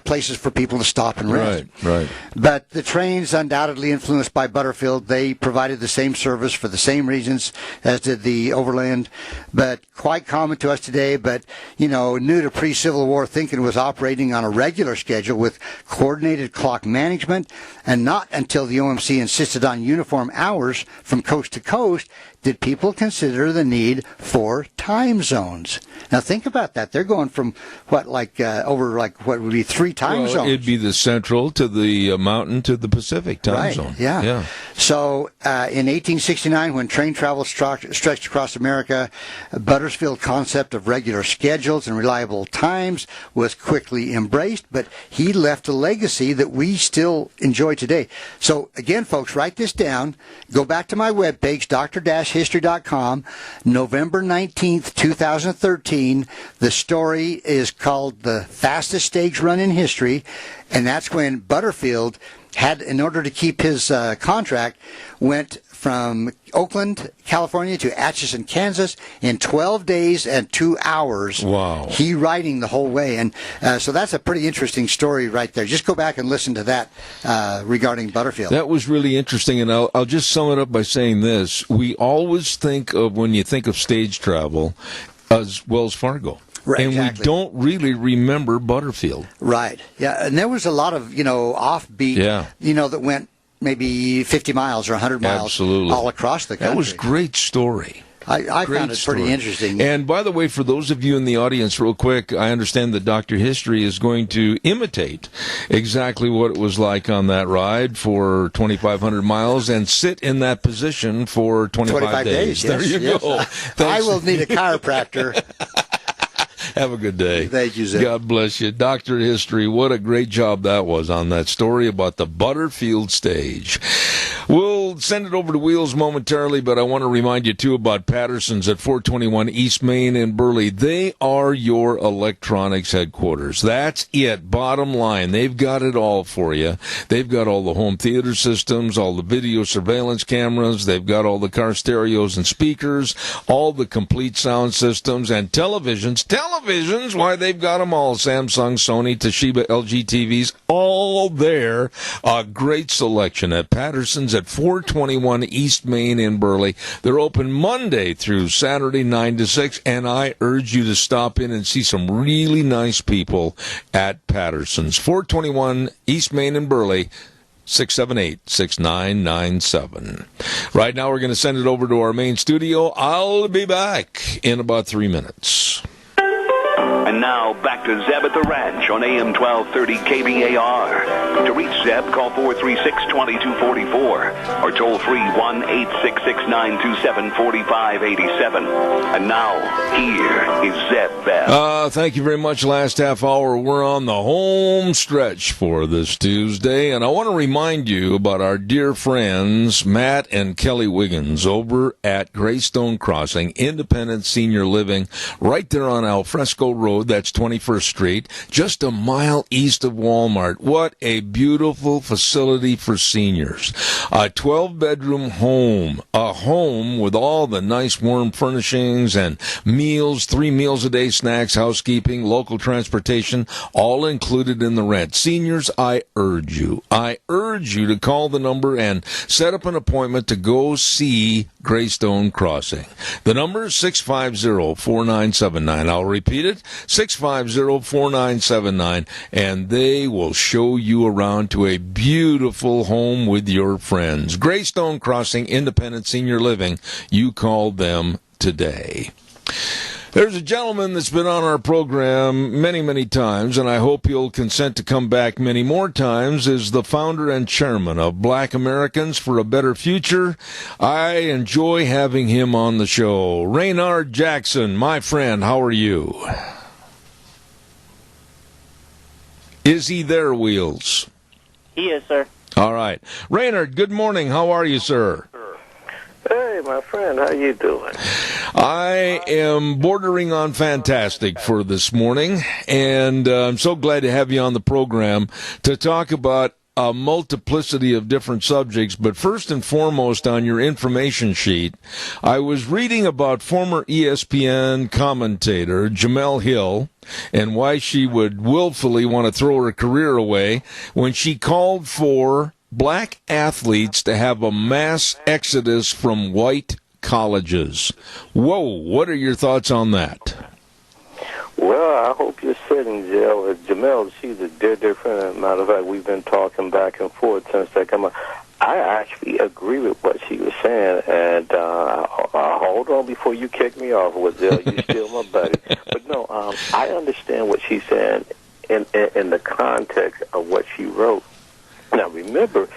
places for people to stop and rest. Right. But the trains, undoubtedly influenced by Butterfield, they provided the same service for the same reasons as did the Overland, but quite common to us today. But, new to pre-Civil War thinking was operating on a regular schedule with coordinated clock management, and not until the OMC insisted on uniform hours from coast to coast did people consider the need for time time zones. Now think about that. They're going from what would be 3 time zones. It'd be the central to the mountain to the Pacific time zone. Yeah. So in 1869, when train travel stretched across America, Butterfield's concept of regular schedules and reliable times was quickly embraced, but he left a legacy that we still enjoy today. So again, folks, write this down. Go back to my webpage, dr-history.com, November 19th, 2013. The story is called The Fastest Stage Run in History, and that's when Butterfield had, in order to keep his contract, went from Oakland, California to Atchison, Kansas in 12 days and 2 hours. Wow. He riding the whole way. And so that's a pretty interesting story right there. Just go back and listen to that regarding Butterfield. That was really interesting, and I'll just sum it up by saying this. We always think of, when you think of stage travel, as Wells Fargo. Right, and exactly. We don't really remember Butterfield. Right. Yeah, and there was a lot of, offbeat, that went maybe 50 miles or 100 miles Absolutely. All across the country. That was a great story. I found it pretty interesting. And by the way, for those of you in the audience, real quick, I understand that Dr. History is going to imitate exactly what it was like on that ride for 2,500 miles and sit in that position for 25 days. Yes, There you go. I will need a chiropractor. Have a good day. Thank you, Zeb. God bless you. Dr. History, what a great job that was on that story about the Butterfield stage. We'll send it over to Wheels momentarily, but I want to remind you, too, about Patterson's at 421 East Main in Burley. They are your electronics headquarters. That's it. Bottom line, they've got it all for you. They've got all the home theater systems, all the video surveillance cameras. They've got all the car stereos and speakers, all the complete sound systems, and televisions. Why, they've got them all. Samsung, Sony, Toshiba, LG TVs, all there. A great selection at Patterson's at 421 East Main in Burley. They're open Monday through Saturday, 9 to 6, and I urge you to stop in and see some really nice people at Patterson's. 421 East Main in Burley. 678-6997. Right now, we're going to send it over to our main studio. I'll be back in about 3 minutes. And now, back to Zeb at the Ranch on AM 1230 KBAR. To reach Zeb, call 436-2244 or toll free 1-866-927-4587. And now, here is Zeb Bell. Thank you very much. Last half hour, we're on the home stretch for this Tuesday. And I want to remind you about our dear friends, Matt and Kelly Wiggins, over at Greystone Crossing, Independent Senior Living, right there on Alfresco Road. That's 21st Street, just a mile east of Walmart. What a beautiful facility for seniors. A 12-bedroom home, a home with all the nice warm furnishings and meals, 3 meals a day, snacks, housekeeping, local transportation, all included in the rent. Seniors, I urge you to call the number and set up an appointment to go see Greystone Crossing. The number is 650-4979. I'll repeat it, 650-4979, and they will show you around to a beautiful home with your friends. Greystone Crossing Independent Senior Living. You call them today. There's a gentleman that's been on our program many, many times, and I hope he'll consent to come back many more times, is the founder and chairman of Black Americans for a Better Future. I enjoy having him on the show. Raynard Jackson, my friend, how are you? Is he there, Wheels? He is, sir. All right. Raynard, good morning. How are you, sir? Hey, my friend, how you doing? I am bordering on fantastic for this morning, and I'm so glad to have you on the program to talk about a multiplicity of different subjects. But first and foremost, on your information sheet, I was reading about former ESPN commentator Jemele Hill and why she would willfully want to throw her career away when she called for black athletes to have a mass exodus from white colleges. Whoa, what are your thoughts on that? Well, I hope you're sitting, Jill. Jemele, she's a dear, dear friend. Matter of fact, we've been talking back and forth since that come up. I actually agree with what she was saying, and hold on on before you kick me off, Wazell. You still my buddy. But no, I understand what she's saying in the context of what she wrote. Now, remember,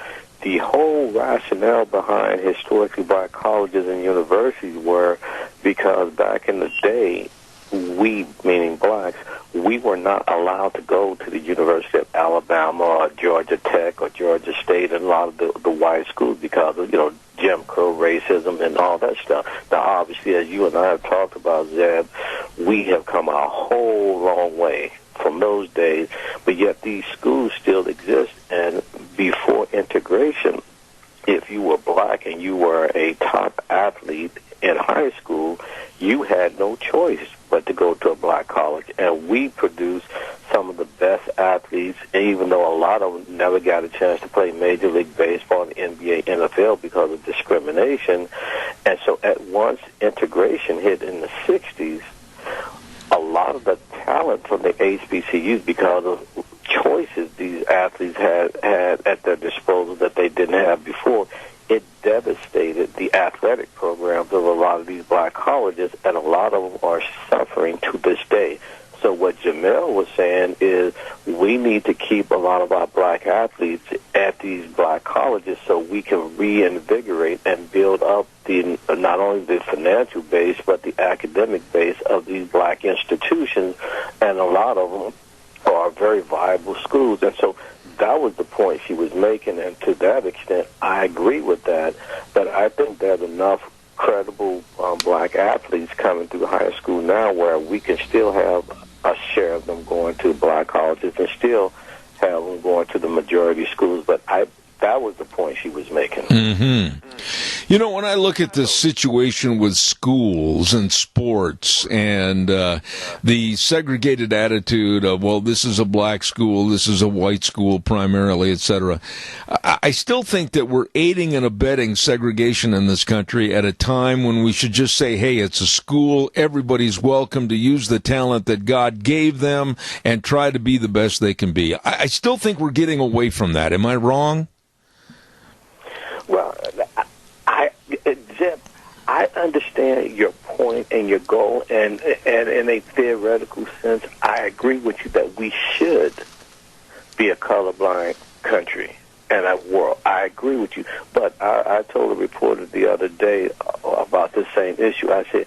the whole rationale behind historically black colleges and universities were because back in the day, we, meaning blacks, we were not allowed to go to the University of Alabama or Georgia Tech or Georgia State and a lot of the white schools because of, Jim Crow racism and all that stuff. Now, obviously, as you and I have talked about, Zeb, we have come a whole long way from those days, but yet these schools still exist. And before integration, if you were black and you were a top athlete in high school, you had no choice but to go to a black college. And we produced some of the best athletes, even though a lot of them never got a chance to play Major League Baseball and NBA, NFL because of discrimination. And so at once integration hit in the 60s, a lot of the talent from the HBCUs, because of choices these athletes had at their disposal that they didn't have before, it devastated the athletic programs of a lot of these black colleges, and a lot of them are suffering to this day. So what Jamel was saying is we need to keep a lot of our black athletes at these black colleges so we can reinvigorate and build up the not only the financial base but the academic base of these black institutions, and a lot of them are very viable schools. And so that was the point she was making, and to that extent, I agree with that. But I think there's enough credible black athletes coming through high school now where we can still have a share of them going to black colleges and still have them going to the majority schools. But that was the point she was making. Mm-hmm. When I look at the situation with schools and sports and the segregated attitude of, well, this is a black school, this is a white school primarily, etc., I still think that we're aiding and abetting segregation in this country at a time when we should just say, hey, it's a school, everybody's welcome to use the talent that God gave them and try to be the best they can be. I still think we're getting away from that. Am I wrong? Well, Zeb, I understand your point and your goal, and in a theoretical sense, I agree with you that we should be a colorblind country and a world. I agree with you, but I told a reporter the other day about the same issue. I said,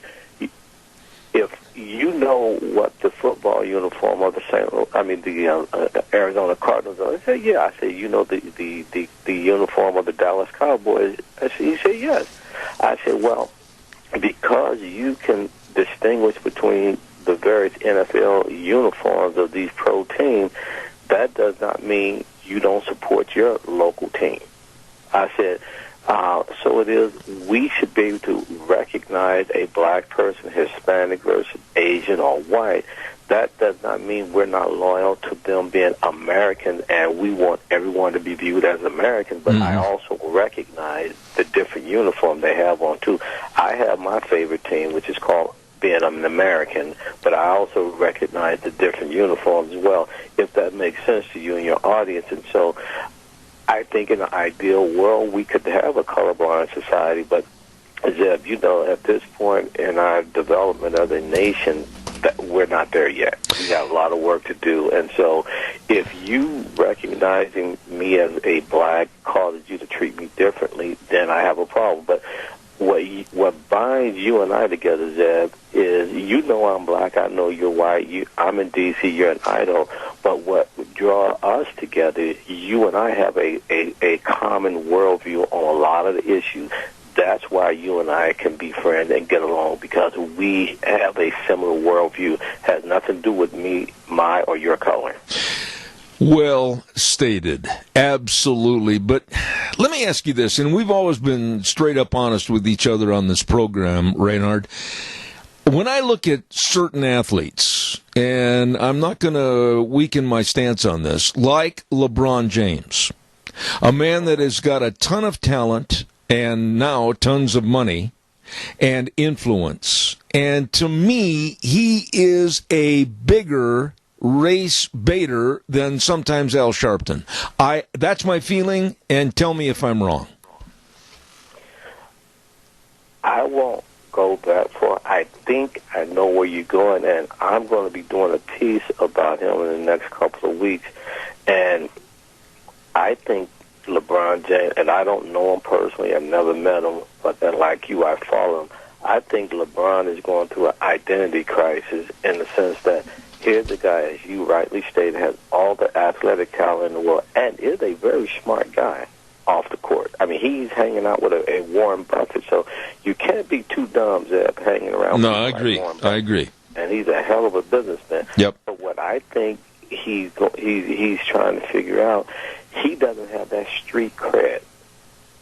if you know what the football uniform of the Arizona Cardinals are, I said, yeah. I said, you know the uniform of the Dallas Cowboys? He said, yes. I said, well, because you can distinguish between the various NFL uniforms of these pro teams, that does not mean you don't support your local team. I said, so it is, we should be able to recognize a black person, Hispanic versus Asian or white. That does not mean we're not loyal to them being American and we want everyone to be viewed as American, but I also recognize the different uniform they have on too. I have my favorite team, which is called being an American, but I also recognize the different uniforms as well, if that makes sense to you and your audience. And so I think in an ideal world we could have a colorblind society, but Zeb, at this point in our development of the nation, that we're not there yet. We have a lot of work to do. And so if you recognizing me as a black causes you to treat me differently, then I have a problem. But what binds you and I together, Zeb, is I'm black, I know you're white, I'm in D.C., you're in Idaho, but what draw us together, you and I have a common worldview on a lot of the issues. That's why you and I can be friends and get along, because we have a similar worldview. Has nothing to do with me, my, or your color. Well stated. Absolutely. But let me ask you this, and we've always been straight up honest with each other on this program, Reynard. When I look at certain athletes, and I'm not going to weaken my stance on this, like LeBron James, a man that has got a ton of talent and now tons of money and influence. And to me, he is a bigger race baiter than sometimes Al Sharpton. That's my feeling, and tell me if I'm wrong. I won't go that far. I think I know where you're going, and I'm going to be doing a piece about him in the next couple of weeks. And I think LeBron James, and I don't know him personally, I've never met him, but then like you, I follow him. I think LeBron is going through an identity crisis in the sense that here's a guy, as you rightly stated, has all the athletic talent in the world and is a very smart guy off the court. I mean, he's hanging out with a Warren Buffett, so you can't be too dumb, Zeb, hanging around with I agree. Warren Buffett. I agree. And he's a hell of a businessman. Yep. But what I think he's trying to figure out, he doesn't have that street cred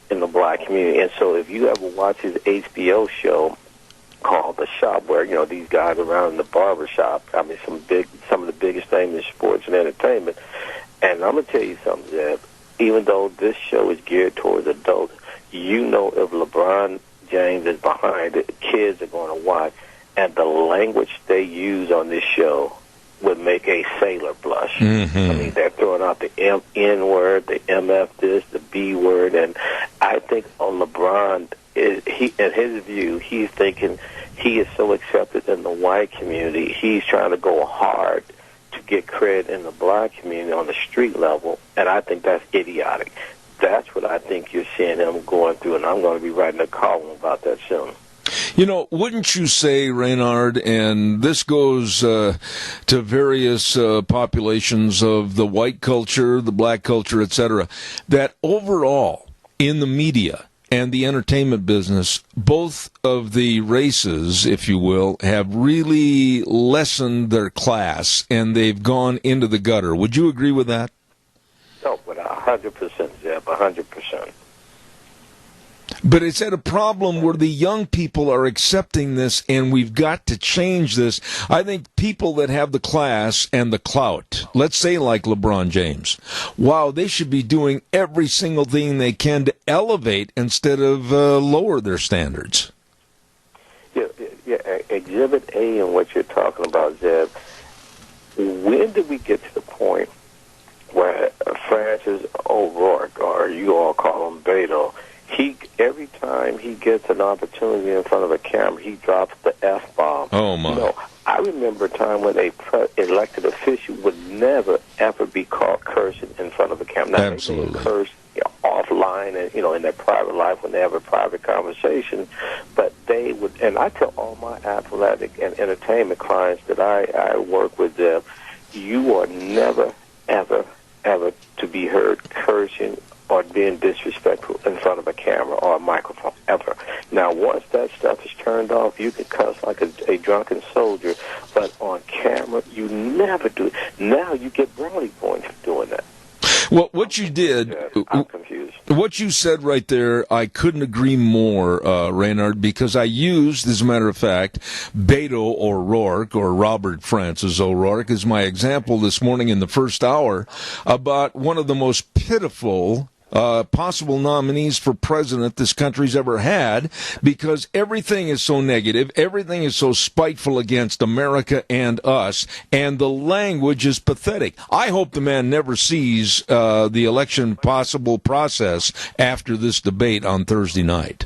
in the black community. And so if you ever watch his HBO show called The Shop, where, you know, these guys around in the barber shop, I mean, some of the biggest names in sports and entertainment. And I'm going to tell you something, Zeb. Even though this show is geared towards adults, you know if LeBron James is behind it, kids are going to watch. And the language they use on this show would make a sailor blush. Mm-hmm. I mean, they're throwing out the N word, the MF this, the B word, and I think on LeBron, in his view, he's thinking he is so accepted in the white community, he's trying to go hard to get credit in the black community on the street level, and I think that's idiotic. That's what I think you're seeing him going through, and I'm going to be writing a column about that soon. You know, wouldn't you say, Reynard, and this goes to various populations of the white culture, the black culture, etc., that overall in the media and the entertainment business, both of the races, if you will, have really lessened their class and they've gone into the gutter. Would you agree with that? No, but 100%, Zeb, 100%. But it's at a problem where the young people are accepting this, and we've got to change this. I think people that have the class and the clout, let's say like LeBron James, wow, they should be doing every single thing they can to elevate instead of lower their standards. Yeah, Exhibit A in what you're talking about, Zeb, when did we get to the point where Francis O'Rourke, or you all call him Beto, every time he gets an opportunity in front of a camera, he drops the F-bomb. Oh, my. You know, I remember a time when a elected official would never, ever be caught cursing in front of a camera. Now, absolutely. They curse offline and, in their private life when they have a private conversation, but they would, and I tell all my athletic and entertainment clients that I work with them, you are never, ever, ever to be heard cursing or being disrespectful in front of a camera or a microphone, ever. Now, once that stuff is turned off, you can cuss like a drunken soldier, but on camera, you never do it. Now you get brownie points for doing that. Well, what you did, I'm confused. What you said right there, I couldn't agree more, Reynard, because I used, as a matter of fact, Beto O'Rourke, or Robert Francis O'Rourke, as my example this morning in the first hour about one of the most pitiful possible nominees for president this country's ever had, because everything is so negative, everything is so spiteful against America and us, and the language is pathetic. I hope the man never sees the election possible process after this debate on Thursday night.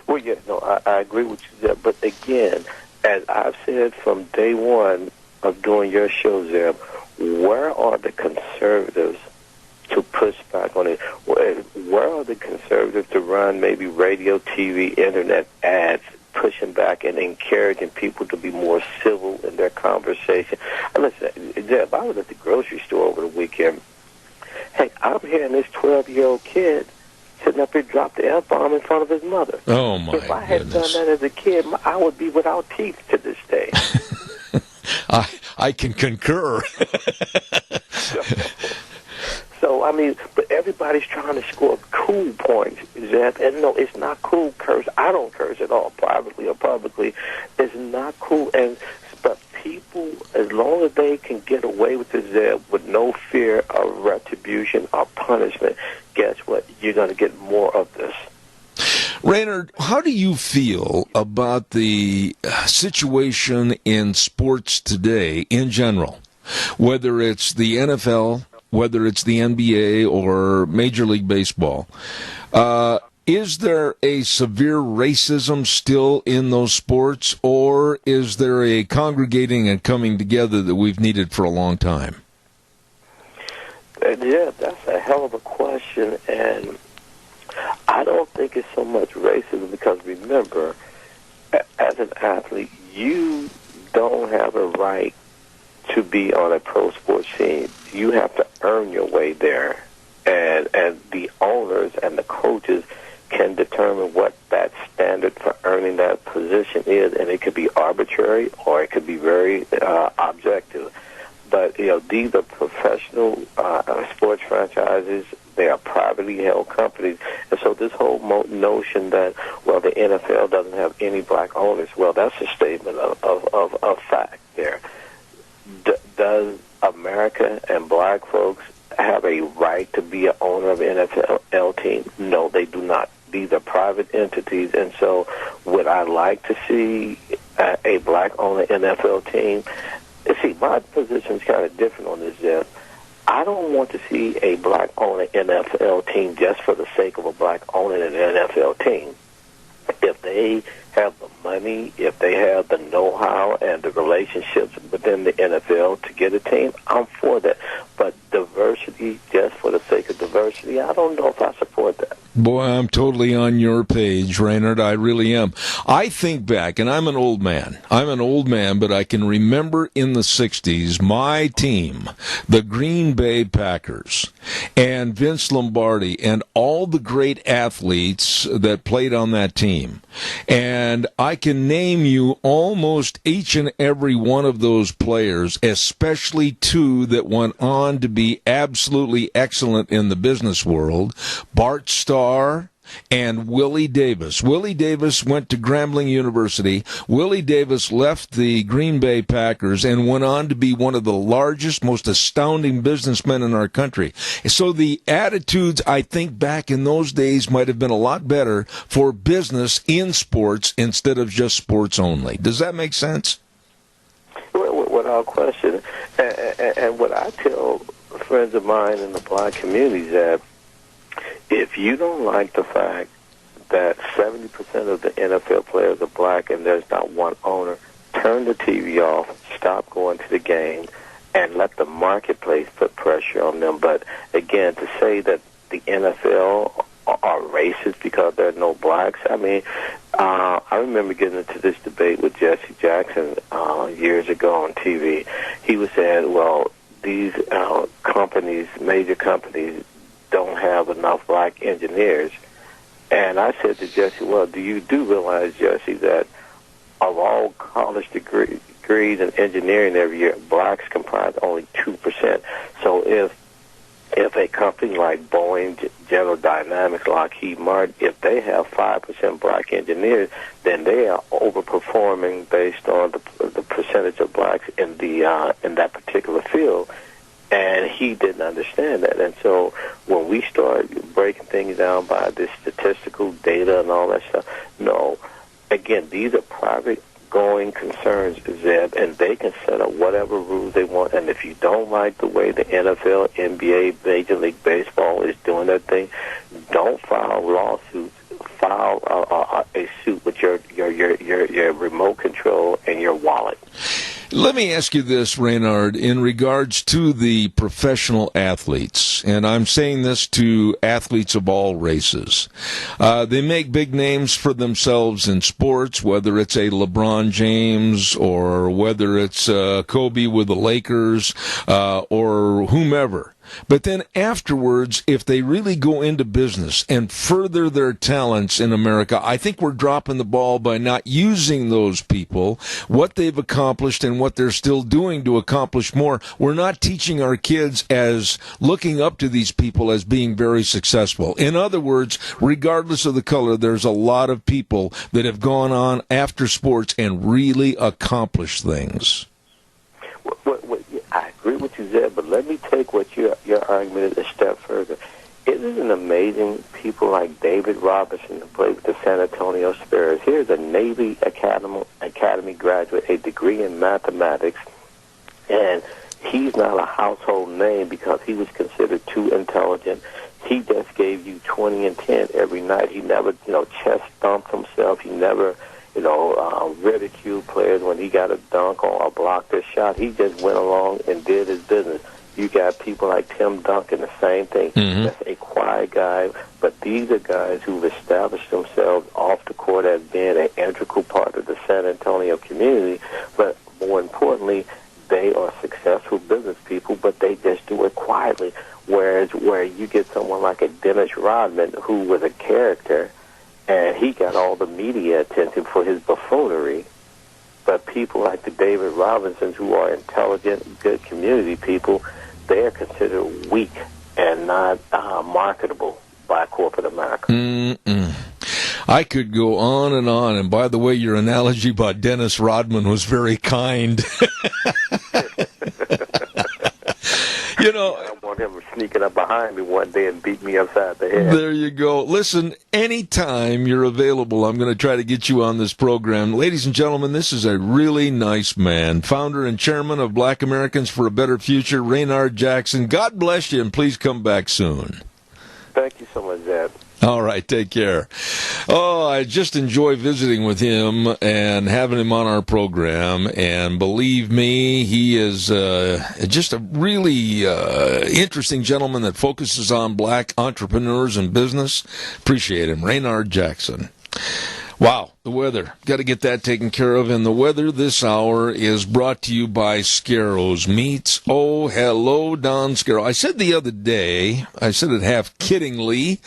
Well, yeah, no, I agree with you there, but again, as I've said from day one of doing your show, Zeb, where are the conservatives to push back on it? Where are the conservatives to run maybe radio, TV, internet ads, pushing back and encouraging people to be more civil in their conversation? Listen, Zeb, I was at the grocery store over the weekend. Hey, I'm hearing this 12-year-old kid sitting up here drop the F-bomb in front of his mother. Oh, my If I had goodness. done that as a kid, I would be without teeth to this day. I can concur. So, I mean, but everybody's trying to score cool points, Zeb. And no, it's not cool curse. I don't curse at all, privately or publicly. It's not cool. But people, as long as they can get away with it, Zeb, with no fear of retribution or punishment, guess what? You're going to get more of this. Reynard, how do you feel about the situation in sports today in general? Whether it's the NFL, whether it's the NBA or Major League Baseball, is there a severe racism still in those sports, or is there a congregating and coming together that we've needed for a long time? Yeah, that's a hell of a question, and I don't think it's so much racism because, remember, as an athlete, you don't have a right to be on a pro sports team. You have to earn your way there, and the owners and the coaches can determine what that standard for earning that position is, and it could be arbitrary or it could be very objective. But, these are professional sports franchises. They are privately held companies. And so this whole notion that, well, the NFL doesn't have any black owners, well, that's a statement of fact there. Does America and black folks have a right to be an owner of an NFL team? No, they do not. These are private entities. And so would I like to see a black-owned NFL team? See, my position is kind of different on this, Jeff. I don't want to see a black-owned NFL team just for the sake of a black-owned NFL team. If they have the money, if they have the know-how and the relationships within the NFL to get a team, I'm for that. But diversity just for the sake of diversity, I don't know if I support that. Boy, I'm totally on your page, Raynard. I really am. I think back, and I'm an old man. But I can remember in the 60s, my team, the Green Bay Packers, and Vince Lombardi, and all the great athletes that played on that team. And I can name you almost each and every one of those players, especially two that went on to be absolutely excellent in the business world, Bart Starr and Willie Davis. Willie Davis went to Grambling University. Willie Davis left the Green Bay Packers and went on to be one of the largest, most astounding businessmen in our country. So the attitudes, I think, back in those days might have been a lot better for business in sports instead of just sports only. Does that make sense? Without question. And what I tell friends of mine in the black community is that if you don't like the fact that 70% of the NFL players are black and there's not one owner, turn the TV off, stop going to the game, and let the marketplace put pressure on them. But again, to say that the NFL are racist because there are no blacks, I mean, I remember getting into this debate with Jesse Jackson years ago on TV. He was saying, well, these companies, major companies, don't have enough black engineers. And I said to Jesse, well, do you realize, Jesse, that of all college degrees in engineering every year, blacks comprise only 2%. So if a company like Boeing, General Dynamics, Lockheed Martin, if they have 5% black engineers, then they are overperforming based on the percentage of blacks in that particular field. And he didn't understand that. And so when we start breaking things down by this statistical data and all that stuff, no, again, these are private going concerns, Zeb, and they can set up whatever rules they want. And if you don't like the way the NFL, NBA, Major League Baseball is doing that thing, don't file lawsuits. File a suit with your remote control and your wallet. Let me ask you this, Raynard, in regards to the professional athletes, and I'm saying this to athletes of all races. They make big names for themselves in sports, whether it's a LeBron James or whether it's Kobe with the Lakers or whomever. But then afterwards, if they really go into business and further their talents in America, I think we're dropping the ball by not using those people, what they've accomplished and what they're still doing to accomplish more. We're not teaching our kids as looking up to these people as being very successful. In other words, regardless of the color, there's a lot of people that have gone on after sports and really accomplished things. I agree with you, Zeb, but let me take what your argument is a step further. Isn't it amazing people like David Robinson who played with the San Antonio Spurs? Here's a Navy Academy graduate, a degree in mathematics, and he's not a household name because he was considered too intelligent. He just gave you 20 and 10 every night. He never, chest thumped himself. He never, ridiculed players when he got a dunk or blocked a shot. He just went along and did his business. You got people like Tim Duncan, the same thing. Mm-hmm. That's a quiet guy, but these are guys who've established themselves off the court as being an integral part of the San Antonio community. But more importantly, they are successful business people, but they just do it quietly. Whereas where you get someone like a Dennis Rodman, who was a character, and he got all the media attention for his buffoonery. But people like the David Robinsons, who are intelligent, good community people, they are considered weak and not marketable by corporate America. Mm-mm. I could go on. And by the way, your analogy about Dennis Rodman was very kind. I want him sneaking up behind me one day and beat me upside the head. There you go. Listen, anytime you're available, I'm going to try to get you on this program. Ladies and gentlemen, this is a really nice man, founder and chairman of Black Americans for a Better Future, Raynard Jackson. God bless you, and please come back soon. Thank you so much, Zeb. All right, take care. Oh, I just enjoy visiting with him and having him on our program. And believe me, he is just a really interesting gentleman that focuses on black entrepreneurs and business. Appreciate him. Raynard Jackson. Wow, the weather. Got to get that taken care of. And the weather this hour is brought to you by Scarrows Meats. Oh, hello, Don Scarrow. I said the other day, I said it half kiddingly,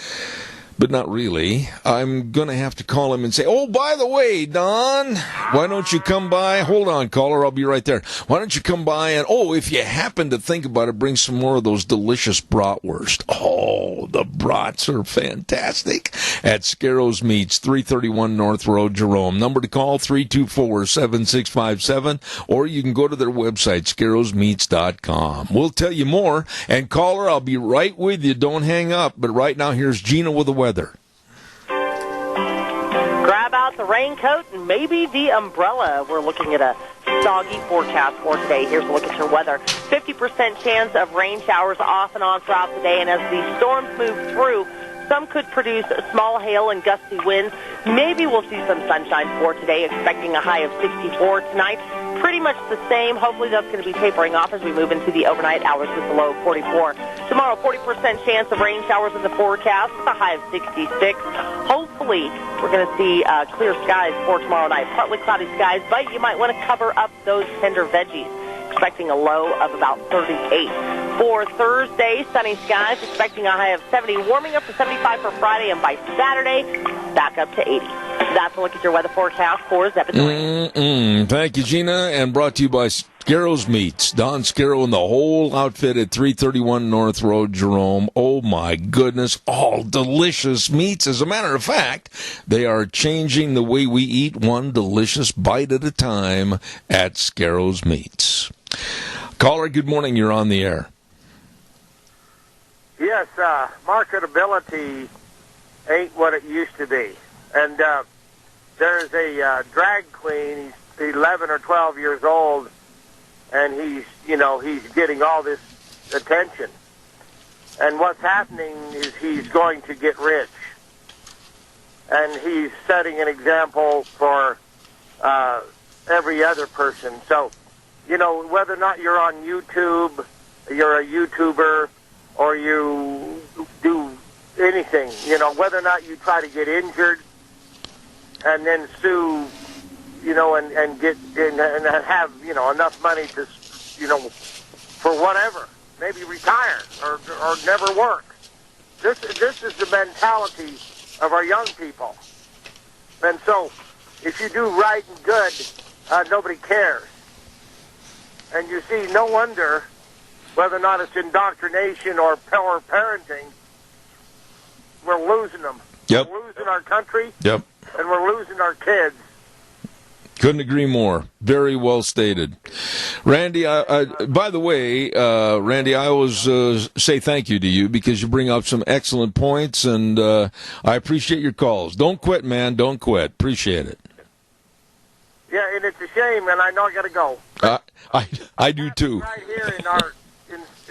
but not really. I'm going to have to call him and say, oh, by the way, Don, why don't you come by? Hold on, caller, I'll be right there. Why don't you come by and, if you happen to think about it, bring some more of those delicious bratwurst. Oh, the brats are fantastic. At Scarrows Meats, 331 North Road, Jerome. Number to call, 324-7657, or you can go to their website, scarrowsmeats.com. We'll tell you more. And caller, I'll be right with you. Don't hang up. But right now, here's Gina with the weather. Grab out the raincoat and maybe the umbrella. We're looking at a soggy forecast for today. Here's a look at your weather. 50% chance of rain showers off and on throughout the day, and as the storms move through, some could produce small hail and gusty winds. Maybe we'll see some sunshine for today, expecting a high of 64 tonight. Pretty much the same. Hopefully that's going to be tapering off as we move into the overnight hours with a low of 44. Tomorrow, 40% chance of rain showers in the forecast with a high of 66. Hopefully we're going to see clear skies for tomorrow night. Partly cloudy skies, but you might want to cover up those tender veggies. Expecting a low of about 38. For Thursday, sunny skies, expecting a high of 70, warming up to 75 for Friday, and by Saturday, back up to 80. That's a look at your weather forecast for Zeb. Thank you, Gina, and brought to you by Scarrows Meats. Don Scarrow and the whole outfit at 331 North Road, Jerome. Oh, my goodness, all delicious meats. As a matter of fact, they are changing the way we eat, one delicious bite at a time at Scarrows Meats. Caller, good morning. You're on the air. Yes, marketability ain't what it used to be. And there's a drag queen. He's 11 or 12 years old, and he's getting all this attention. And what's happening is he's going to get rich. And he's setting an example for every other person. So, whether or not you're on YouTube, you're a YouTuber, or you do anything, whether or not you try to get injured and then sue, and get and have enough money to, for whatever, maybe retire or never work. This is the mentality of our young people, and so if you do right and good, nobody cares. And you see, no wonder, whether or not it's indoctrination or parenting, we're losing them. Yep. We're losing our country. Yep. And we're losing our kids. Couldn't agree more. Very well stated. Randy, by the way, Randy, I always say thank you to you because you bring up some excellent points, and I appreciate your calls. Don't quit, man. Don't quit. Appreciate it. Yeah, and it's a shame, and I know I got to go. I do too. Right here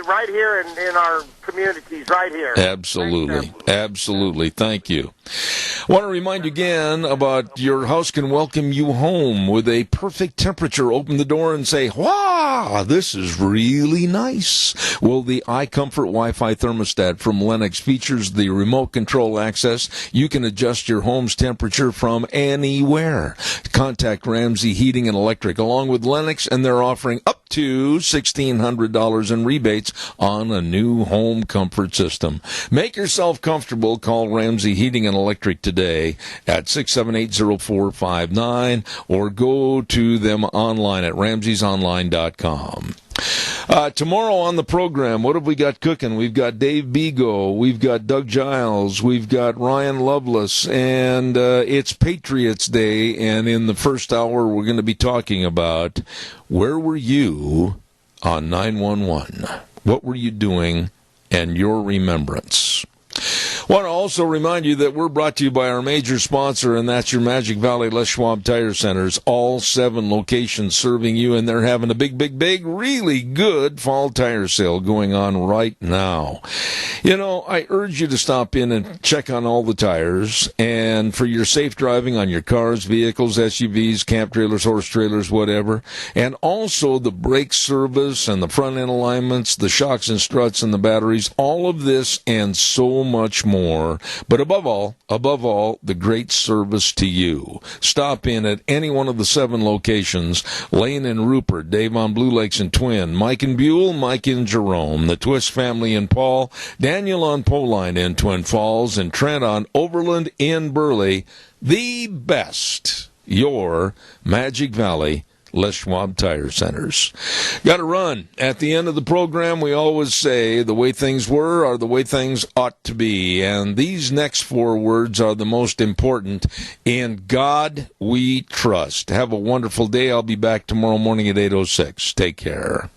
right here in our communities, right here. Absolutely. Absolutely. Thank you. I want to remind you again about your house can welcome you home with a perfect temperature. Open the door and say, wow, this is really nice. Well, the iComfort Wi-Fi thermostat from Lennox features the remote control access. You can adjust your home's temperature from anywhere. Contact Ramsey Heating and Electric along with Lennox, and they're offering up to $1,600 in rebates on a new home comfort system. Make yourself comfortable. Call Ramsey Heating and Electric today at 678-0459 or go to them online at ramseysonline.com. Tomorrow on the program, what have we got cooking? We've got Dave Bego, we've got Doug Giles, we've got Ryan Lovelace, and it's Patriots Day, and in the first hour we're going to be talking about where were you on 9/11? What were you doing and your remembrance? I want to also remind you that we're brought to you by our major sponsor, and that's your Magic Valley Les Schwab Tire Centers. All 7 locations serving you, and they're having a big, really good fall tire sale going on right now. You know, I urge you to stop in and check on all the tires, and for your safe driving on your cars, vehicles, SUVs, camp trailers, horse trailers, whatever, and also the brake service and the front end alignments, the shocks and struts and the batteries, all of this and so much more. But above all, the great service to you. Stop in at any one of the 7 locations: Lane and Rupert, Dave on Blue Lakes and Twin, Mike and Buell, Mike and Jerome, the Twist family in Paul, Daniel on Poline in Twin Falls, and Trent on Overland in Burley. The best, your Magic Valley Les Schwab Tire Centers. Got to run. At the end of the program, we always say the way things were are the way things ought to be. And these next 4 words are the most important. In God we trust. Have a wonderful day. I'll be back tomorrow morning at 8:06. Take care.